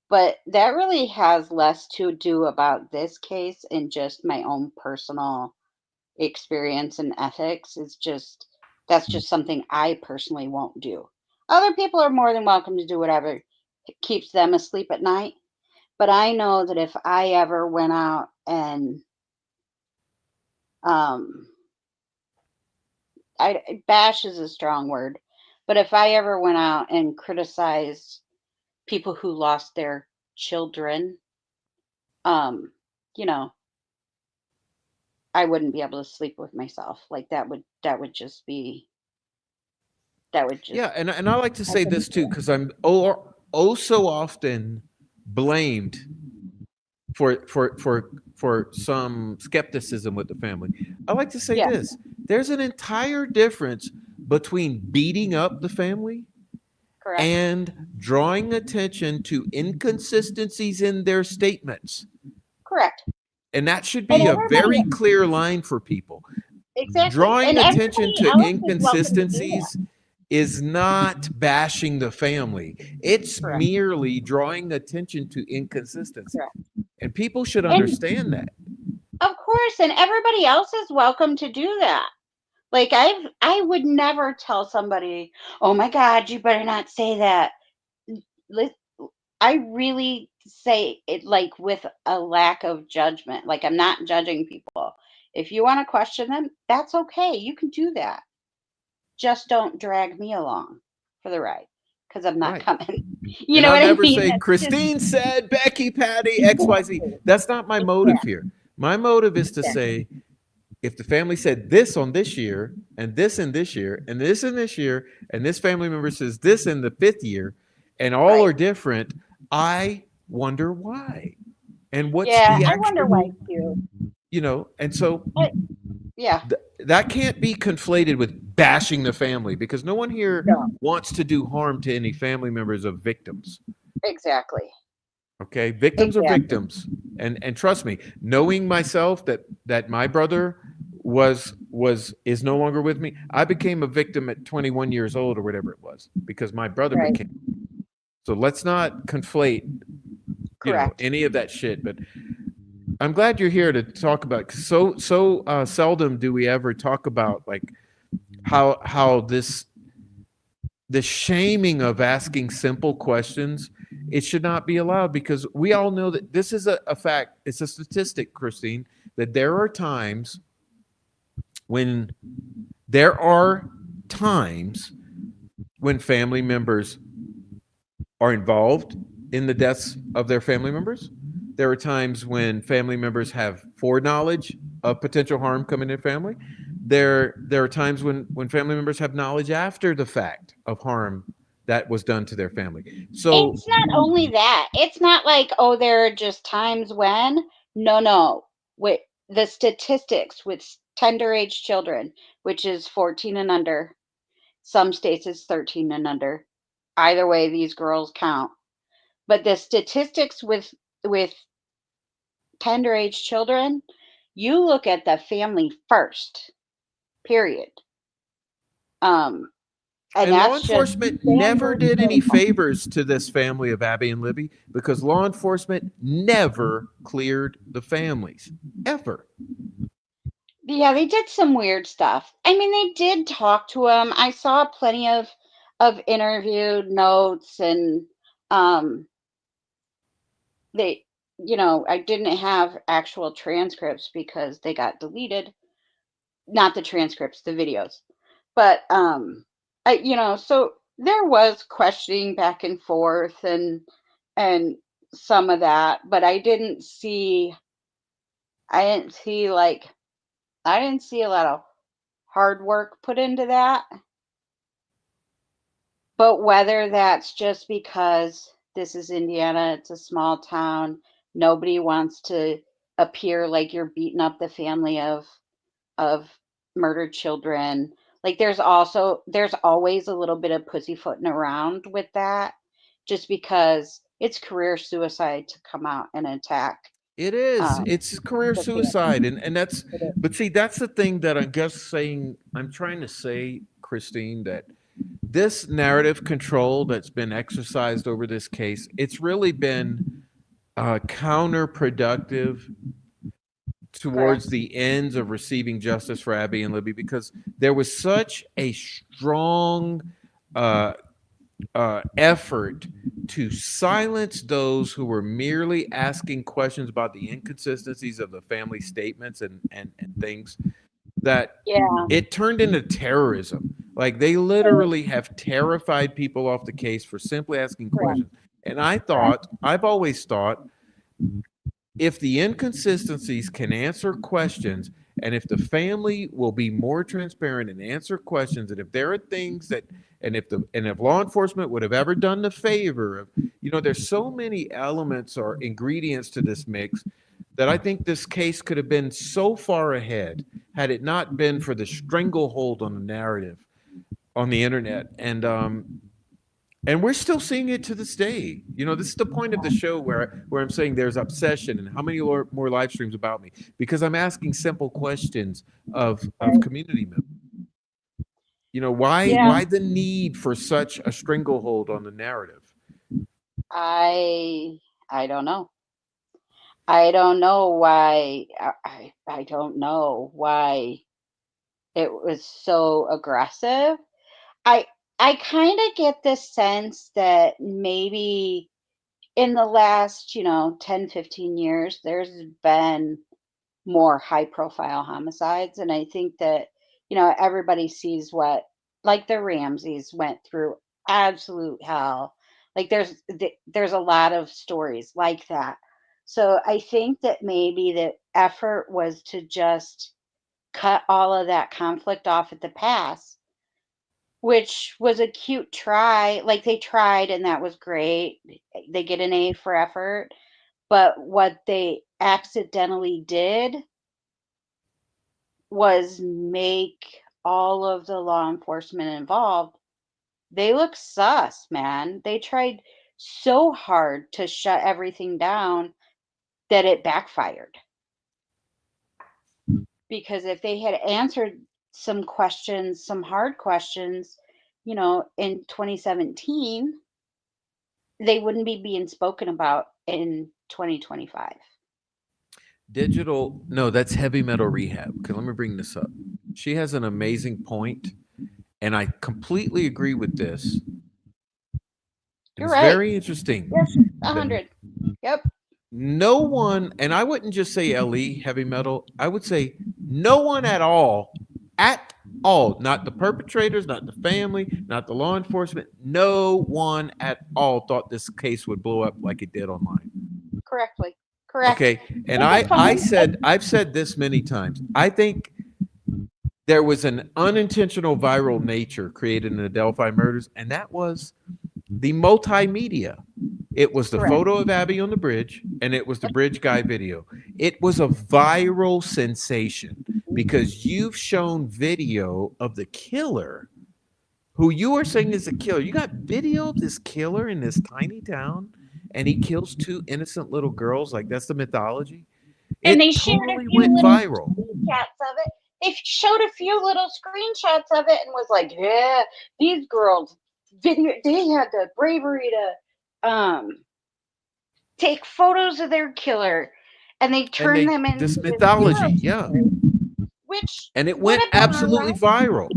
But that really has less to do about this case and just my own personal experience and ethics. It's just that's just something I personally won't do. Other people are more than welcome to do whatever keeps them asleep at night. But I know that if I ever went out and um bash is a strong word, but if I ever went out and criticized people who lost their children, um, you know, I wouldn't be able to sleep with myself. Like that would just be that would just Yeah, and I like to I say couldn't this do too, it. because I'm so often blamed for some skepticism with the family. I like to say Yeah, this: there's an entire difference between beating up the family correct. and drawing attention to inconsistencies in their statements. Correct. And that should And be a everybody very clear line for people. exactly. Drawing And attention everybody to else is welcome to do that. inconsistencies is not bashing the family. It's Correct. merely drawing attention to inconsistency. Correct. And people should And understand that. of course, and everybody else is welcome to do that. Like I would never tell somebody, "Oh my God, you better not say that." Lis- I really say it like with a lack of judgment. Like I'm not judging people. If you want to question them, that's okay. You can do that. Just don't drag me along for the ride because I'm not Right. coming. You And know I'll what I never mean? say, That's just Christine said, Becky, Patty, XYZ. exactly, That's not my motive exactly, here. My motive is to exactly. say, if the family said this on this year, and this in this year, and this in this year, and this family member says this in the fifth year, and all Right. are different, I wonder why. And what's Yeah, the I wonder why actual, too. and so I, yeah, that can't be conflated with bashing the family, because no one here no, wants to do harm to any family members of victims. exactly, Okay, victims are exactly. victims, and trust me, knowing myself that my brother was is no longer with me, I became a victim at 21 years old or whatever it was, because my brother Right. became. So let's not conflate Correct. any of that shit. But I'm glad you're here to talk about. 'Cause seldom do we ever talk about like how the shaming of asking simple questions, it should not be allowed, because we all know that this is a fact. It's a statistic, Christine, that when there are times when family members are involved in the deaths of their family members. There are times when family members have foreknowledge of potential harm coming to family. There are times when family members have knowledge after the fact of harm that was done to their family. So It's not only that. It's not like, oh, there are just times when. No, no. With the statistics with tender age children, which is 14 and under, some states it's 13 and under. Either way, these girls count. But the statistics with tender age children, you look at the family first, period. Um, and and law that's just enforcement never standard did any protocol. favors to this family of Abby and Libby, because law enforcement never cleared the families ever. Yeah, they did some weird stuff. I mean, they did talk to him. I saw plenty of interview notes and um they I didn't have actual transcripts because they got deleted. Not the transcripts, the videos. But so there was questioning back and forth and some of that, but I didn't see I didn't see a lot of hard work put into that. But whether that's just because this is Indiana, it's a small town, nobody wants to appear like you're beating up the family of murdered children. Like there's always a little bit of pussyfooting around with that, just because it's career suicide to come out and attack It is. um, It's career the family. suicide, and that's. But see, that's the thing that I'm just saying. I'm trying to say, Christine, that this narrative control that's been exercised over this case, it's really been counterproductive towards Correct. the ends of receiving justice for Abby and Libby, because there was such a strong uh, effort to silence those who were merely asking questions about the inconsistencies of the family statements and things, that Yeah. it turned into terrorism. Like they literally have terrified people off the case for simply asking Correct. questions. And Correct. I've always thought, if the inconsistencies can answer questions, and if the family will be more transparent and answer questions, and if there are things that, and if law enforcement would have ever done the favor of, there's so many elements or ingredients to this mix, that I think this case could have been so far ahead had it not been for the stranglehold on the narrative on the internet. And we're still seeing it to this day. This is the point of the show where I'm saying there's obsession, and how many more live streams about me, because I'm asking simple questions of Right. community members. Why Yeah. why the need for such a stranglehold on the narrative? I I don't know. I don't know why I don't know why it was so aggressive. I I kind of get this sense that maybe in the last, 10, 15 years there's been more high profile homicides, and I think that everybody sees what, like, the Ramseys went through absolute hell. Like there's a lot of stories like that. So I think that maybe the effort was to just cut all of that conflict off at the pass, which was a cute try. Like they tried and that was great. They get an A for effort, but what they accidentally did was make all of the law enforcement involved, they look sus, man. They tried so hard to shut everything down that it backfired. Because if they had answered some questions, some hard questions, in 2017, they wouldn't be being spoken about in 2025. Digital, no, that's heavy metal rehab. Okay, let me bring this up. She has an amazing point, and I completely agree with this. And You're it's right. very interesting Yes, a that hundred. Yep. no one, and I wouldn't just say LE heavy metal, I would say no one at all, not the perpetrators, not the family, not the law enforcement, no one at all thought this case would blow up like it did online. Correctly. Correct. Okay. And With the phone. I've said this many times. I think there was an unintentional viral nature created in the Delphi murders, and that was the multimedia. It was the Correct. photo of Abby on the bridge, and it was the bridge guy video. It was a viral sensation because you've shown video of the killer who you are saying is a killer. You got video of this killer in this tiny town, and he kills two innocent little girls. Like, that's the mythology. And they It shared a totally few went little viral. screenshots of it. They showed a few little screenshots of it and was like, yeah, these girls video they had the bravery to take photos of their killer and they And turned they them into this this hero mythology, yeah. story, which And it would went have been all absolutely right. viral.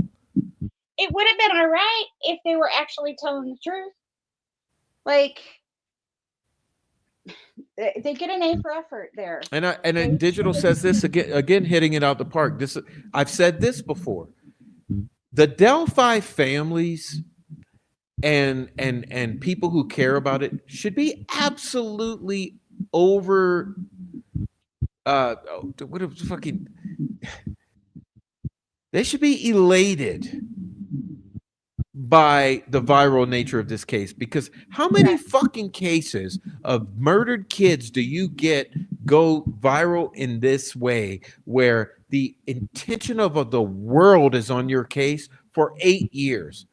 It would have been all right if they were actually telling the truth. Like they get an A for effort there. Digital says this again, hitting it out the park. This I've said this before. The Delphi families and people who care about it should be absolutely over what a fucking they should be elated by the viral nature of this case, because how many fucking cases of murdered kids do you get go viral in this way, where the intention of the world is on your case for 8 years?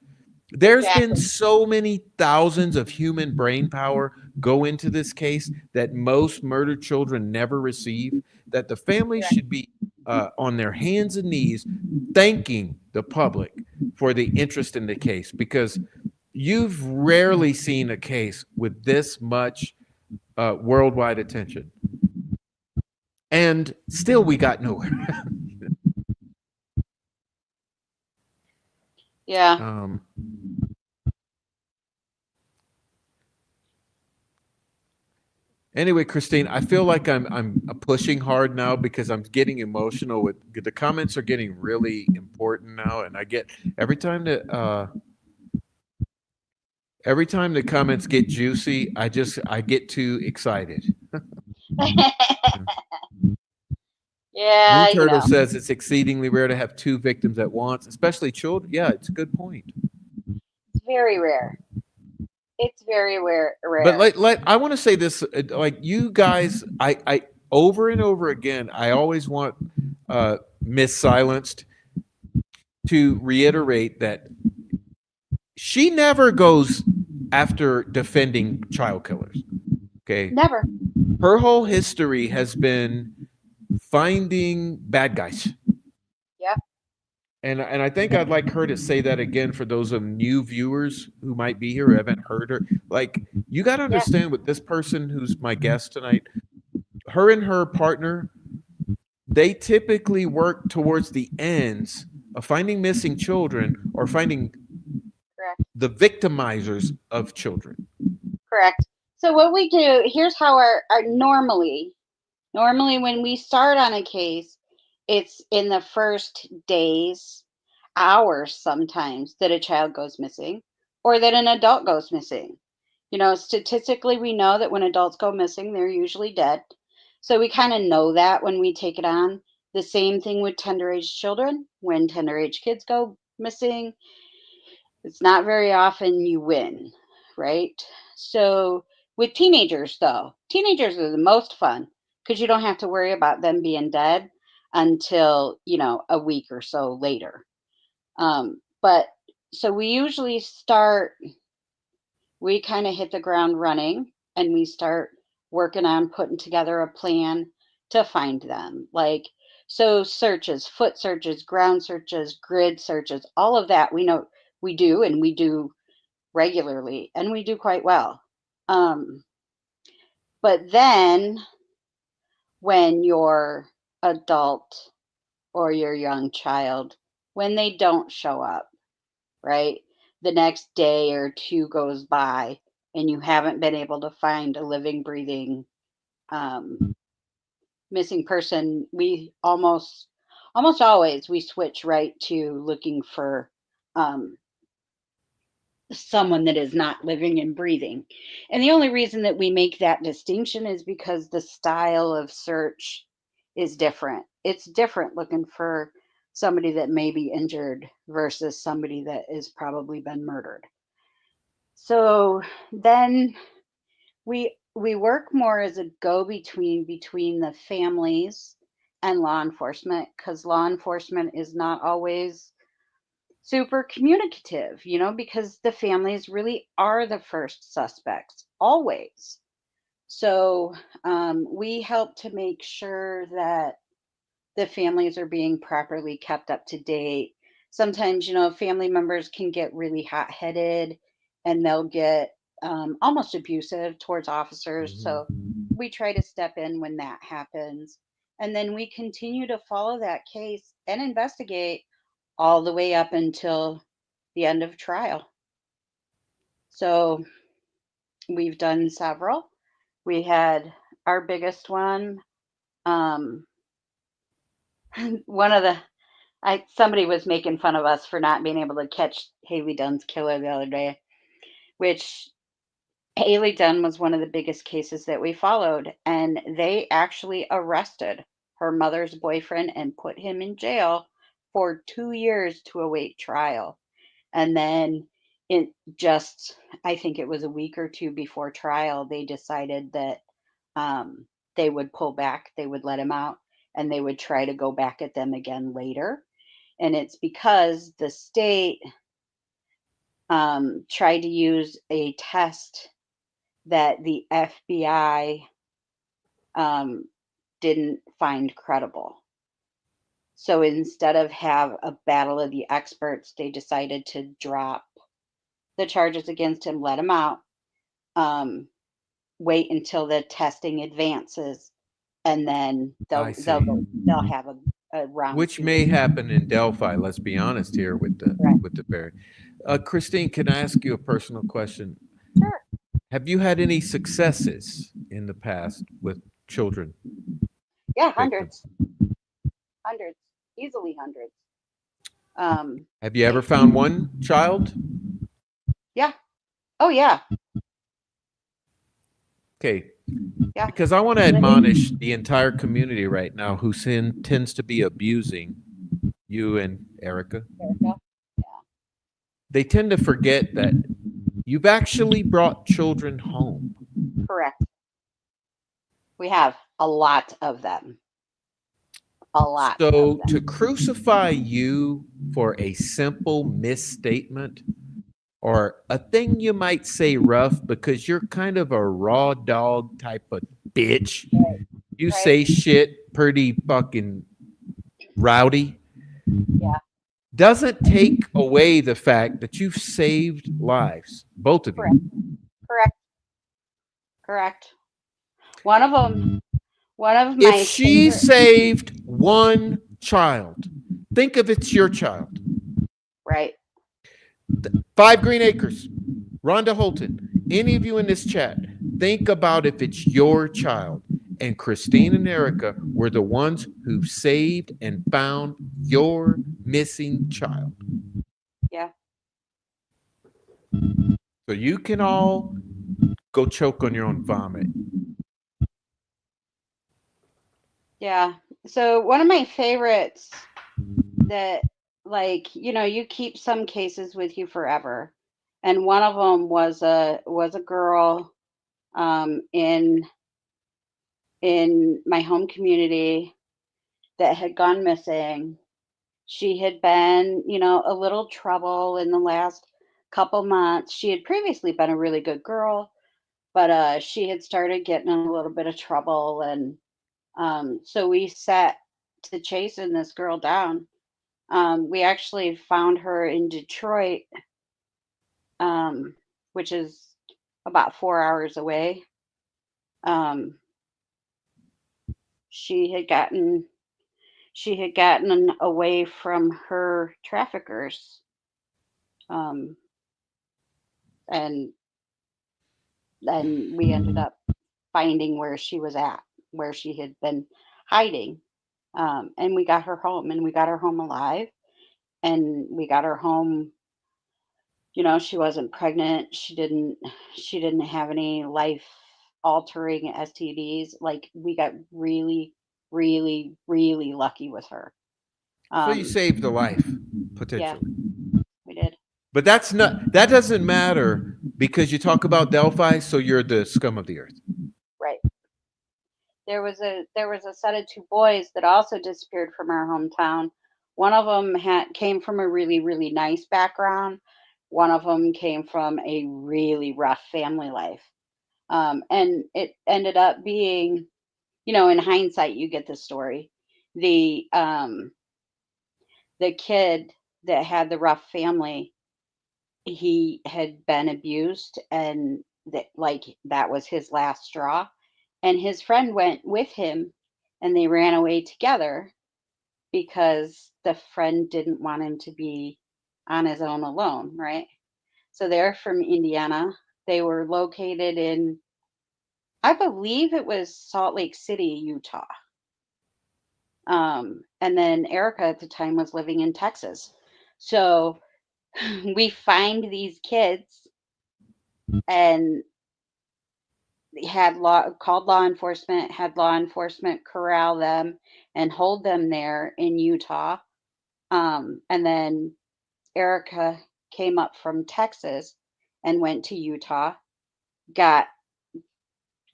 There's been Exactly. so many thousands of human brain power go into this case that most murdered children never receive, that the families should be on their hands and knees thanking the public for the interest in the case, because you've rarely seen a case with this much worldwide attention. And still, we got nowhere. Yeah. um, Anyway, Christine, I feel like I'm pushing hard now because I'm getting emotional. With the comments are getting really important now, and I get every time that every time the comments get juicy, I get too excited. Yeah, Moon you Turtle know. says it's exceedingly rare to have two victims at once, especially children. Yeah, it's a good point. It's very rare. It's very rare. But Rare. I want to say this, like you guys, I over and over again, I always want Miss Silenced to reiterate that she never goes after defending child killers. Okay. Never. Her whole history has been finding bad guys. Yeah. And I think I'd like her to say that again for those of new viewers who might be here who haven't heard her. Like, you got to Yeah. understand with this person who's my guest tonight, her and her partner, they typically work towards the ends of finding missing children or finding Correct. the victimizers of children. Correct. So what we do, here's how our normally when we start on a case, it's in the first days, hours sometimes that a child goes missing or that an adult goes missing. You know, statistically we know that when adults go missing, they're usually dead. So we kind of know that when we take it on. The same thing with tender age children. When tender age kids go missing, it's not very often you win, right? So with teenagers, though, teenagers are the most fun because you don't have to worry about them being dead until, a week or so later. But so we usually start, we kind of hit the ground running and we start working on putting together a plan to find them. Like, so searches, foot searches, ground searches, grid searches, all of that we know we do, and we do regularly, and we do quite well. Um, but then when your adult or your young child, when they don't show up, right? The next day or two goes by and you haven't been able to find a living, breathing missing person, we almost always we switch right to looking for um, someone that is not living and breathing. And the only reason that we make that distinction is because the style of search is different. It's different looking for somebody that may be injured versus somebody that has probably been murdered. So then we work more as a go between the families and law enforcement, because law enforcement is not always super communicative, because the families really are the first suspects, always. So we help to make sure that the families are being properly kept up to date. Sometimes, family members can get really hot headed and they'll get almost abusive towards officers. Hmm. So we try to step in when that happens. And then we continue to follow that case and investigate all the way up until the end of trial. So we've done several. We had our biggest one. Um, one of the I somebody was making fun of us for not being able to catch Haley Dunn's killer the other day, which Haley Dunn was one of the biggest cases that we followed, and they actually arrested her mother's boyfriend and put him in jail for 2 years to await trial. And then it just, I think it was a week or two before trial, they decided that um, they would pull back, they would let him out, and they would try to go back at them again later. And it's because the state tried to use a test that the FBI um, didn't find credible. So instead of have a battle of the experts, they decided to drop the charges against him, let him out, um, wait until the testing advances, and then I they'll see. they'll have a round Which two. may happen in Delphi. Let's be honest here with the Right. Barry. Christine, can I ask you a personal question? Sure. Have you had any successes in the past with children Yeah, victims? hundreds, easily hundreds. Um, Have you ever found one child? yeah. Oh yeah. Okay, Yeah. because I want to Living. admonish the entire community right now who tends to be abusing you and Erica. Erica. They tend to forget that you've actually brought children home. Correct. We have a lot of them. A lot of So to them. crucify you for a simple misstatement or a thing you might say rough because you're kind of a raw dog type of bitch, Right. you Right. say shit pretty fucking rowdy, Yeah. doesn't take away the fact that you've saved lives, both of you. Correct. Correct. Correct. One of them. One of If my she favorite. saved one child, think of it's your child. Right. 5 Green Acres, Rhonda Holton, any of you in this chat, think about if it's your child. And Christine and Erica were the ones who saved and found your missing child. Yeah. So you can all go choke on your own vomit. Yeah. So one of my favorites that, like, you keep some cases with you forever, and one of them was a girl in my home community that had gone missing. She had been, a little trouble in the last couple months. She had previously been a really good girl, but she had started getting in a little bit of trouble, and so we set to chasing this girl down. We actually found her in Detroit, um, which is about 4 hours away. Um, She had gotten she had gotten away from her traffickers, um, and then we ended up finding where she was at, where she had been hiding. And we got her home, and we got her home alive, and we got her home. She wasn't pregnant. She didn't have any life altering STDs. Like, we got really, really, really lucky with her. So you Um, saved a life yeah, potentially. we did. But that doesn't matter because you talk about Delphi, so you're the scum of the earth. Right. There was a set of two boys that also disappeared from our hometown. One of them came from a really, really nice background. One of them came from a really rough family life. And it ended up being, in hindsight, you get the story. The the kid that had the rough family, he had been abused, and that was his last straw. And his friend went with him, and they ran away together because the friend didn't want him to be on his own alone, right? So they're from Indiana. They were located in, I believe it was Salt Lake City, Utah. And then Erica at the time was living in Texas. So we find these kids, and called law enforcement, had law enforcement corral them and hold them there in Utah. And then Erica came up from Texas and went to Utah, got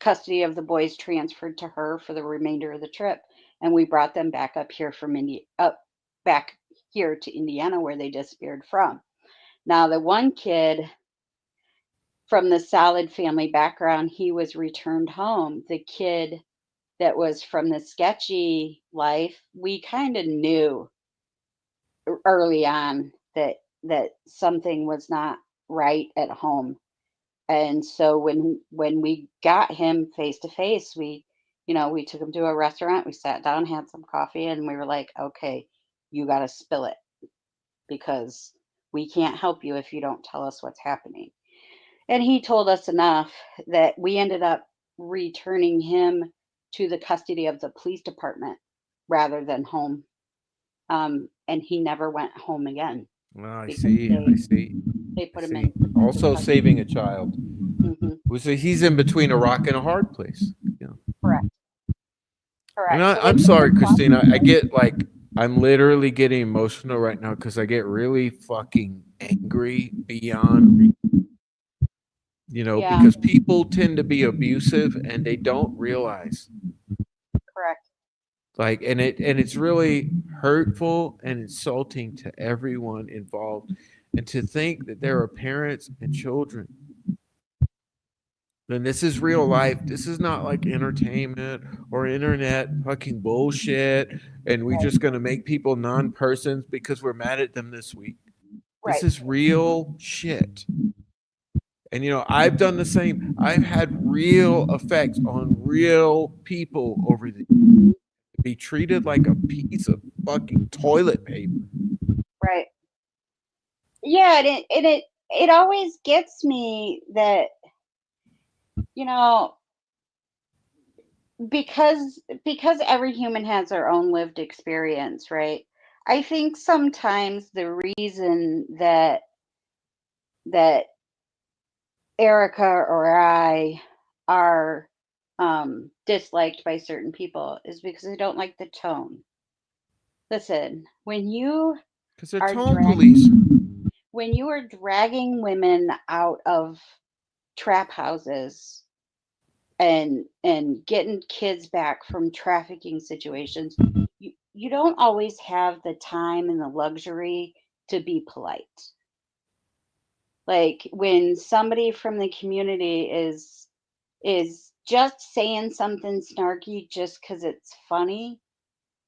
custody of the boys transferred to her for the remainder of the trip, and we brought them back up here from back here to Indiana, where they disappeared from. Now, the one kid from the solid family background, he was returned home. The kid that was from the sketchy life, we kind of knew early on that something was not right at home. And so when we got him face to face, we took him to a restaurant, we sat down, had some coffee, and we were like, okay, you got to spill it, because we can't help you if you don't tell us what's happening. And he told us enough that we ended up returning him to the custody of the police department rather than home. And he never went home again, Oh, I because see. I see. they I put him see. in protective Also custody. saving a child. Hmm. So he's in between a rock and a hard place. You know. Correct. And Correct. So I'm it's been a sorry, Christina. I process. get like I'm literally getting emotional right now because I get really fucking angry beyond, Yeah, because people tend to be abusive and they don't realize. correct. Like, and it's really hurtful and insulting to everyone involved. And to think that there are parents and children, then this is real life. This is not like entertainment or internet fucking bullshit. And we're Right. just going to make people non persons because we're mad at them this week. This Right. is real shit. And, I've done the same. I've had real effects on real people over the be treated like a piece of fucking toilet paper. Right. Yeah, and it always gets me that, you know, because every human has their own lived experience, right? I think sometimes the reason that Erica or I are disliked by certain people is because they don't like the tone. Listen, Because they're are tone police. when you are dragging women out of trap houses and getting kids back from trafficking situations, you don't always have the time and the luxury to be polite. Like, when somebody from the community is just saying something snarky just because it's funny,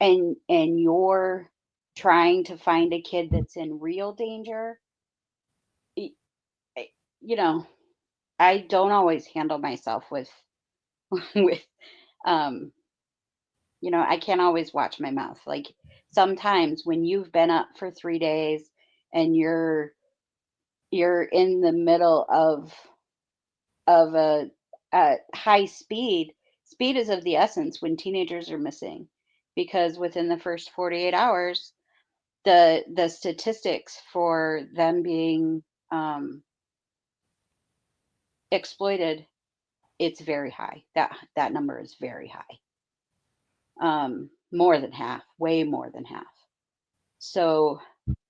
and you're trying to find a kid that's in real danger, y- I- you know I don't always handle myself with with um I can't always watch my mouth. Like sometimes when you've been up for 3 days and you're in the middle of a high speed, speed is of the essence when teenagers are missing, because within the first 48 hours, the statistics for them being exploited, it's very high. That number is very high. More than half, way more than half. So,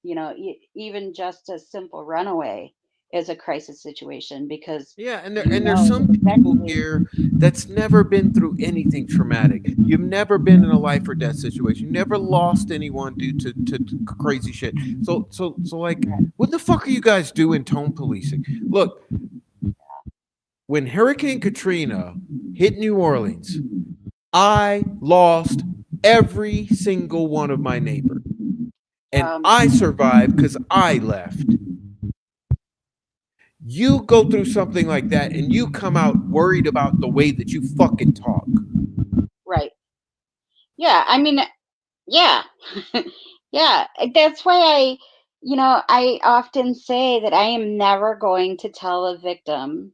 even just a simple runaway is a crisis situation because Yeah, and you there's know some people eventually, here that's never been through anything traumatic. You've never been in a life or death situation. You never lost anyone due to crazy shit. So like, right, what the fuck are you guys doing tone policing? Look, when Hurricane Katrina hit New Orleans, I lost every single one of my neighbors. And I survived because I left. You go through something like that and you come out worried about the way that you fucking talk. right. Yeah, I mean, yeah. Yeah, that's why I often say that I am never going to tell a victim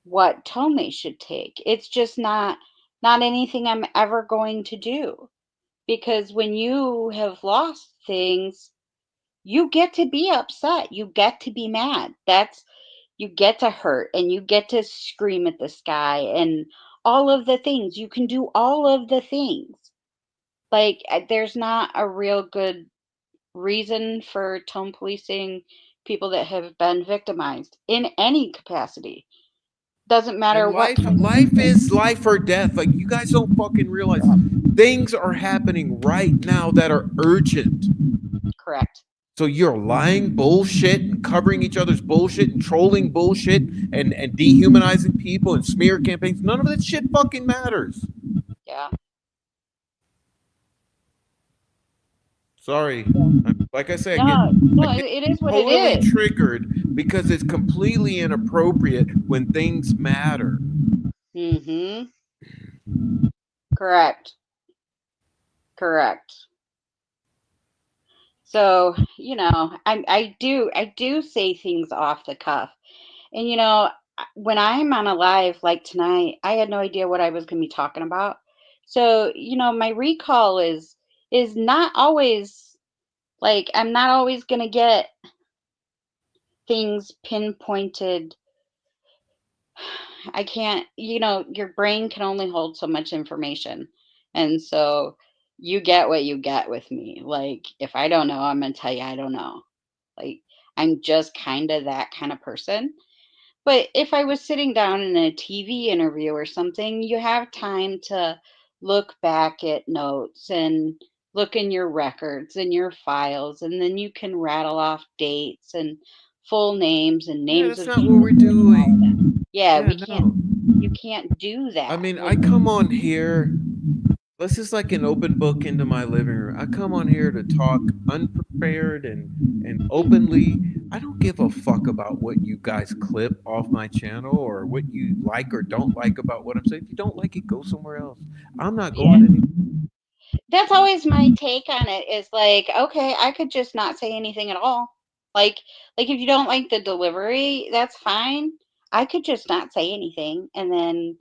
what tone they should take. It's just not anything I'm ever going to do, because when you have lost things, you get to be upset. You get to be mad. You get to hurt and you get to scream at the sky and all of the things. You can do all of the things. Like, there's not a real good reason for tone policing people that have been victimized in any capacity. Doesn't matter And what life kind of life is victim. life or death. Like, you guys don't fucking realize things are happening right now that are urgent. Correct. So you're lying bullshit and covering each other's bullshit and trolling bullshit and dehumanizing people and smear campaigns. None of that shit fucking matters. Yeah. Sorry. Like I said, No, I no, get it is what it totally is. triggered because it's completely inappropriate when things matter. Mhm. Correct. Correct. So, I do say things off the cuff. And when I'm on a live like tonight, I had no idea what I was going to be talking about. So, my recall is not always, like, I'm not always going to get things pinpointed. I can't, your brain can only hold so much information. And so you get what you get with me. Like, if I don't know, I'm going to tell you I don't know. Like, I'm just kind of that kind of person. But if I was sitting down in a TV interview or something, you have time to look back at notes and look in your records and your files, and then you can rattle off dates and full names and Yeah, names that's of not what we're children and all of that. doing. Yeah, Yeah, we can't, no. you can't do I that mean, I when, come on here. This is like an open book into my living room. I come on here to talk unprepared and openly. I don't give a fuck about what you guys clip off my channel or what you like or don't like about what I'm saying. If you don't like it, go somewhere else. I'm not yeah. going anywhere. That's always my take on it, is like, okay, I could just not say anything at all. Like like if you don't like the delivery, that's fine. I could just not say anything, and then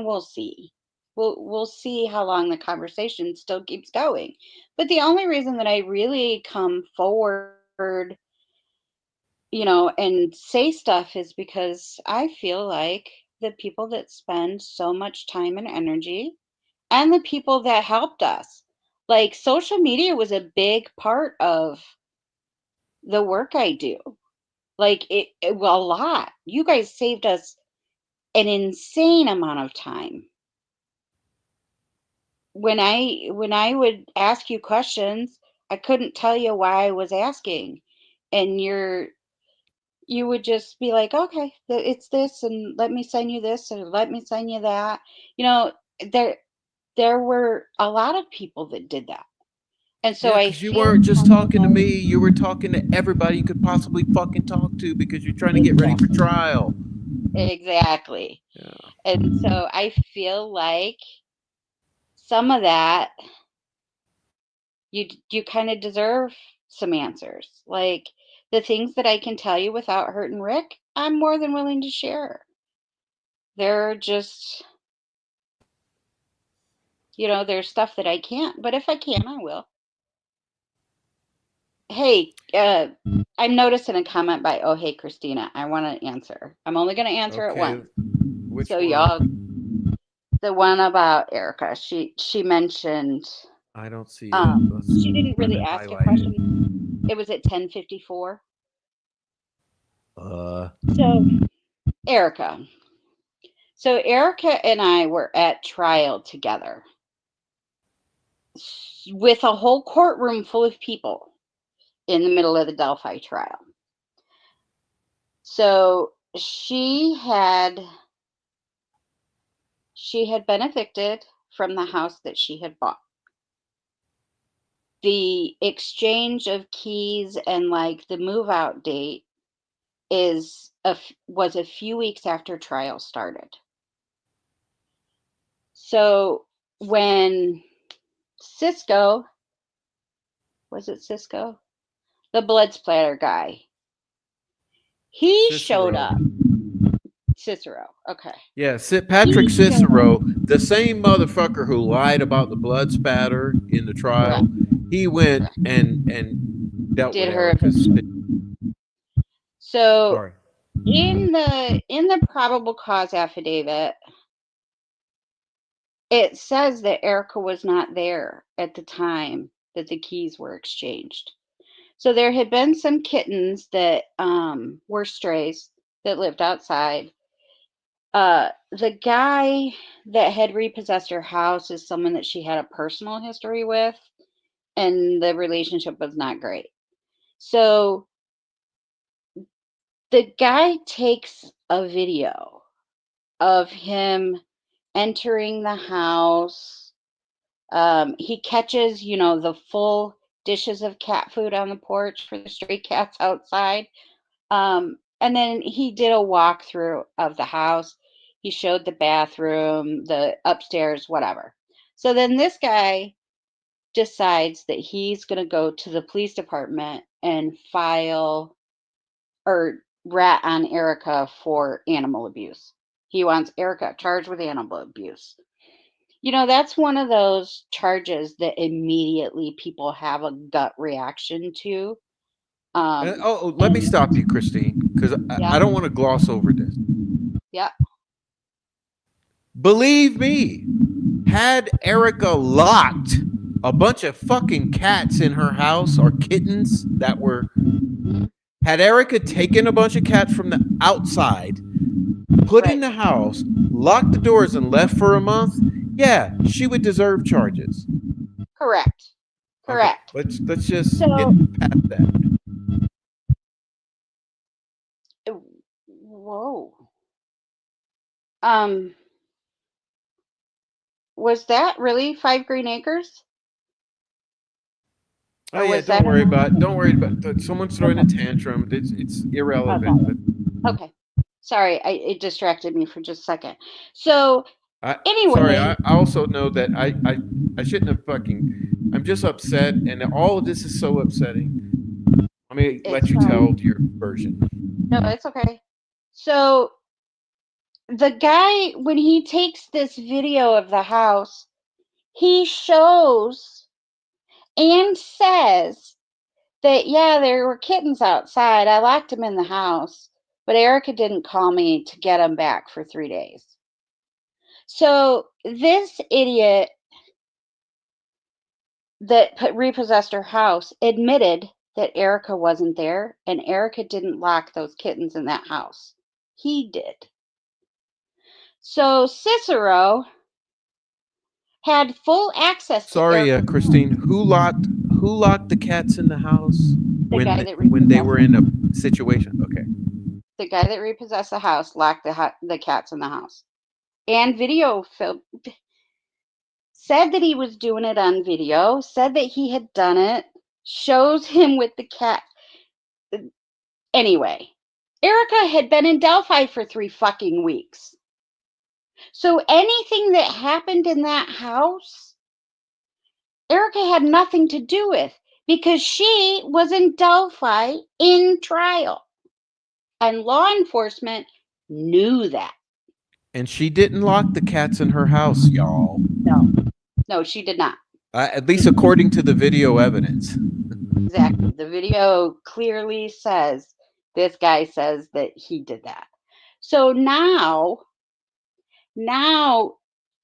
we'll see. We'll see how long the conversation still keeps going. But the only reason that I really come forward, and say stuff is because I feel like the people that spend so much time and energy and the people that helped us. Like, social media was a big part of the work I do. Like, well, a lot. You guys saved us an insane amount of time. When I would ask you questions, I couldn't tell you why I was asking, and you would just be like, okay, it's this, and let me send you this, or let me send you that. You know, there there were a lot of people that did that. And so Yeah, I because you feel weren't just kind of talking to like, me. You were talking to everybody you could possibly fucking talk to because you're trying to get ready for exactly, trial. exactly. Yeah. And so I feel like some of that you kind of deserve some answers. Like the things that I can tell you without hurting Rick, I'm more than willing to share. They're just, there's stuff that I can't, but if I can, I will. Hey, I'm noticing a comment by Oh Hey Christina. I want to answer. I'm only going to answer it Okay, once. which So one? y'all, the one about Erica. She mentioned I don't see it. Let's she didn't I really didn't ask a highlight it. question. It was at 10:54. Uh, So Erica. So Erica and I were at trial together with a whole courtroom full of people in the middle of the Delphi trial. So she had been evicted from the house that she had bought. The exchange of keys and like the move out date was a few weeks after trial started. So when Cisco, was it Cisco? The blood splatter guy. He showed Cicero. up. Cicero. Okay. Yeah, He Patrick showed up. Cicero, the same motherfucker who lied about the blood spatter in the trial. Correct. He went Correct. and dealt with Did her Erica's. eviction. So Sorry. in the probable cause affidavit, it says that Erica was not there at the time that the keys were exchanged. So there had been some kittens that were strays that lived outside. The guy that had repossessed her house is someone that she had a personal history with, and the relationship was not great. So the guy takes a video of him entering the house. He catches, the full dishes of cat food on the porch for the stray cats outside. And then he did a walkthrough of the house. He showed the bathroom, the upstairs, whatever. So then this guy decides that he's going to go to the police department and file or rat on Erica for animal abuse. He wants Erica charged with animal abuse. That's one of those charges that immediately people have a gut reaction to. Let me And stop you, Christine, because I yeah, don't want to gloss over this. yeah, Believe me, had Erica locked a bunch of fucking cats in her house or kittens that were, had Erica taken a bunch of cats from the outside, put in right. the house, locked the doors, and left for a month, yeah, she would deserve charges. Correct. Okay, Correct. let's just get So, past that. whoa. Um, was that really 5 green acres? Oh Or yeah, was that don't worry about someone's throwing a okay? tantrum. It's irrelevant. Okay. But Okay. Sorry, it distracted me for just a second. So, I sorry. anyway, I also know that I shouldn't have fucking. I'm just upset, and all of this is so upsetting. Let me it's let you tell fine. your version. No, it's okay. So, the guy, when he takes this video of the house, he shows and says that, yeah, there were kittens outside. I locked them in the house, but Erica didn't call me to get them back for 3 days. So this idiot that repossessed her house admitted that Erica wasn't there and Erica didn't lock those kittens in that house. He did. So Cicero had full access to Sorry, Erica's Christine. home. Who locked the cats in the house The guy that when they repossessed were in a situation? Okay. the guy that repossessed the house locked the cats in the house. And video film said that he was doing it on video, said that he had done it, shows him with the cat. Anyway, Erica had been in Delphi for 3 fucking weeks. So anything that happened in that house Erica had nothing to do with because she was in Delphi in trial. And law enforcement knew that. And she didn't lock the cats in her house, y'all. No, no, she did not. At least according to the video evidence. Exactly. The video clearly says this guy says that he did that. So now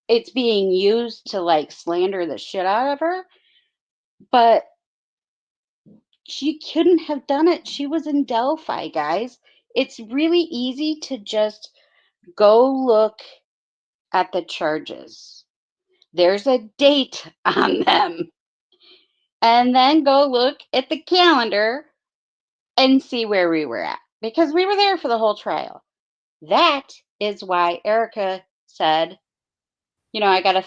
it's being used to like slander the shit out of her, but she couldn't have done it. She was in Delphi, guys. It's really easy to just go look at the charges. There's a date on them. And then go look at the calendar and see where we were at because we were there for the whole trial. That is why Erica said, I got to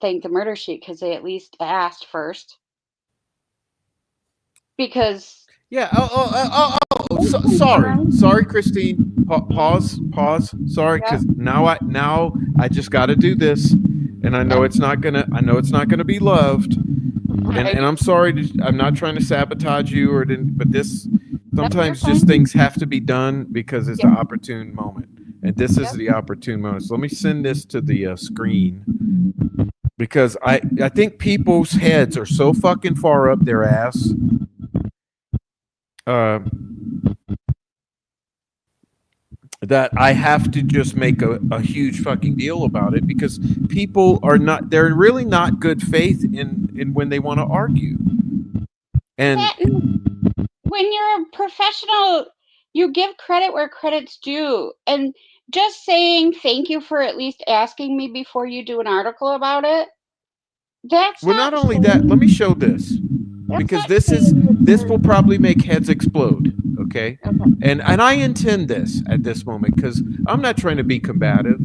thank the murder sheet because they at least asked first. Because Yeah. Sorry, Christine. Pause. Sorry, yeah, because now I just got to do this, and I know yeah, it's not gonna be loved, and right. I'm sorry. I'm not trying to sabotage you but this No, you're sometimes just fine. things have to be done because it's Yep, the opportune moment, and this is yep. the opportune moment. So let me send this to the screen because I think people's heads are so fucking far up their ass. Uh, that I have to just make a huge fucking deal about it because people are not they're really not good faith in when they want to argue. And That when you're a professional, you give credit where credit's due. And just saying thank you for at least asking me before you do an article about it, that's well, not not only that, let me saying show this that's because not saying you this will deserve. probably make heads explode, okay? Okay, And I intend this at this moment cuz I'm not trying to be combative,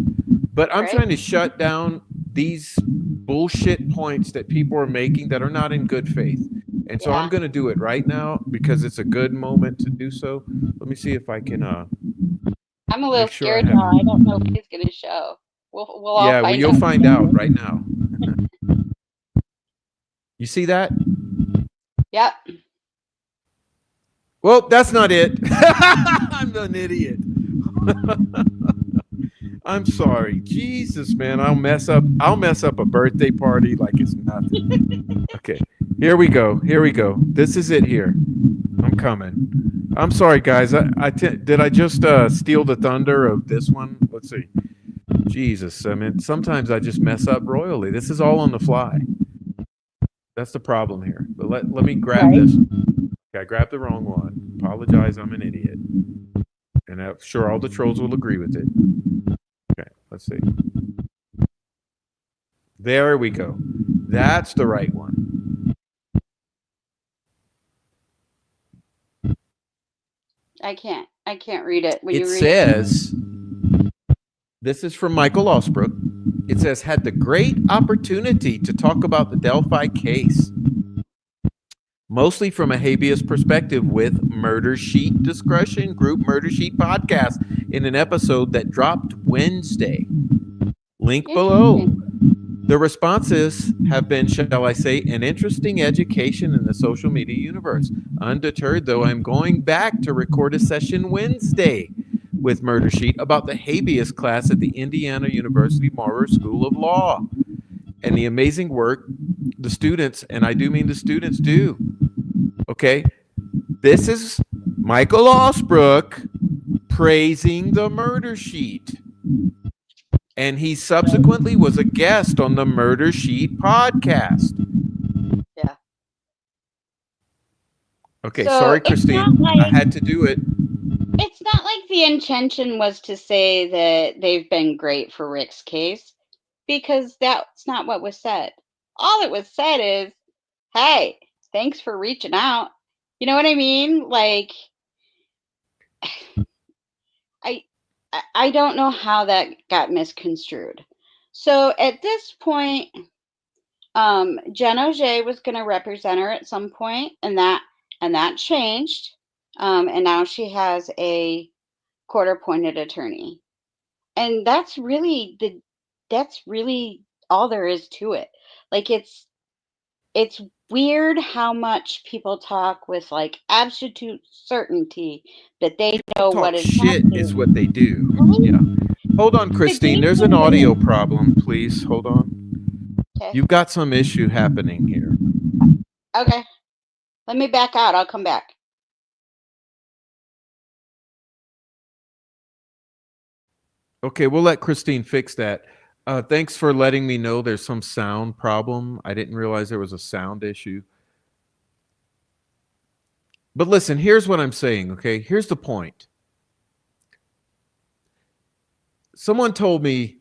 but I'm right? trying to shut down these bullshit points that people are making that are not in good faith. And so I'm Yeah. going to do it right now because it's a good moment to do so. Let me see if I can I'm a little make sure I scared have. now. I don't know if he's gonna show. We'll all Yeah, well, find you'll out find out together. right now. You see that? Yep. Well, that's not it. I'm an idiot. I'm sorry. Jesus, man, I'll mess up a birthday party like it's nothing. Okay. Here we go. Here we go. This is it here. I'm coming. I'm sorry, guys. Did I just steal the thunder of this one? Let's see. Jesus, I mean, sometimes I just mess up royally. This is all on the fly. That's the problem here. But let me grab Right. this. Okay, I grabbed the wrong one. Apologize, I'm an idiot. And I'm sure all the trolls will agree with it. Okay, let's see. There we go. That's the right one. I can't read it. Will It you read it for me? says, this is from Michael Osbrook. It says, had the great opportunity to talk about the Delphi case, mostly from a habeas perspective with Murder Sheet Discretion Group Murder Sheet podcast in an episode that dropped Wednesday. Link below. Interesting. The responses have been, shall I say, an interesting education in the social media universe. Undeterred, though, I'm going back to record a session Wednesday with Murder Sheet about the habeas class at the Indiana University Maurer School of Law and the amazing work the students, and I do mean the students, do. Okay? This is Michael Osbrook praising the Murder Sheet. And he subsequently was a guest on the Murder Sheet podcast. Yeah. Okay, So sorry, Christine. I had to do it. it's not like the intention was to say that they've been great for Rick's case because that's not what was said. All that was said is, "Hey, thanks for reaching out." You know what I mean? Like I I don't know how that got misconstrued. So at this point, Jen Auger was going to represent her at some point, and that changed, and now she has a court-appointed attorney, and that's really all there is to it. Like it's weird how much people talk with like absolute certainty that they People know what talk is shit is happening. what they do. Yeah. Right? Hold on, But they Christine. There's an put audio it. problem. Please hold on. Okay. You've got some issue happening here. Okay. Let me back out. I'll come back. Okay, we'll let Christine fix that. Thanks for letting me know there's some sound problem. I didn't realize there was a sound issue. But listen, here's what I'm saying, okay? Here's the point. Someone told me,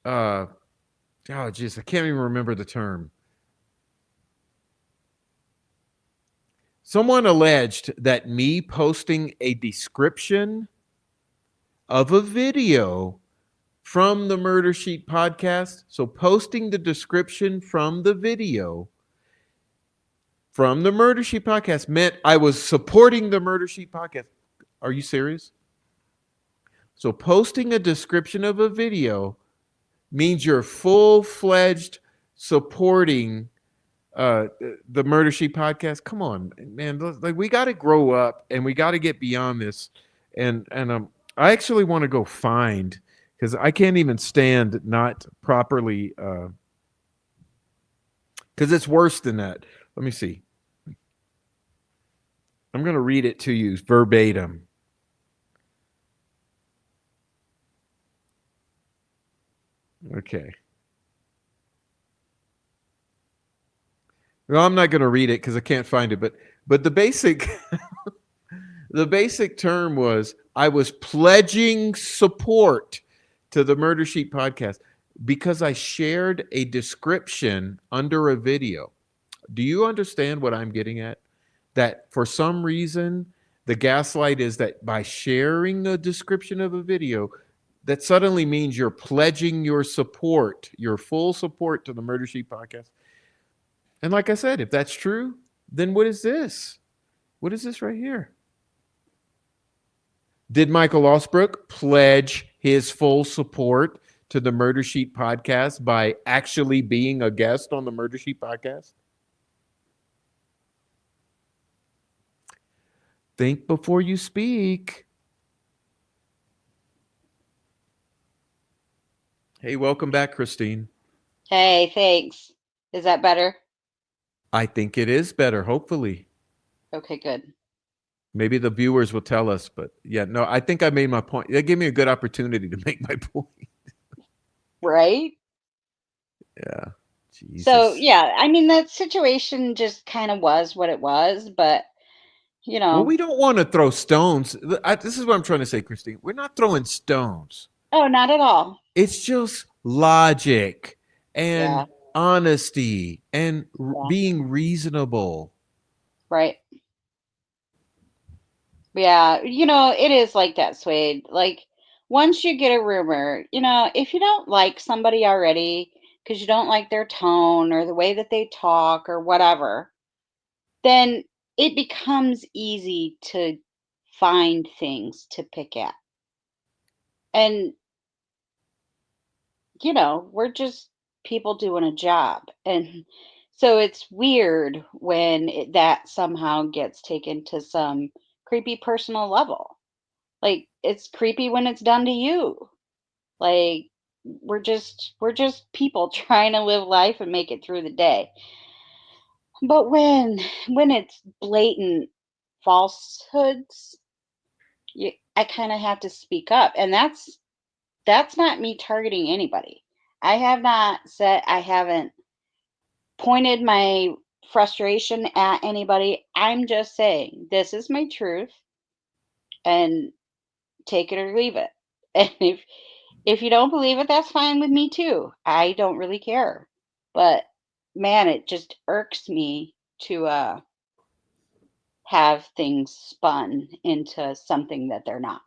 oh, jeez, I can't even remember the term. Someone alleged that me posting a description of a video from the Murder Sheet podcast, so posting the description from the video from the Murder Sheet podcast meant I was supporting the Murder Sheet podcast. Are you serious? So posting a description of a video means you're full-fledged supporting uh the Murder Sheet podcast. Come on, man. Like, we got to grow up and we got to get beyond this. And I actually want to go find, because I can't even stand not properly, because it's worse than that. Let me see. I'm going to read it to you verbatim. Okay. Well, I'm not going to read it because I can't find it, but the basic the basic term was I was pledging support to the Murder Sheet podcast because I shared a description under a video. Do you understand what I'm getting at? That for some reason, the gaslight is that by sharing a description of a video, that suddenly means you're pledging your support, your full support to the Murder Sheet podcast. And like I said, if that's true, then what is this? What is this right here? Did Michael Osbrook pledge his full support to the Murder Sheet podcast by actually being a guest on the Murder Sheet podcast? Think before you speak. Hey, welcome back, Christine. Hey, thanks. Is that better? I think it is better, hopefully. Okay, good. Maybe the viewers will tell us, but yeah, no, I think I made my point. That gave me a good opportunity to make my point. Right? Yeah, So, Jesus. yeah, I mean, that situation just kind of was what it was, but, you Well, know, we don't want to throw stones. This is what I'm trying to say, Christine. We're not throwing stones. oh, not at all. It's just logic and Yeah, honesty and yeah, being reasonable. right. Yeah, it is like that, Suede. Like, once you get a rumor, if you don't like somebody already because you don't like their tone or the way that they talk or whatever, then it becomes easy to find things to pick at. And, we're just people doing a job. And so it's weird when that somehow gets taken to some creepy personal level. Like, it's creepy when it's done to you. Like, we're just people trying to live life and make it through the day. But when it's blatant falsehoods, I kind of have to speak up, and that's not me targeting anybody. I haven't pointed my frustration at anybody. I'm just saying this is my truth, and take it or leave it. And if you don't believe it, that's fine with me too. I don't really care. But man, it just irks me to have things spun into something that they're not.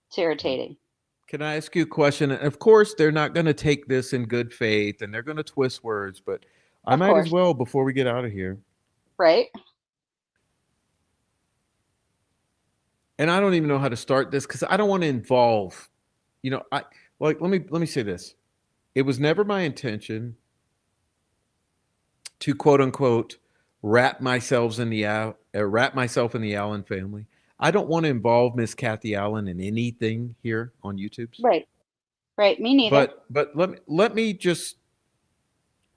It's irritating. Can I ask you a question? And of course, they're not going to take this in good faith and they're going to twist words, but I Of might as course, well before we get out of here. right? And I don't even know how to start this because I don't want to involve, I like let me say this. it was never my intention to quote unquote wrap myself in the Allen family. I don't want to involve Miss Kathy Allen in anything here on YouTube's. Right. Right. Me neither. But let me just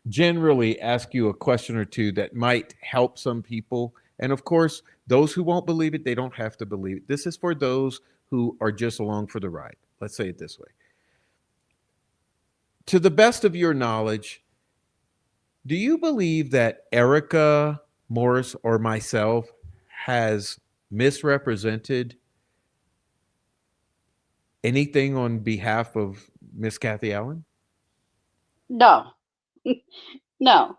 generally ask you a question or two that might help some people. And of course, those who won't believe it, they don't have to believe it. This is for those who are just along for the ride. Let's say it this way. To the best of your knowledge, do you believe that Erica Morris or myself has misrepresented anything on behalf of Miss Kathy Allen? No. No.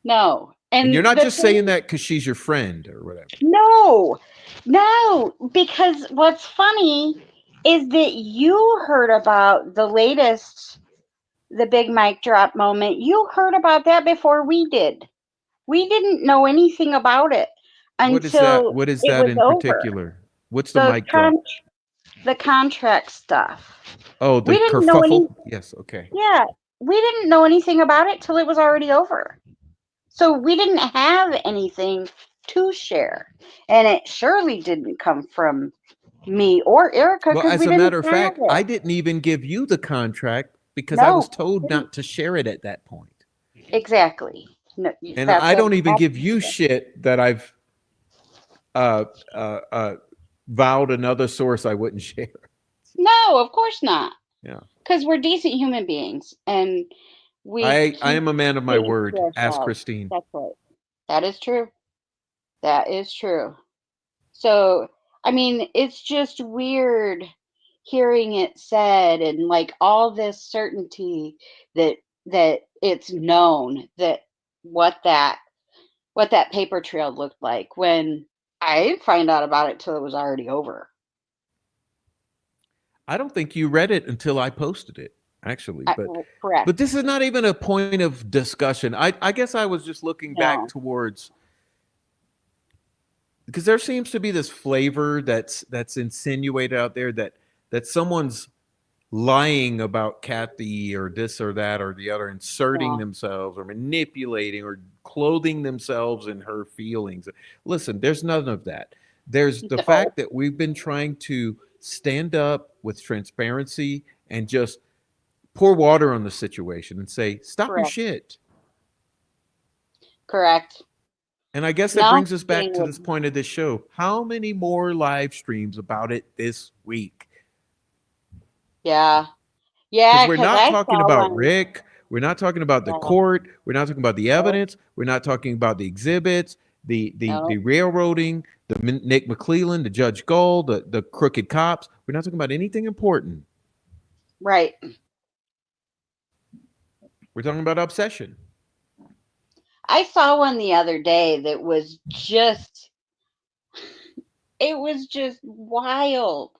No. And you're And not the just saying thing, that because she's your friend or whatever. no, no, because what's funny is that you heard about the latest, the big mic drop moment. You heard about that before we did. We didn't know anything about it What is that? until What is it that was in over. particular? What's the The mic drop? the contract stuff. Oh, We the didn't know any. kerfuffle? Yes, okay. Yeah, we didn't know anything about it till it was already over. So we didn't have anything to share. And it surely didn't come from me or Erica Well, because as we a didn't matter of have fact, it. I didn't even give you the contract because I was No, told didn't. not to share it at that point. Exactly. No, And that's I what don't even give happened. you shit that I've uh, uh, uh, vowed another source I wouldn't share. No, of course not. Yeah. Because we're decent human beings and we I keep am a man of my things to word. Ask ourselves. Christine. That's right. That is true. That is true. So, I mean, it's just weird hearing it said and like all this certainty that it's known that what that what that paper trail looked like when I didn't find out about it till it was already over. I don't think you read it until I posted it, actually. Well, But correct. this is not even a point of discussion. I guess I was just looking back No. towards because there seems to be this flavor that's insinuated out there that someone's lying about Kathy or this or that or the other, inserting Yeah. themselves or manipulating or clothing themselves in her feelings. Listen, there's none of that. There's the No. fact that we've been trying to stand up with transparency and just pour water on the situation and say, stop your Correct. shit. Correct. And I guess that No, brings us back getting to with this point of this show. How many more live streams about it this week? yeah. Because Yeah, we're because not I talking saw about one. Rick. We're not talking about the Yeah. court. We're not talking about the No, evidence. We're not talking about the exhibits, the no. railroading, Nick McClelland, the Judge Gold, the crooked cops. We're not talking about anything important. Right. We're talking about obsession. I saw one the other day that was just it was just wild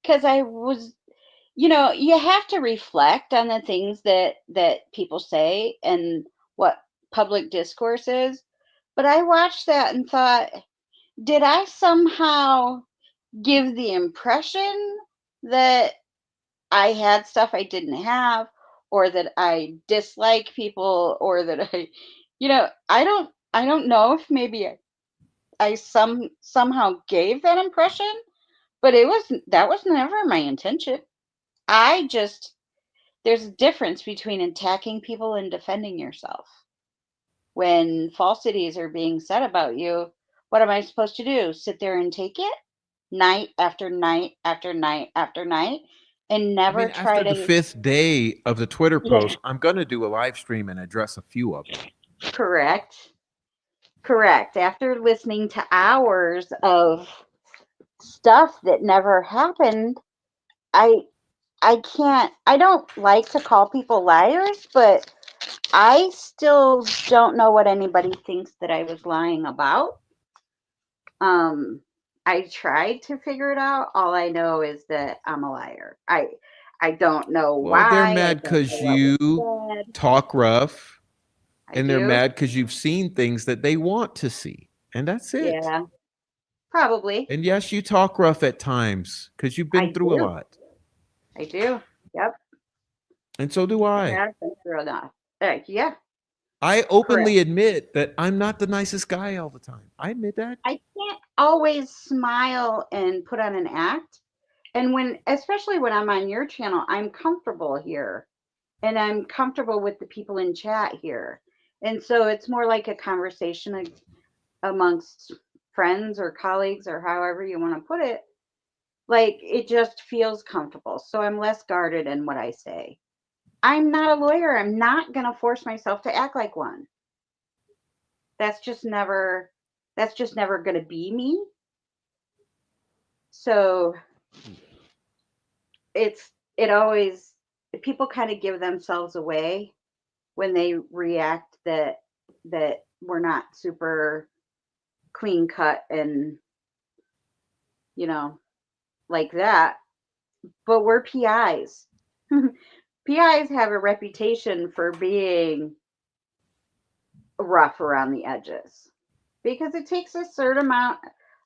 because I was, you have to reflect on the things that people say and what public discourse is. But I watched that and thought, did I somehow give the impression that I had stuff I didn't have, or that I dislike people, or that I don't know if maybe I somehow gave that impression, but that was never my intention. I just there's a difference between attacking people and defending yourself. When falsities are being said about you, what am I supposed to do? Sit there and take it night after night after night after night and I never mean, try after the to. fifth day of the Twitter Yeah, post, I'm going to do a live stream and address a few of them. correct. Correct. After listening to hours of stuff that never happened, I I don't like to call people liars, but I still don't know what anybody thinks that I was lying about. Um, I tried to figure it out. All I know is that I'm a liar. I don't know Well, they're why. I mad don't know because what was you said. talk rough, I and they're do. mad because you've seen things that they want to see. And that's it. Yeah, probably. And yes, you talk rough at times because you've been I through a do. lot. I do. Yep. And so do It I. has been through enough. Yeah, I correct. openly admit that I'm not the nicest guy all the time. I admit that. I can't always smile and put on an act. And especially when I'm on your channel, I'm comfortable here and I'm comfortable with the people in chat here. And so it's more like a conversation amongst friends or colleagues or however you want to put it. Like it just feels comfortable. So I'm less guarded in what I say. I'm not a lawyer. I'm not going to force myself to act like one. That's just never going to be me. So it always, people kind of give themselves away when they react that we're not super clean cut and you know like that, but we're PIs. PIs have a reputation for being rough around the edges because it takes a certain amount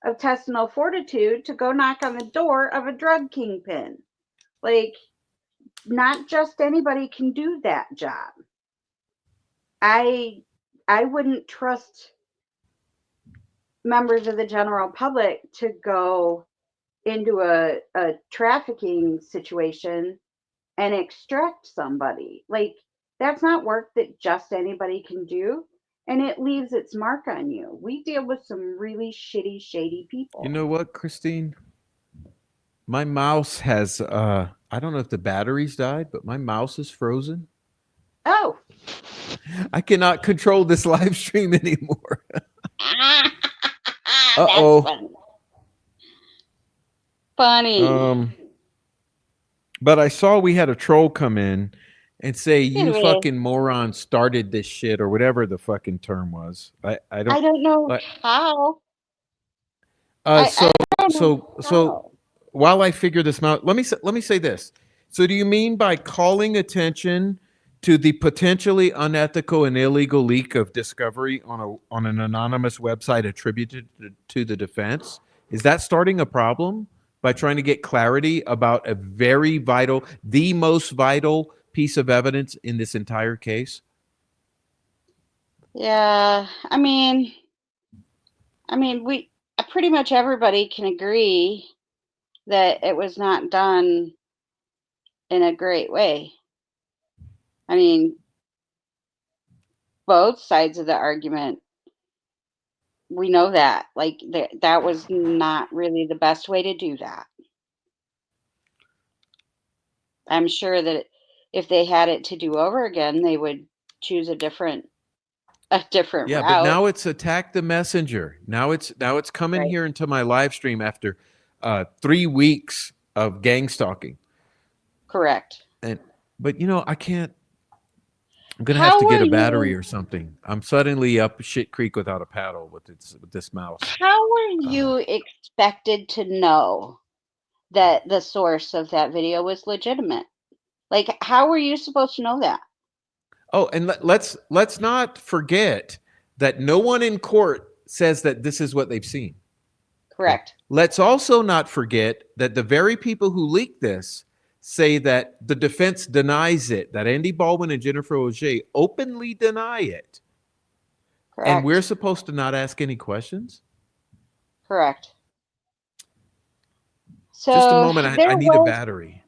of intestinal fortitude to go knock on the door of a drug kingpin. Like, not just anybody can do that job. I wouldn't trust members of the general public to go into a trafficking situation and extract somebody. Like, that's not work that just anybody can do. And it leaves its mark on you. We deal with some really shitty, shady You people. know what, Christine? My mouse has I don't know if the batteries died, but my mouse is frozen. Oh, I cannot control this live stream anymore. that's Uh-oh. funny. Funny. Um but I saw we had a troll come in and say Did you we? fucking moron started this shit or whatever the fucking term was. I I don't don't know like how. uh so I don't know so how. while I figure this out, let me say this. So do you mean by calling attention to the potentially unethical and illegal leak of discovery on an anonymous website attributed to the defense? Is that starting a problem by trying to get clarity about a very vital, the most vital piece of evidence in this entire case? Yeah, we pretty much everybody can agree that it was not done in a great way. I mean, both sides of the argument, we know that. Like that was not really the best way to do that. I'm sure that if they had it to do over again, they would choose a different Yeah, but route. now it's attack the messenger. Now it's coming Right. here into my live stream after 3 weeks of gang stalking. Correct. And but I can't. I'm gonna have How to were get a battery you or something. I'm suddenly up shit creek without a paddle with this mouse. how were Uh, you expected to know that the source of that video was legitimate? Like, how were you supposed to know that? oh, and let's not forget that no one in court says that this is what they've seen. Okay. Correct. Let's also not forget that the very people who leaked this say that the defense denies it, that Andy Baldwin and Jennifer Auger openly deny it. And we're Correct. supposed to not ask any questions? Correct. Just a So moment. I there need a was, battery.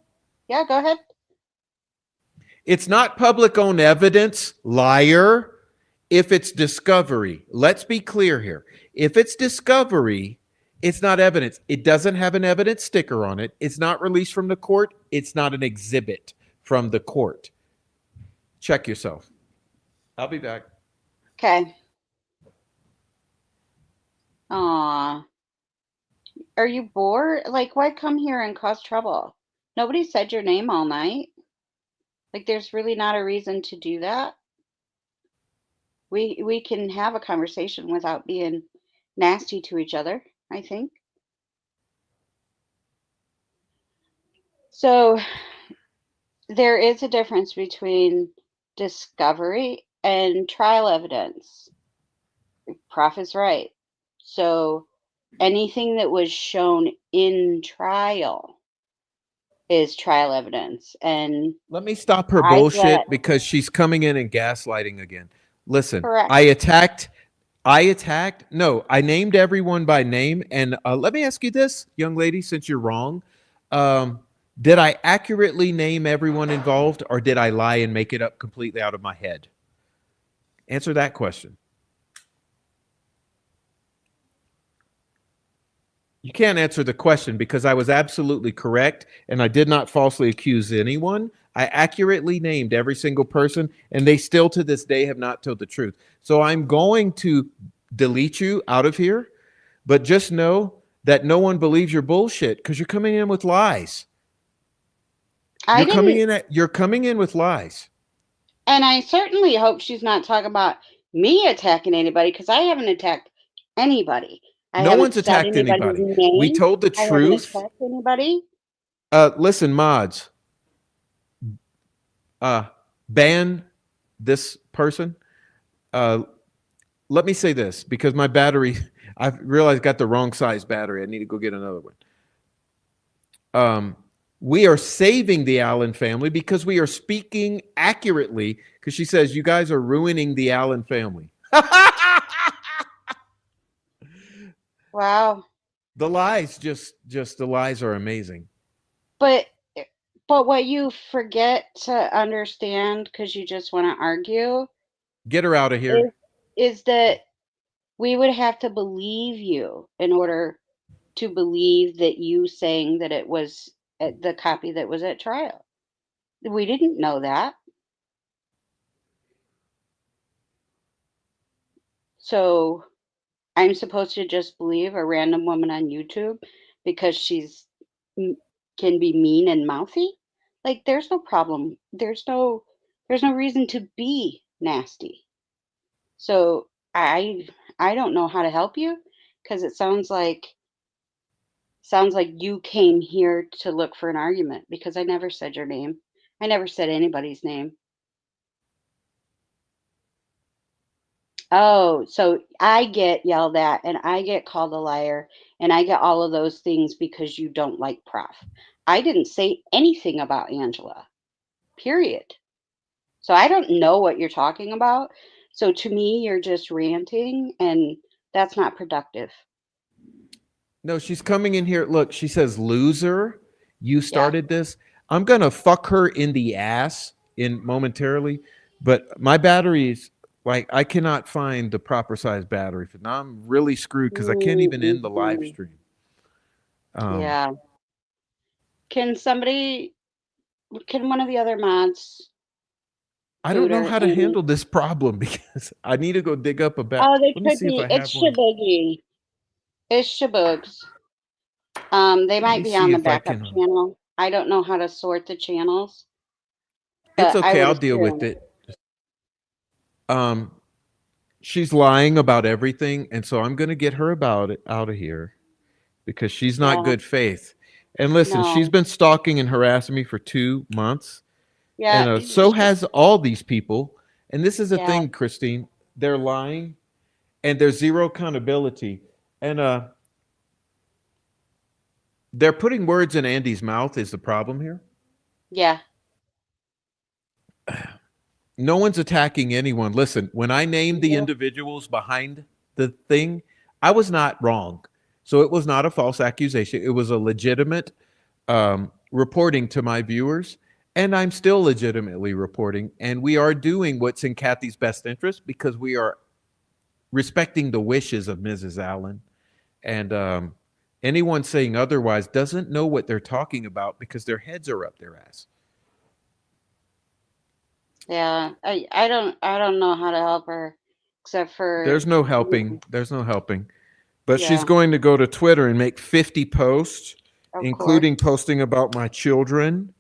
yeah, go ahead. It's not public owned evidence, liar, if it's discovery. Let's be clear here. If it's discovery, it's not evidence. It doesn't have an evidence sticker on it. It's not released from the court. It's not an exhibit from the court. Check yourself. I'll be back. Okay. Aw, are you bored? Like, why come here and cause trouble? Nobody said your name all night. Like, there's really not a reason to do that. We can have a conversation without being nasty to each other, I think. So there is a difference between discovery and trial evidence. Prof is right. So anything that was shown in trial is trial evidence. And Let me stop her I get bullshit because she's coming in and gaslighting again. Listen, correct. no, I named everyone by name. And let me ask you this, young lady, since you're wrong. Um, did I accurately name everyone involved or did I lie and make it up completely out of my head? Answer that question. You can't answer the question because I was absolutely correct and I did not falsely accuse anyone. I accurately named every single person and they still to this day have not told the truth. So I'm going to delete you out of here, but just know that no one believes your bullshit because you're coming in with lies. I didn't, You're coming in with lies. and I certainly hope she's not talking about me attacking anybody because I haven't attacked anybody. I No haven't one's said attacked anybody's anybody. We name. told the I haven't truth. attacked anybody. Listen, mods, uh, ban this person. Uh, let me say this because my battery, I realized I got the wrong size battery. I need to go get another one. Um, we are saving the Allen family because we are speaking accurately because she says you guys are ruining the Allen family. Wow. The lies are amazing. But but what you forget to understand because you just want to argue Get her out of is here. is that we would have to believe you in order to believe that you saying that it was the copy that was at trial. We didn't know that. So I'm supposed to just believe a random woman on YouTube because she's m- can be mean and mouthy? Like there's no problem. There's no reason to be nasty. So I don't know how to help you because it sounds like you came here to look for an argument because I never said your name. I never said anybody's name. Oh, so I get yelled at and I get called a liar and I get all of those things because you don't like Prof. I didn't say anything about Angela, period. So I don't know what you're talking about. So to me, you're just ranting and that's not productive. No, she's coming in here. Look, she says, loser, you Yeah. started this. I'm going to fuck her in the ass in momentarily, but my batteries, like, I cannot find the proper size battery. Now I'm really screwed because I can't even end the live Mm-hmm. stream. Um, Yeah. Can somebody, can one of the other mods I don't boot know her how to in? handle this problem because I need to go dig up a bat. Oh, they Let me could see if be. I It's have one. Shaboogie. It's Shaboogs. They Let might me be see on the if I backup can. channel. I don't know how to sort the channels, It's but I okay. would I'll deal with assume. it. Um, she's lying about everything, and so I'm going to get her about it out of here because she's not Yeah, good faith. And listen, she's no. been stalking and harassing me for 2 months, Yeah, and so has all these people. And this is the yeah, thing, Christine. They're lying, and there's zero accountability. And they're putting words in Andy's mouth. Is the problem here? yeah. No one's attacking anyone. Listen, when I named the No. individuals behind the thing, I was not wrong. So it was not a false accusation. It was a legitimate reporting to my viewers. And I'm still legitimately reporting. And we are doing what's in Kathy's best interest because we are respecting the wishes of Mrs. Allen. And anyone saying otherwise doesn't know what they're talking about because their heads are up their ass. Yeah, I don't know how to help her except for There's no helping. There's no helping. But she's yeah, going to go to Twitter and make 50 posts, of course. including posting about my children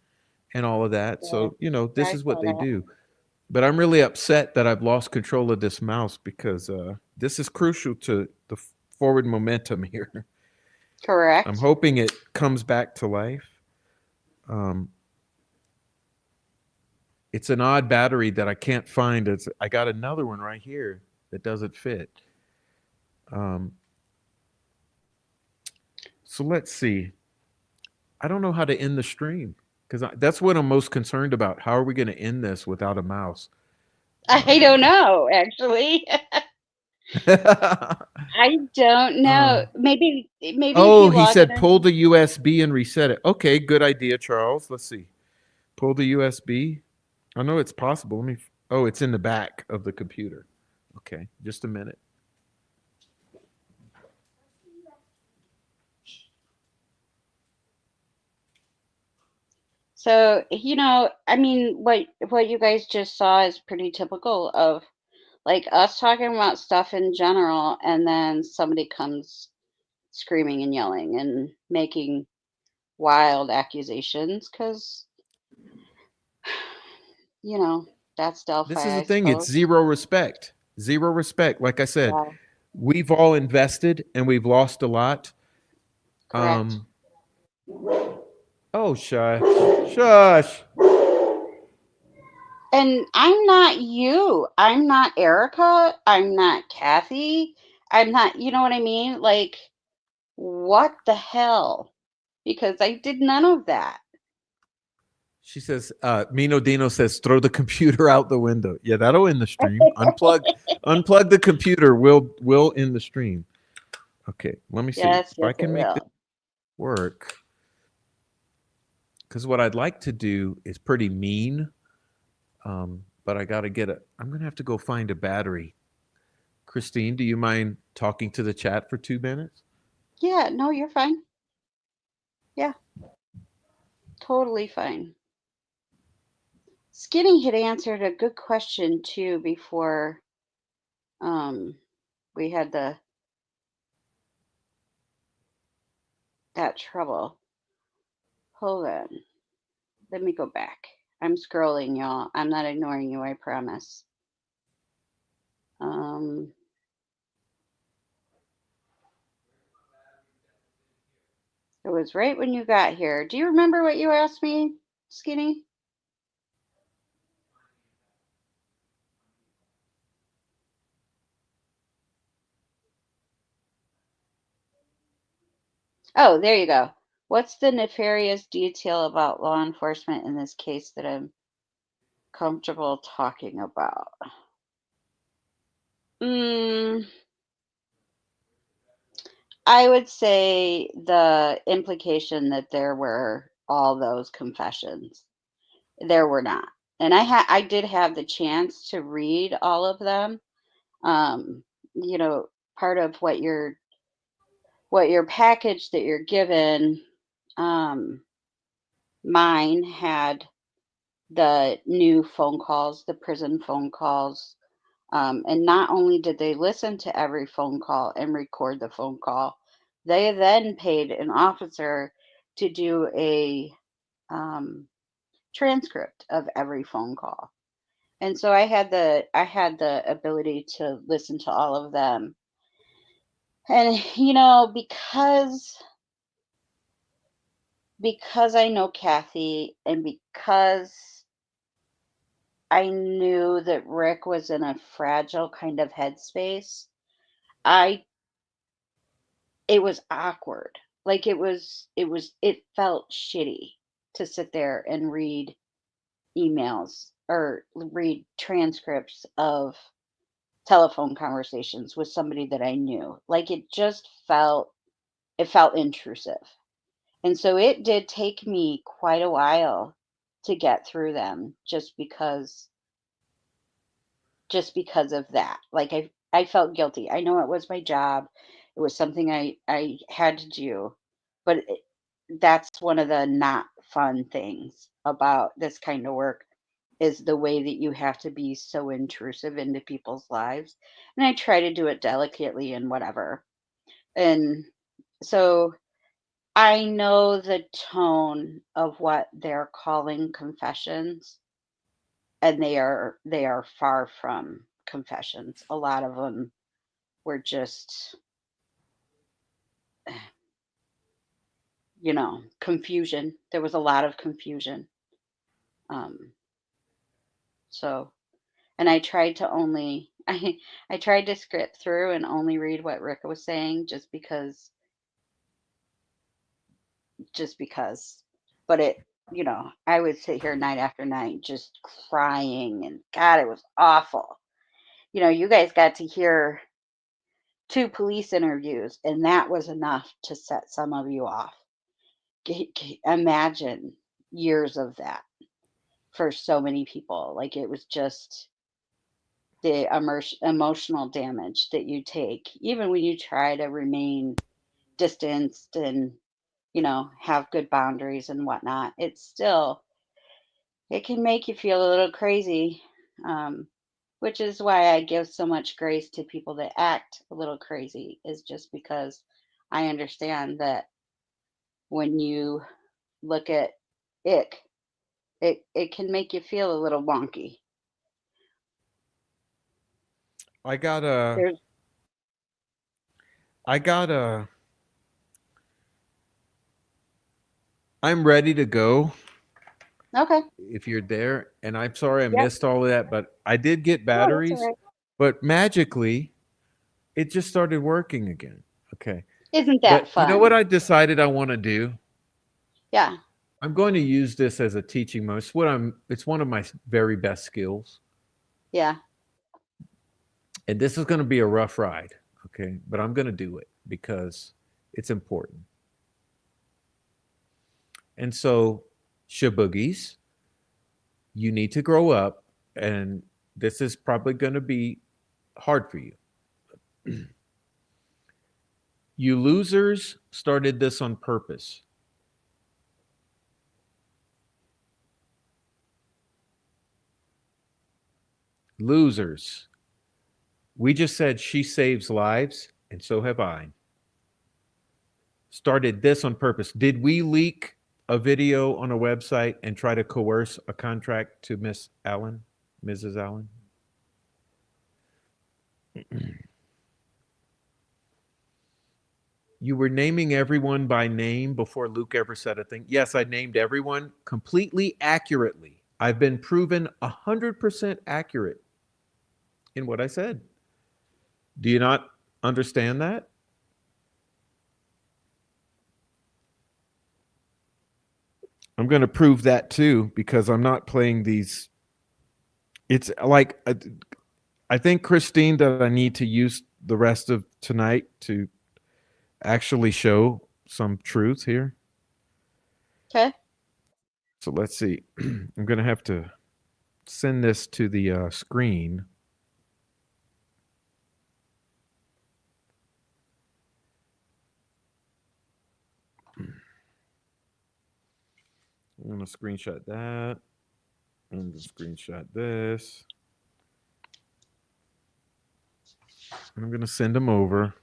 and all of that. Yeah, So, this I is what saw they that. do. But I'm really upset that I've lost control of this mouse because this is crucial to the forward momentum here. I'm Correct. hoping it comes back to life. Um, it's an odd battery that I can't find. I got another one right here that doesn't fit. Um, so let's see. I don't know how to end the stream. because that's what I'm most concerned about. How are we going to end this without a mouse? I don't Um, know, actually. I don't know. uh, Maybe if oh, you he log in said as pull the USB and reset it. Okay, good idea, Charles. Let's see. Pull the USB. I know it's possible. Let me. Oh, it's in the back of the computer. Okay, just a minute. so, I mean, what you guys just saw is pretty typical of like us talking about stuff in general, and then somebody comes screaming and yelling and making wild accusations because, you know, that's This is Delphi, the I thing. It's suppose. zero respect. Zero respect. Like I said, Yeah, we've all invested and we've lost a lot. correct. Um. Oh, shush, shush. And I'm not you. I'm not Erica. I'm not Kathy. I'm not, you know what I mean? Like, what the hell? Because I did none of that. She says, Mino Dino says, throw the computer out the window. Yeah, that'll end the stream. Unplug the computer. Will end the stream. Okay, let me see Yes, if I yes, it can make this will. work. Because what I'd like to do is pretty mean, but I got to get a. I'm gonna have to go find a battery. Christine, do you mind talking to the chat for 2 minutes? Yeah, no, you're fine. Yeah, totally fine. Skinny had answered a good question too before um we had that trouble. Hold on. Let me go back. I'm scrolling, y'all. I'm not ignoring you, I promise. Um it was right when you got here. Do you remember what you asked me, Skinny? Oh, there you go. What's the nefarious detail about law enforcement in this case that I'm comfortable talking about? Mm, I would say the implication that there were all those confessions. There were not. And I did have the chance to read all of them. Um, you know, part of what your package that you're given, um, mine had the new phone calls, the prison phone calls. And not only did they listen to every phone call and record the phone call, they then paid an officer to do a um, transcript of every phone call. And so I had the ability to listen to all of them. And because I know Kathy and because I knew that Rick was in a fragile kind of headspace, I it was awkward. Like it felt shitty to sit there and read emails or read transcripts of telephone conversations with somebody that I knew. Like it felt intrusive. And so it did take me quite a while to get through them just because of that. Like I felt guilty. I know it was my job. It was something I had to do, but that's one of the not fun things about this kind of work is the way that you have to be so intrusive into people's lives. And I try to do it delicately and whatever. And so I know the tone of what they're calling confessions, and they are far from confessions. A lot of them were just, confusion. There was a lot of confusion. Um, so, and I tried to only, I tried to script through and only read what Rick was saying just because, but I would sit here night after night just crying, and God, it was awful. You guys got to hear 2 police interviews, and that was enough to set some of you off. Imagine years of that for so many people. Like, it was just the emotional damage that you take, even when you try to remain distanced and, have good boundaries and whatnot. It can make you feel a little crazy, which is why I give so much grace to people that act a little crazy, is just because I understand that when you look at ick, it can make you feel a little wonky. I got a, There's I got a, I'm ready to go Okay. if you're there. And I'm sorry I Yep. missed all of that, but I did get No, that's all batteries, right. but magically it just started working again. Okay. Isn't that But you know what fun? I decided I want to do? Yeah. I'm going to use this as a teaching moment. It's one of my very best skills. Yeah. And this is going to be a rough ride, okay? But I'm going to do it because it's important. And so, shaboogies, you need to grow up, and this is probably going to be hard for you. You losers started this on purpose. Losers. We just said she saves lives, and so have I. Started this on purpose. Did we leak a video on a website and try to coerce a contract to Miss Allen, Mrs. Allen? You were naming everyone by name before Luke ever said a thing. Yes, I named everyone completely accurately. I've been proven 100% accurate in what I said. Do you not understand that? I'm going to prove that too because I'm not playing these. It's like I think, Christine, that I need to use the rest of tonight to actually show some truth here. Okay. So let's see. I'm going to have to send this to the screen. I'm going to screenshot that. I'm going to screenshot this. And I'm going to send them over.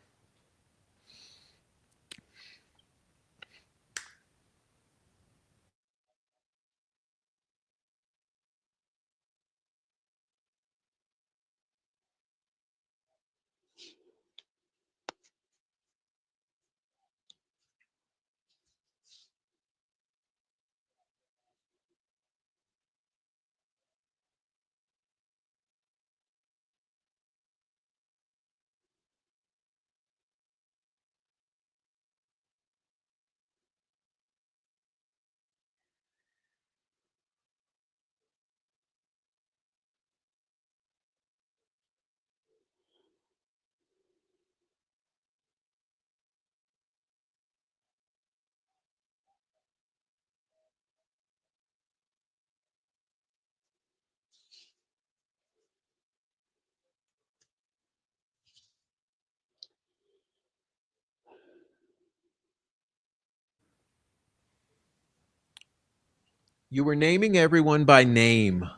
You were naming everyone by name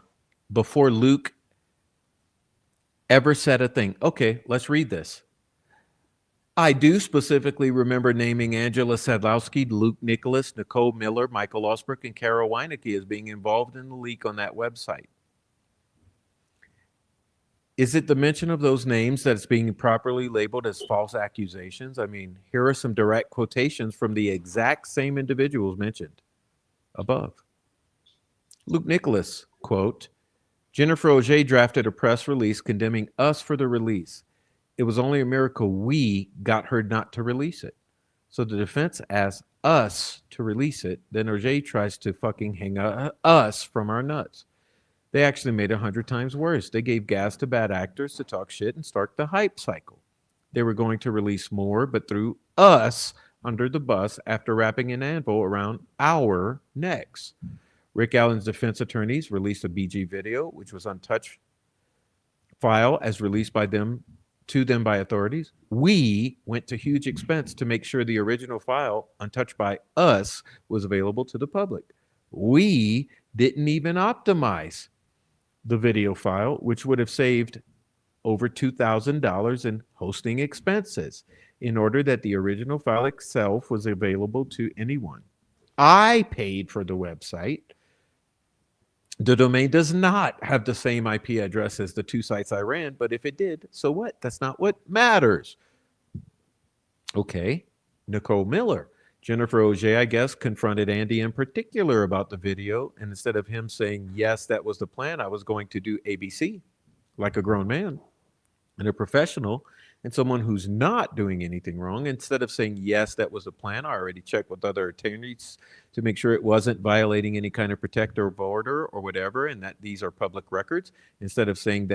before Luke ever said a thing. Okay, let's read this. I do specifically remember naming Angela Sadlowski, Luke Nicholas, Nicole Miller, Michael Osbrook, and Carol Weinecke as being involved in the leak on that website. Is it the mention of those names that's being properly labeled as false accusations? I mean, here are some direct quotations from the exact same individuals mentioned above. Luke Nicholas, quote, Jennifer Auger drafted a press release condemning us for the release. It was only a miracle we got her not to release it. So the defense asks us to release it, then OJ tries to fucking hang us from our nuts. They actually made it 100 times worse. They gave gas to bad actors to talk shit and start the hype cycle. They were going to release more, but threw us under the bus after wrapping an anvil around our necks. Rick Allen's defense attorneys released a BG video, which was untouched file as released by them to them by authorities. We went to huge expense to make sure the original file, untouched by us, was available to the public. We didn't even optimize the video file, which would have saved over $2,000 in hosting expenses in order that the original file itself was available to anyone. I paid for the website. The domain does not have the same IP address as the two sites I ran, but if it did, so what? That's not what matters. Okay, Nicole Miller. Jennifer Auger, I guess, confronted Andy in particular about the video, and instead of him saying, yes, that was the plan, I was going to do ABC, like a grown man and a professional and someone who's not doing anything wrong, instead of saying, yes, that was the plan, I already checked with other attorneys to make sure it wasn't violating any kind of protective order or whatever, and that these are public records. Instead of saying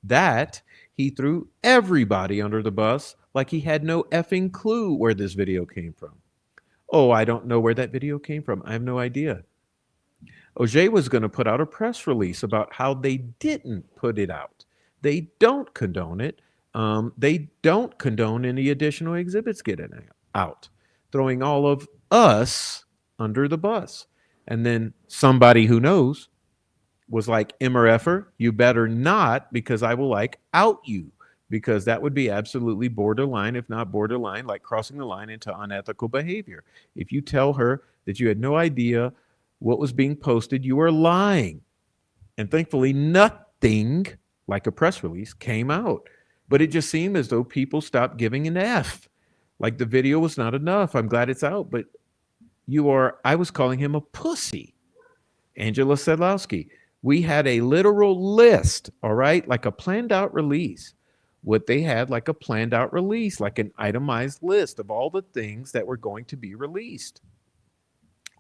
that he threw everybody under the bus like he had no effing clue where this video came from. Oh, I don't know where that video came from. I have no idea. Auger was going to put out a press release about how they didn't put it out. They don't condone it. They don't condone any additional exhibits getting out, throwing all of us under the bus. And then somebody who knows was like, MRFer, you better not, because I will like out you, because that would be absolutely borderline, if not borderline, like crossing the line into unethical behavior. If you tell her that you had no idea what was being posted, you are lying. And thankfully, nothing like a press release came out. But it just seemed as though people stopped giving an F. Like the video was not enough. I'm glad it's out, but I was calling him a pussy. Angela Sedlowski. We had a literal list, all right, like a planned out release. What they had, like a planned out release, like an itemized list of all the things that were going to be released.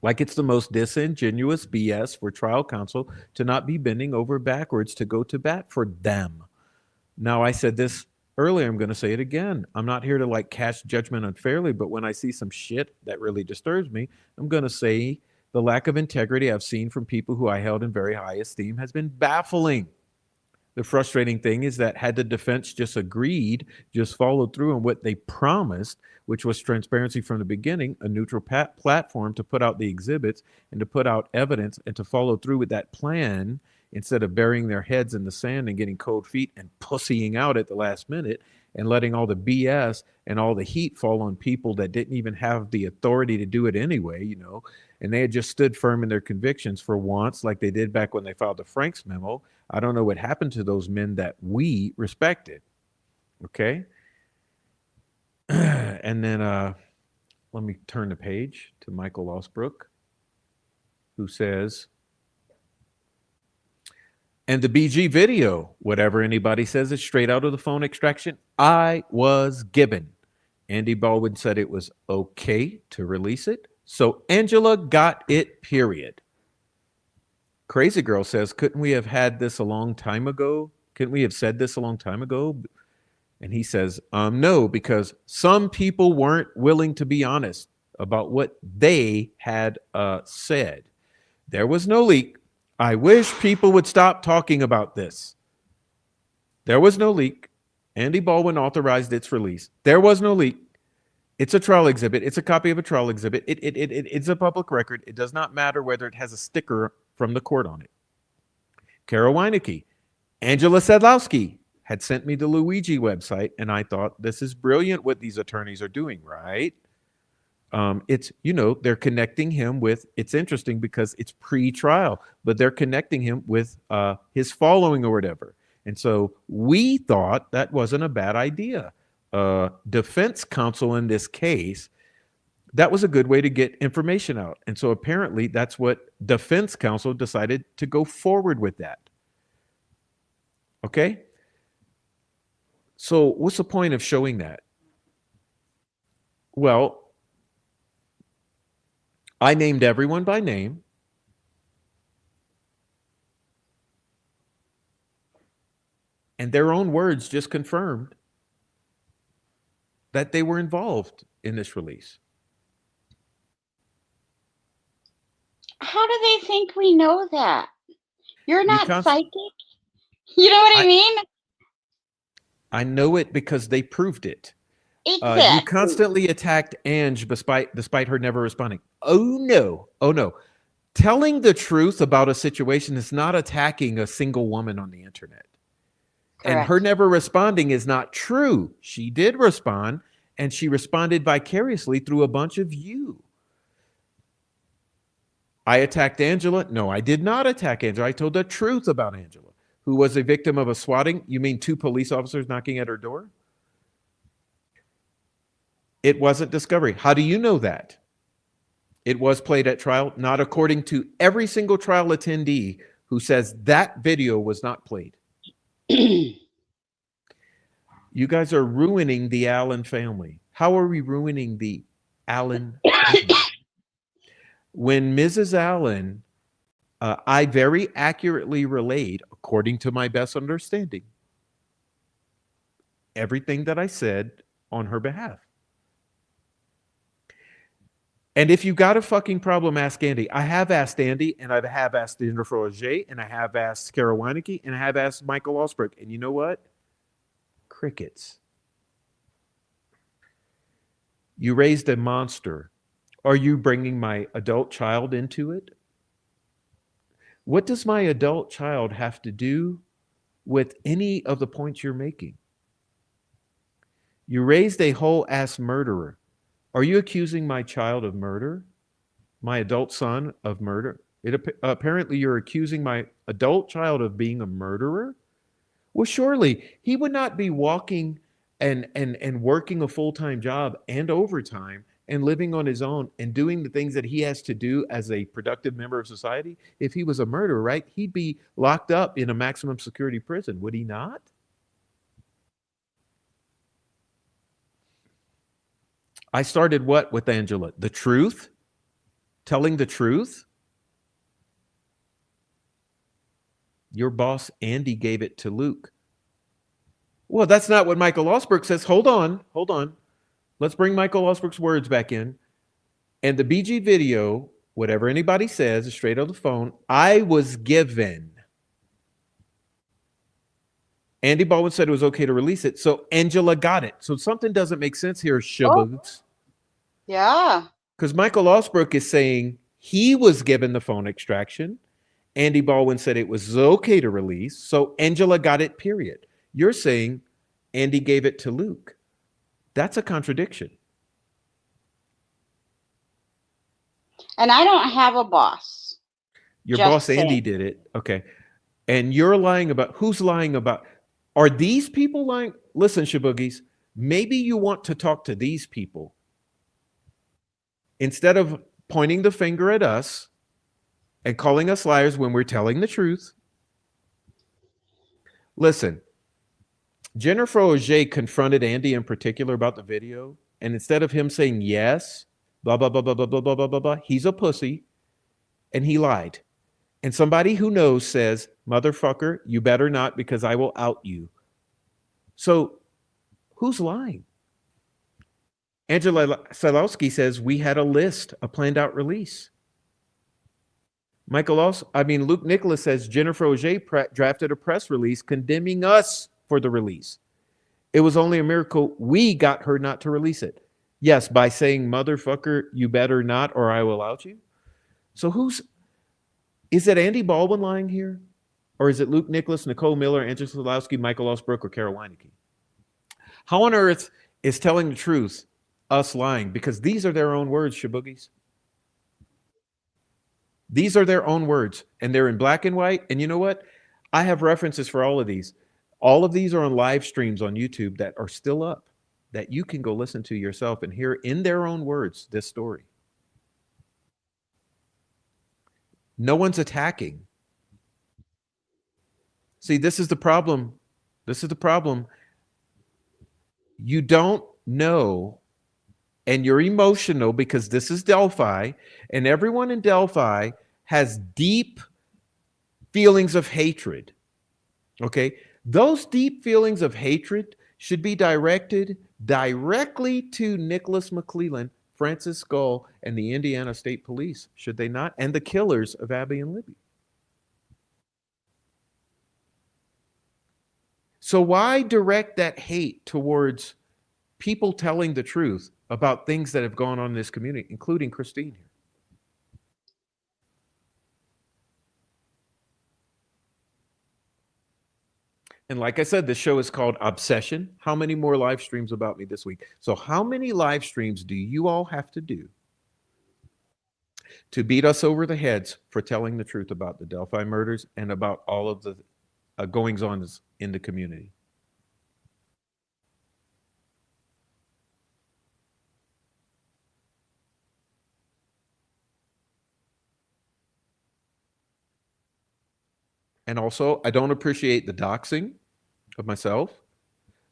Like it's the most disingenuous BS for trial counsel to not be bending over backwards to go to bat for them. Now, I said this earlier, I'm going to say it again. I'm not here to like cast judgment unfairly, but when I see some shit that really disturbs me, I'm going to say the lack of integrity I've seen from people who I held in very high esteem has been baffling. The frustrating thing is that had the defense just agreed, just followed through on what they promised, which was transparency from the beginning, a neutral platform to put out the exhibits and to put out evidence and to follow through with that plan, instead of burying their heads in the sand and getting cold feet and pussying out at the last minute and letting all the BS and all the heat fall on people that didn't even have the authority to do it anyway, and they had just stood firm in their convictions for once, like they did back when they filed the Franks memo. I don't know what happened to those men that we respected. Okay. And then let me turn the page to Michael Osbrook, who says, and the BG video, whatever anybody says, is straight out of the phone extraction I was given. Andy Baldwin said it was okay to release it. So Angela got it, period. Crazy Girl says, couldn't we have had this a long time ago? Couldn't we have said this a long time ago? And he says, no, because some people weren't willing to be honest about what they had said. There was no leak. I wish people would stop talking about this. There was no leak. Andy Baldwin authorized its release. There was no leak. It's a trial exhibit. It's a copy of a trial exhibit. It's a public record. It does not matter whether it has a sticker from the court on it. Carol Weinecke. Angela Sedlowski had sent me the Luigi website, and I thought, this is brilliant what these attorneys are doing, right? It's, they're connecting him with, it's interesting because it's pre-trial, but they're connecting him with his following or whatever. And so we thought that wasn't a bad idea. Defense counsel in this case, that was a good way to get information out. And so apparently that's what defense counsel decided to go forward with that. Okay? So what's the point of showing that? Well, I named everyone by name. And their own words just confirmed that they were involved in this release. How do they think we know that? You're You not const- psychic. You know what I I mean? I know it because they proved it. You Exactly. constantly attacked Ange despite her never responding. Oh no. Oh no. Telling the truth about a situation is not attacking a single woman on the internet. And her Correct. never responding is not true. She did respond, and she responded vicariously through a bunch of you. I attacked Angela. No, I did not attack Angela. I told the truth about Angela, who was a victim of a swatting. You mean 2 police officers knocking at her door? It wasn't discovery. How do you know that? It was played at trial, not according to every single trial attendee who says that video was not played. You guys are ruining the Allen family. How are we ruining the Allen family? When Mrs. Allen, I very accurately relayed, according to my best understanding, everything that I said on her behalf. And if you got a fucking problem, ask Andy. I have asked Andy, and I have asked Jennifer Auger, and I have asked Kara Weineke, and I have asked Michael Osberg. And you know what? Crickets. You raised a monster. Are you bringing my adult child into it? What does my adult child have to do with any of the points you're making? You raised a whole ass murderer. Are you accusing my child of murder? My adult son of murder? Apparently you're accusing my adult child of being a murderer? Well, surely he would not be walking and working a full-time job and overtime and living on his own and doing the things that he has to do as a productive member of society if he was a murderer, right? He'd be locked up in a maximum security prison, would he not? I started what with Angela? The truth? Telling the truth? Your boss, Andy, gave it to Luke. Well, that's not what Michael Osberg says. Hold on. Hold on. Let's bring Michael Osberg's words back in. And the BG video, whatever anybody says, is straight on the phone. I was given. Andy Baldwin said it was okay to release it. So Angela got it. So something doesn't make sense here, Oh, Shaboots. yeah. Because Michael Osberg is saying he was given the phone extraction. Andy Baldwin said it was okay to release. So Angela got it, period. You're saying Andy gave it to Luke. That's a contradiction. And I don't have a boss. Your Just boss, Andy, saying. did it. Okay. And you're lying about who's lying about? Are these people lying? Listen, Shaboogies, maybe you want to talk to these people instead of pointing the finger at us and calling us liars when we're telling the truth. Listen, Jennifer Auger confronted Andy in particular about the video, and instead of him saying yes, blah blah blah blah blah blah blah blah blah blah, he's a pussy, and he lied. And somebody who knows says, "Motherfucker, you better not, because I will out you." So, who's lying? Angela Salowski says we had a list, a planned out release. Luke Nicholas says Jennifer Auger drafted a press release condemning us for the release. It was only a miracle we got her not to release it. Yes, by saying, "Motherfucker, you better not, or I will out you." So is it Andy Baldwin lying here? Or is it Luke Nicholas, Nicole Miller, Angela Salowski, Michael Osberg, or Kara Weineke? How on earth is telling the truth us lying? Because these are their own words, Shaboogies. These are their own words, and they're in black and white. And you know what? I have references for all of these. All of these are on live streams on YouTube that are still up that you can go listen to yourself and hear in their own words this story. No one's attacking. See, this is the problem. This is the problem. You don't know and you're emotional because this is Delphi, and everyone in Delphi has deep feelings of hatred. Okay. Those deep feelings of hatred should be directed directly to Nicholas McClellan, Francis Skull, and the Indiana State Police, should they not? And the killers of Abby and Libby. So why direct that hate towards people telling the truth about things that have gone on in this community, including Christine here? And like I said, this show is called Obsession. How many more live streams about me this week? So, how many live streams do you all have to do to beat us over the heads for telling the truth about the Delphi murders and about all of the goings on in the community? And also, I don't appreciate the doxing of myself,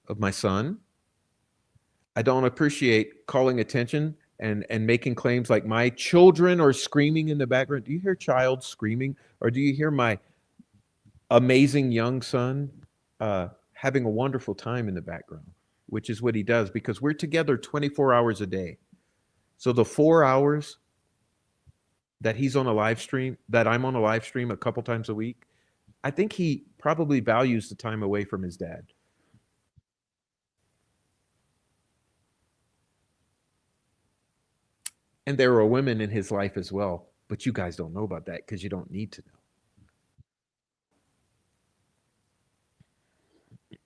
of my son. I don't appreciate calling attention and making claims like my children are screaming in the background. Do you hear child screaming? Or do you hear my amazing young son having a wonderful time in the background, which is what he does because we're together 24 hours a day. So the 4 hours that he's on a live stream, that I'm on a live stream a couple times a week, I think he probably values the time away from his dad. And there are women in his life as well, but you guys don't know about that because you don't need to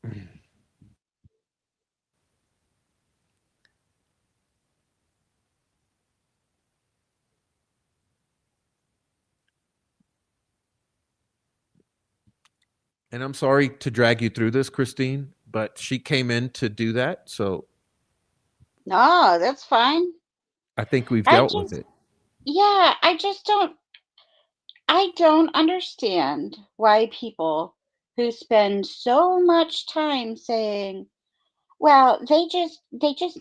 know. And I'm sorry to drag you through this, Christine, but she came in to do that. So No, that's fine. I think we've I dealt with just, it. yeah, I don't understand why people who spend so much time saying, well, they just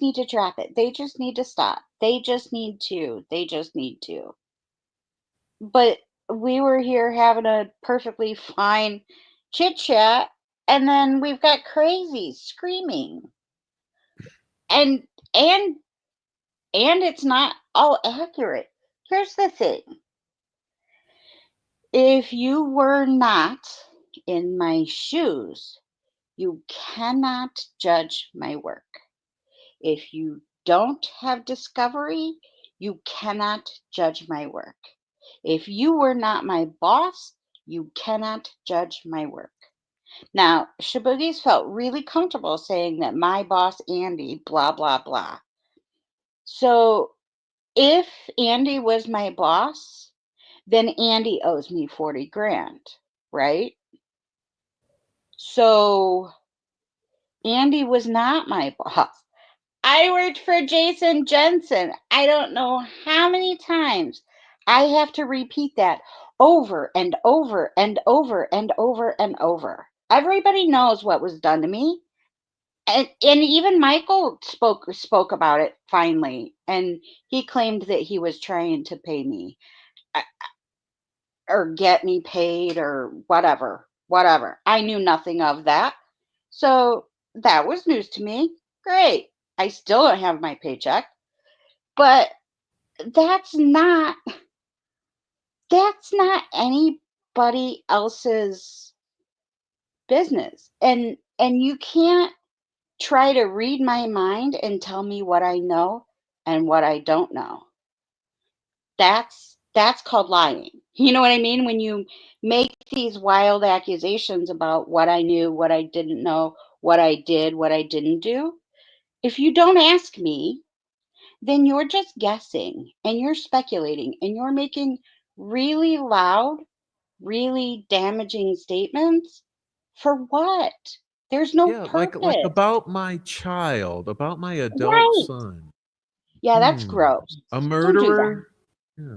need to drop it. They just need to stop. They just need to. But we were here having a perfectly fine chit chat, and then we've got crazy screaming. And and and it's not all accurate. Here's the thing. If you were not in my shoes, you cannot judge my work. If you don't have discovery, you cannot judge my work. If you were not my boss, you cannot judge my work. Now, Shaboogies felt really comfortable saying that my boss, Andy, blah, blah, blah. So if Andy was my boss, then Andy owes me 40 grand, right? So Andy was not my boss. I worked for Jason Jensen. I don't know how many times I have to repeat that over and over and over and over and over. Everybody knows what was done to me. And even Michael spoke about it finally, and he claimed that he was trying to pay me uh, or get me paid or whatever. I knew nothing of that. So that was news to me. Great. I still don't have my paycheck, but that's not that's not anybody else's business. And you can't try to read my mind and tell me what I know and what I don't know. That's called lying. You know what I mean? When you make these wild accusations about what I knew, what I didn't know, what I did, what I didn't do. If you don't ask me, then you're just guessing and you're speculating and you're making really loud, really damaging statements for what? There's no Yeah, like purpose. about my child, about my adult Right. son. Yeah, that's Hmm. gross. A Don't do that. murderer? Yeah.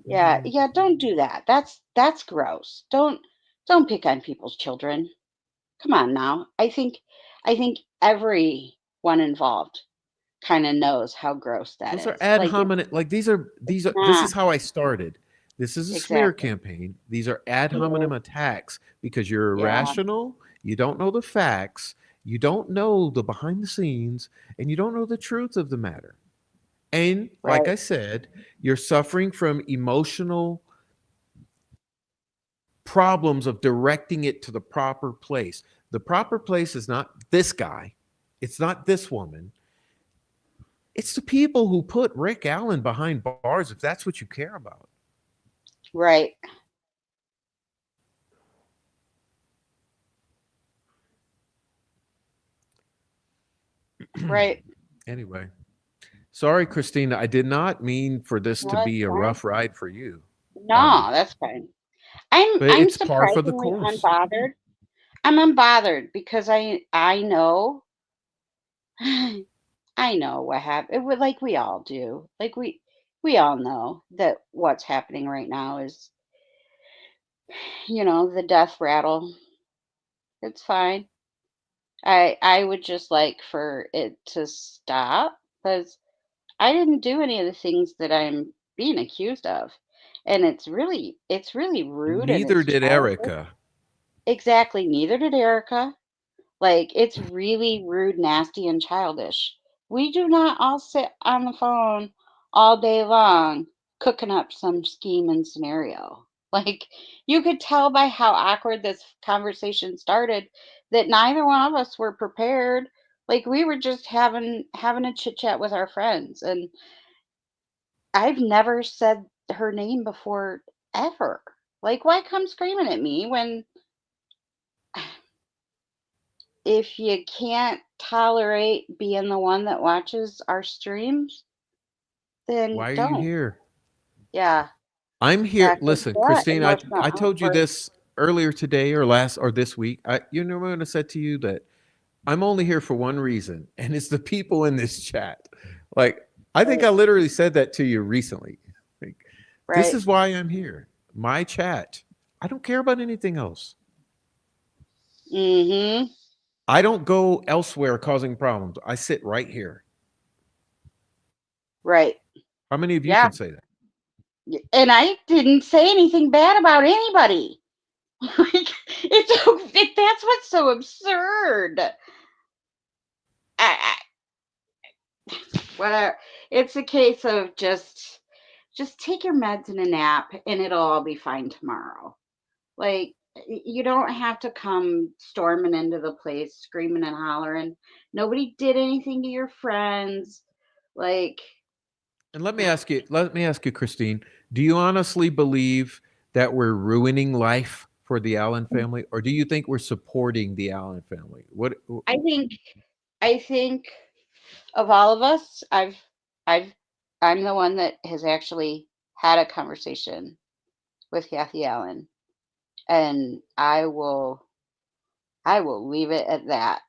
Yeah, Mhm. yeah, don't do that. That's gross. Don't pick on people's children. Come on now. I think everyone involved kind of knows how gross that Those are is. ad Like hominem. Like these are. This not is how I started. This is a smear exactly. campaign. These are ad It is. hominem attacks because you're Yeah, irrational. You don't know the facts. You don't know the behind the scenes, and you don't know the truth of the matter. And like right, I said, you're suffering from emotional problems of directing it to the proper place. The proper place is not this guy. It's not this woman. It's the people who put Rick Allen behind bars if that's what you care about. right, right. Anyway, sorry, Christina. I did not mean for this No, to that's be a fine. rough ride for you. Um, No, that's fine. I'm but I'm it's par for the surprisingly course. unbothered. I'm unbothered because I know I know what happened. Like we all do. Like we all know that what's happening right now is, the death rattle. It's fine. I would just like for it to stop because I didn't do any of the things that I'm being accused of. And it's really rude and Neither it's did childish. Erica. Exactly. Neither did Erica. Like, it's really rude, nasty, and childish. We do not all sit on the phone all day long cooking up some scheme and scenario. Like, you could tell by how awkward this conversation started that neither one of us were prepared. Like, we were just having a chit chat with our friends, and I've never said her name before ever. Like, why come screaming at me when if you can't tolerate being the one that watches our streams, then Why are you don't. here? Yeah, I'm here. back with Listen, that Christine, emotional I told you outburst. this earlier today or last or this week. You know when I said to you that I'm only here for one reason, and it's the people in this chat. Like, I think I Right, literally said that to you recently. Like, this right. is why I'm here. My chat. I don't care about anything else. Mhm. I don't go elsewhere causing problems. I sit right here. Right. How many of you Yeah. can say that? And I didn't say anything bad about anybody. Like, that's what's so absurd. I, whatever. It's a case of just take your meds and a nap and it'll all be fine tomorrow. Like, you don't have to come storming into the place screaming and hollering. Nobody did anything to your friends. Like, And let me ask you, Christine, do you honestly believe that we're ruining life for the Allen family, or do you think we're supporting the Allen family? What I think I think of all of us, I've I'm the one that has actually had a conversation with Kathy Allen, and I will leave it at that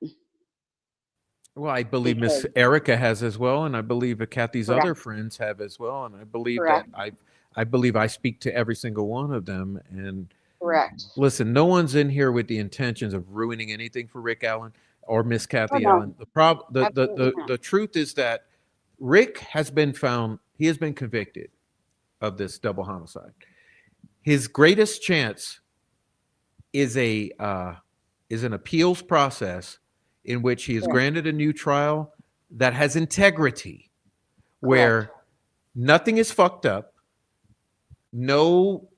well, I believe Miss because Erica has as well, and I believe that Kathy's other correct, friends have as well, and I believe that correct, I believe I speak to every single one of them. And correct. listen, no one's in here with the intentions of ruining anything for Rick Allen or Miss Oh Kathy no, Allen. The absolutely not. the truth is that Rick has been found. He has been convicted of this double homicide. His greatest chance is a is an appeals process in which he is Correct, granted a new trial that has integrity, correct, where nothing is fucked up, no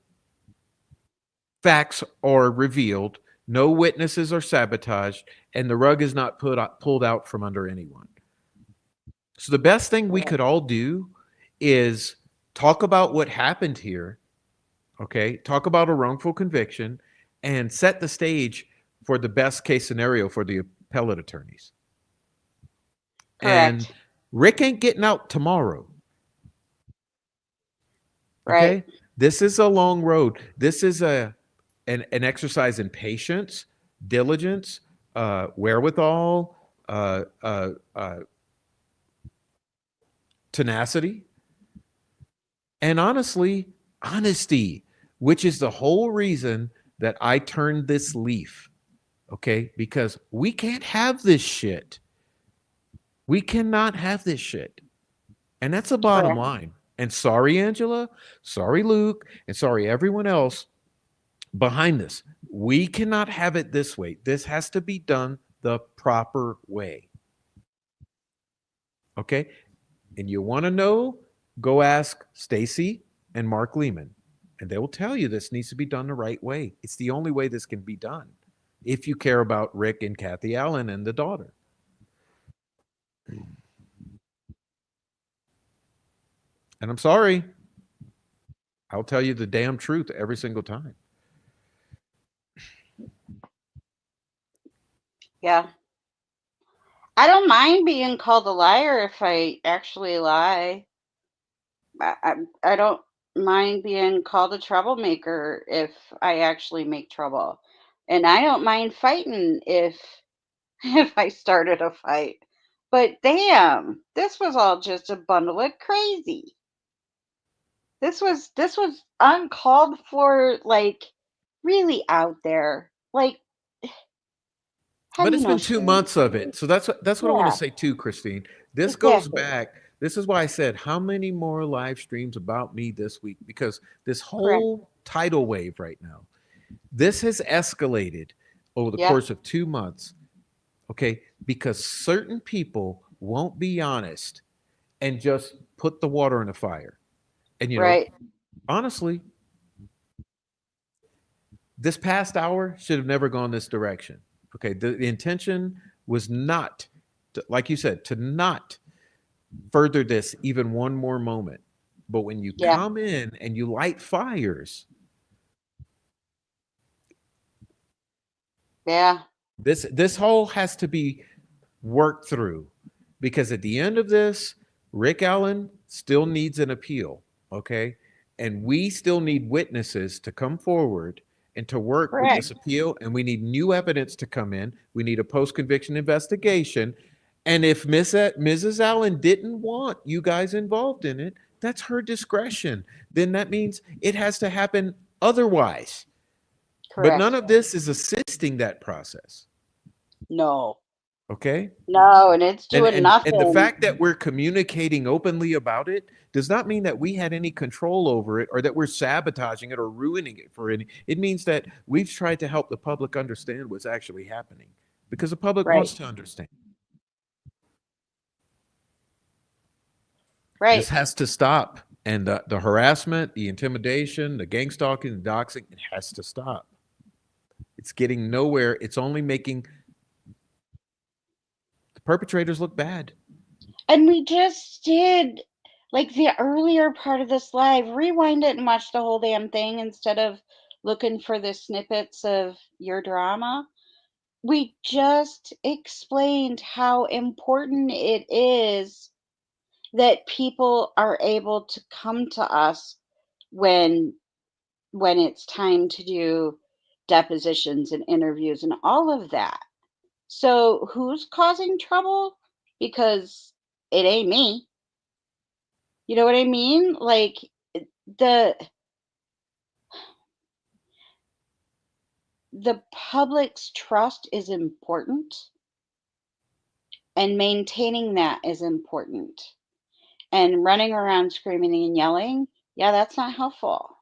facts are revealed, no witnesses are sabotaged, and the rug is not pulled out from under anyone. So the best thing we correct. could all do is talk about what happened here, okay? Talk about a wrongful conviction and set the stage for the best case scenario for the appellate attorneys. And Correct. Rick ain't getting out tomorrow, Right. okay? This is a long road. This is an exercise in patience, diligence, wherewithal, uh, uh, uh, tenacity, and honestly, honesty, which is the whole reason that I turned this leaf. Okay, because we can't have this shit. We cannot have this shit. And that's the bottom Correct. line. And sorry, Angela, sorry, Luke, and sorry, everyone else behind this. We cannot have it this way. This has to be done the proper way. Okay. And you want to know, go ask Stacy and Mark Lehman, and they will tell you this needs to be done the right way. It's the only way this can be done if you care about Rick and Kathy Allen and the daughter. And I'm sorry, I'll tell you the damn truth every single time. Yeah. I don't mind being called a liar if I actually lie. I don't mind being called a troublemaker if I actually make trouble. And I don't mind fighting if if I started a fight. But damn, this was all just a bundle of crazy. This was uncalled for, like really out there. Like, how But do you it's know been she 2 months of it. So that's what I want to Yeah, say too, Christine. This goes exactly. back. This is why I said how many more live streams about me this week, because this Correct. whole tidal wave right now, this has escalated over the Yeah, course of 2 months. Okay, because certain people won't be honest and just put the water in the fire. And right. honestly, this past hour should have never gone this direction. Okay, the intention was not, to, like you said, to not further this even one more moment. But when you Yeah, come in and you light fires, yeah, this whole has to be worked through, because at the end of this, Rick Allen still needs an appeal. Okay, and we still need witnesses to come forward and to work with correct. this appeal, and we need new evidence to come in. We need a post-conviction investigation. And if Mrs. Allen didn't want you guys involved in it, that's her discretion. Then that means it has to happen otherwise. But none Correct. of this is assisting that process. No. Okay. No, and it's And doing and the nothing. fact that we're communicating openly about it does not mean that we had any control over it, or that we're sabotaging it or ruining it for any. It means that we've tried to help the public understand what's actually happening, because the public Right. wants to understand. Right. This has to stop. And the harassment, the intimidation, the gang stalking, the doxing, it has to stop. It's getting nowhere. It's only making the perpetrators look bad. And we just did like the earlier part of this live, rewind it and watch the whole damn thing instead of looking for the snippets of your drama. We just explained how important it is that people are able to come to us when it's time to do depositions and interviews and all of that. So who's causing trouble? Because it ain't me. You know what I mean? Like the the public's trust is important and maintaining that is important. And running around screaming and yelling, yeah, that's not helpful.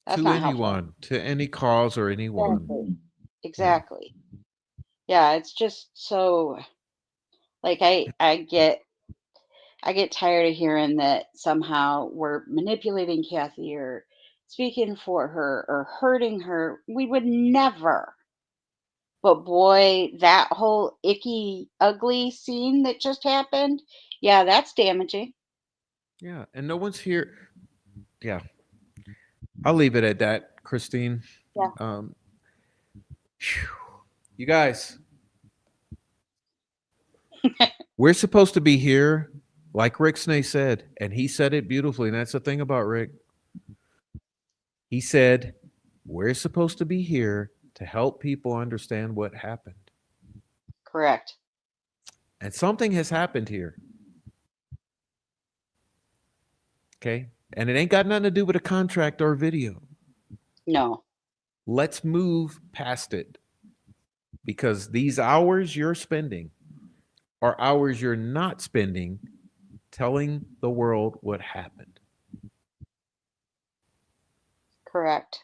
That's To not helpful. anyone, to any cause or anyone. Exactly. Yeah. Exactly. Yeah, it's just so like I get tired of hearing that somehow we're manipulating Kathy or speaking for her or hurting her. We would never. But boy, that whole icky, ugly scene that just happened, yeah, that's damaging. Yeah. And no one's here. Yeah. I'll leave it at that, Christine. Yeah, Um, you guys, we're supposed to be here, like Rick Snay said, and he said it beautifully. And that's the thing about Rick. He said, we're supposed to be here to help people understand what happened. correct. And something has happened here. Okay. And it ain't got nothing to do with a contract or a video. No. Let's move past it, because these hours you're spending are hours you're not spending telling the world what happened. Correct.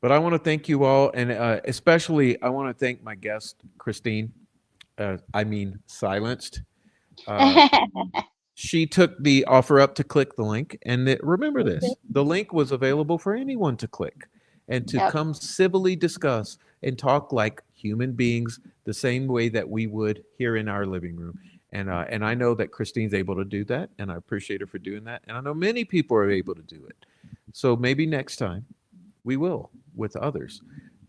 But I want to thank you all, and especially I want to thank my guest, Christine. I mean, silenced. Uh, she took the offer up to click the link, and remember this: the link was available for anyone to click and to Yep. come civilly discuss and talk like human beings, the same way that we would here in our living room. And I know that Christine's able to do that, and I appreciate her for doing that. And I know many people are able to do it. So maybe next time we will with others.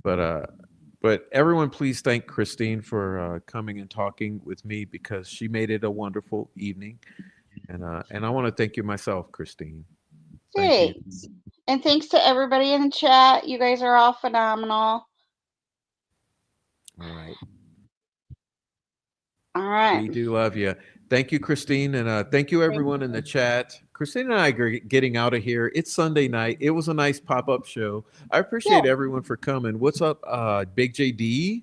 But everyone, please thank Christine for coming and talking with me because she made it a wonderful evening. And I want to thank you myself, Christine. Thank you. Thanks. And thanks to everybody in the chat. You guys are all phenomenal. All right. All right. We do love you. Thank you, Christine, and thank you Thank everyone in the you. chat. Christine and I are getting out of here. It's Sunday night. It was a nice pop-up show. I appreciate Yeah. everyone for coming. What's up, Big JD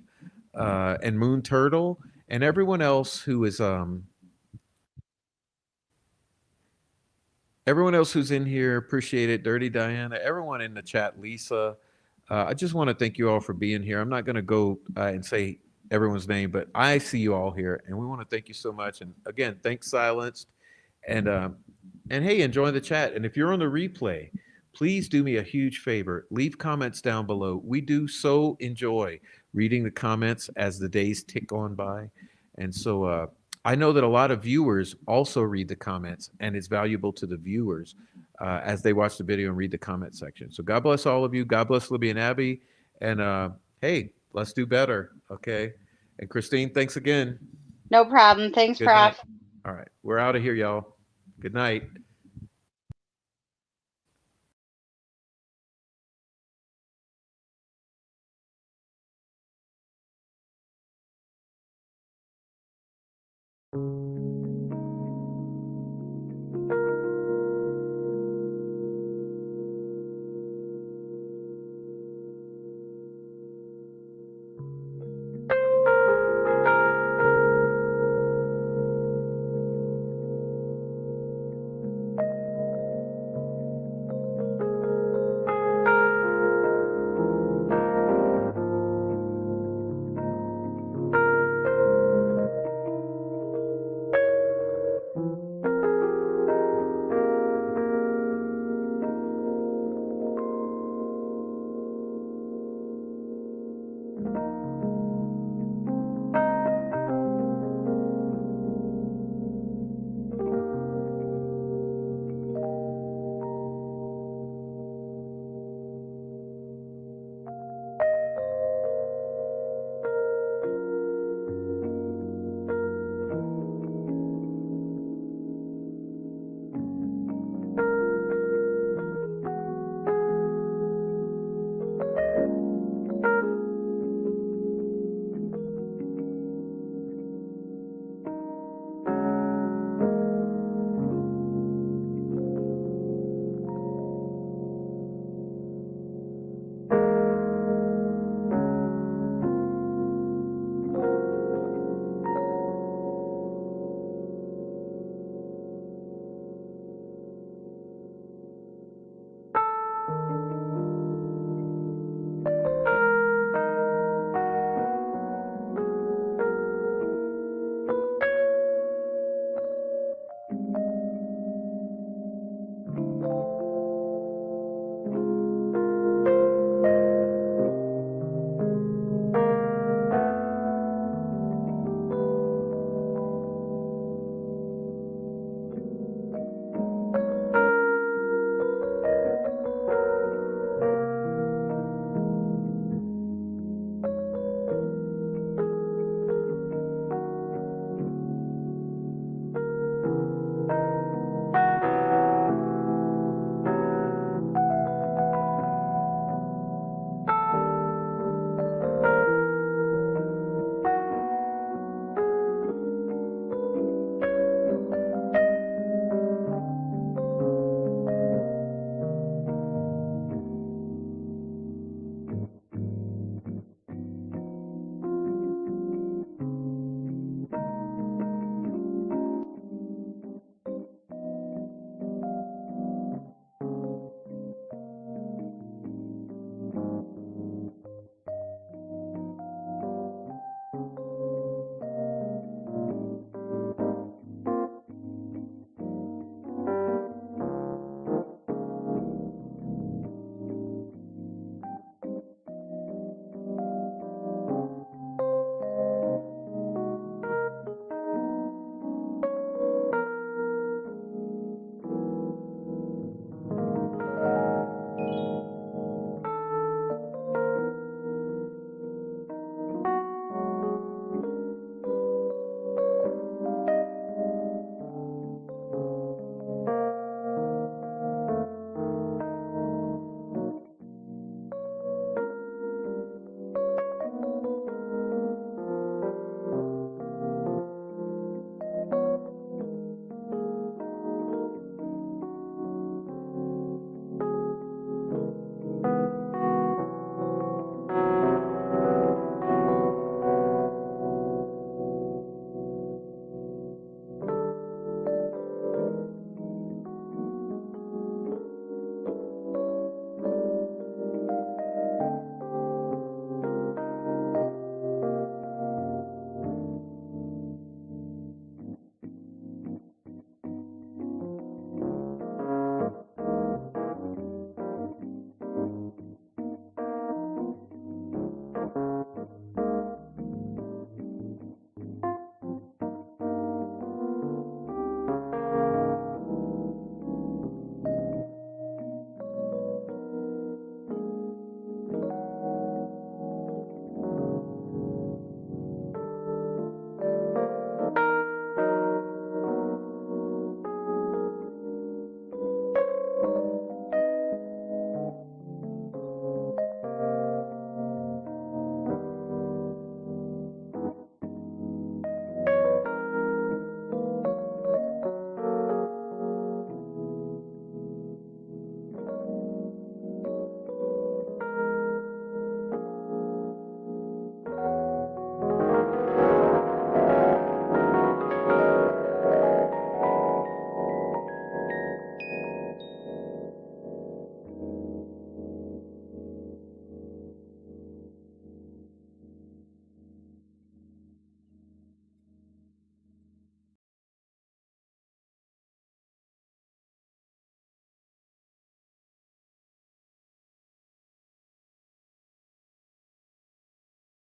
and Moon Turtle, and everyone else who's in here. Appreciate it. Dirty Diana, everyone in the chat, Lisa. I just want to thank you all for being here. I'm not going to go and say everyone's name, but I see you all here, and we want to thank you so much. And again, thanks, Silenced, and um, and hey, enjoy the chat. And if you're on the replay, please do me a huge favor. Leave comments down below. We do so enjoy reading the comments as the days tick on by, and so I know that a lot of viewers also read the comments, and it's valuable to the viewers as they watch the video and read the comment section. So God bless all of you. God bless Libby and Abby. And hey, let's do better. Okay. And Christine, thanks again. No problem. Thanks, Good night. Prof. All right. We're out of here, y'all. Good night.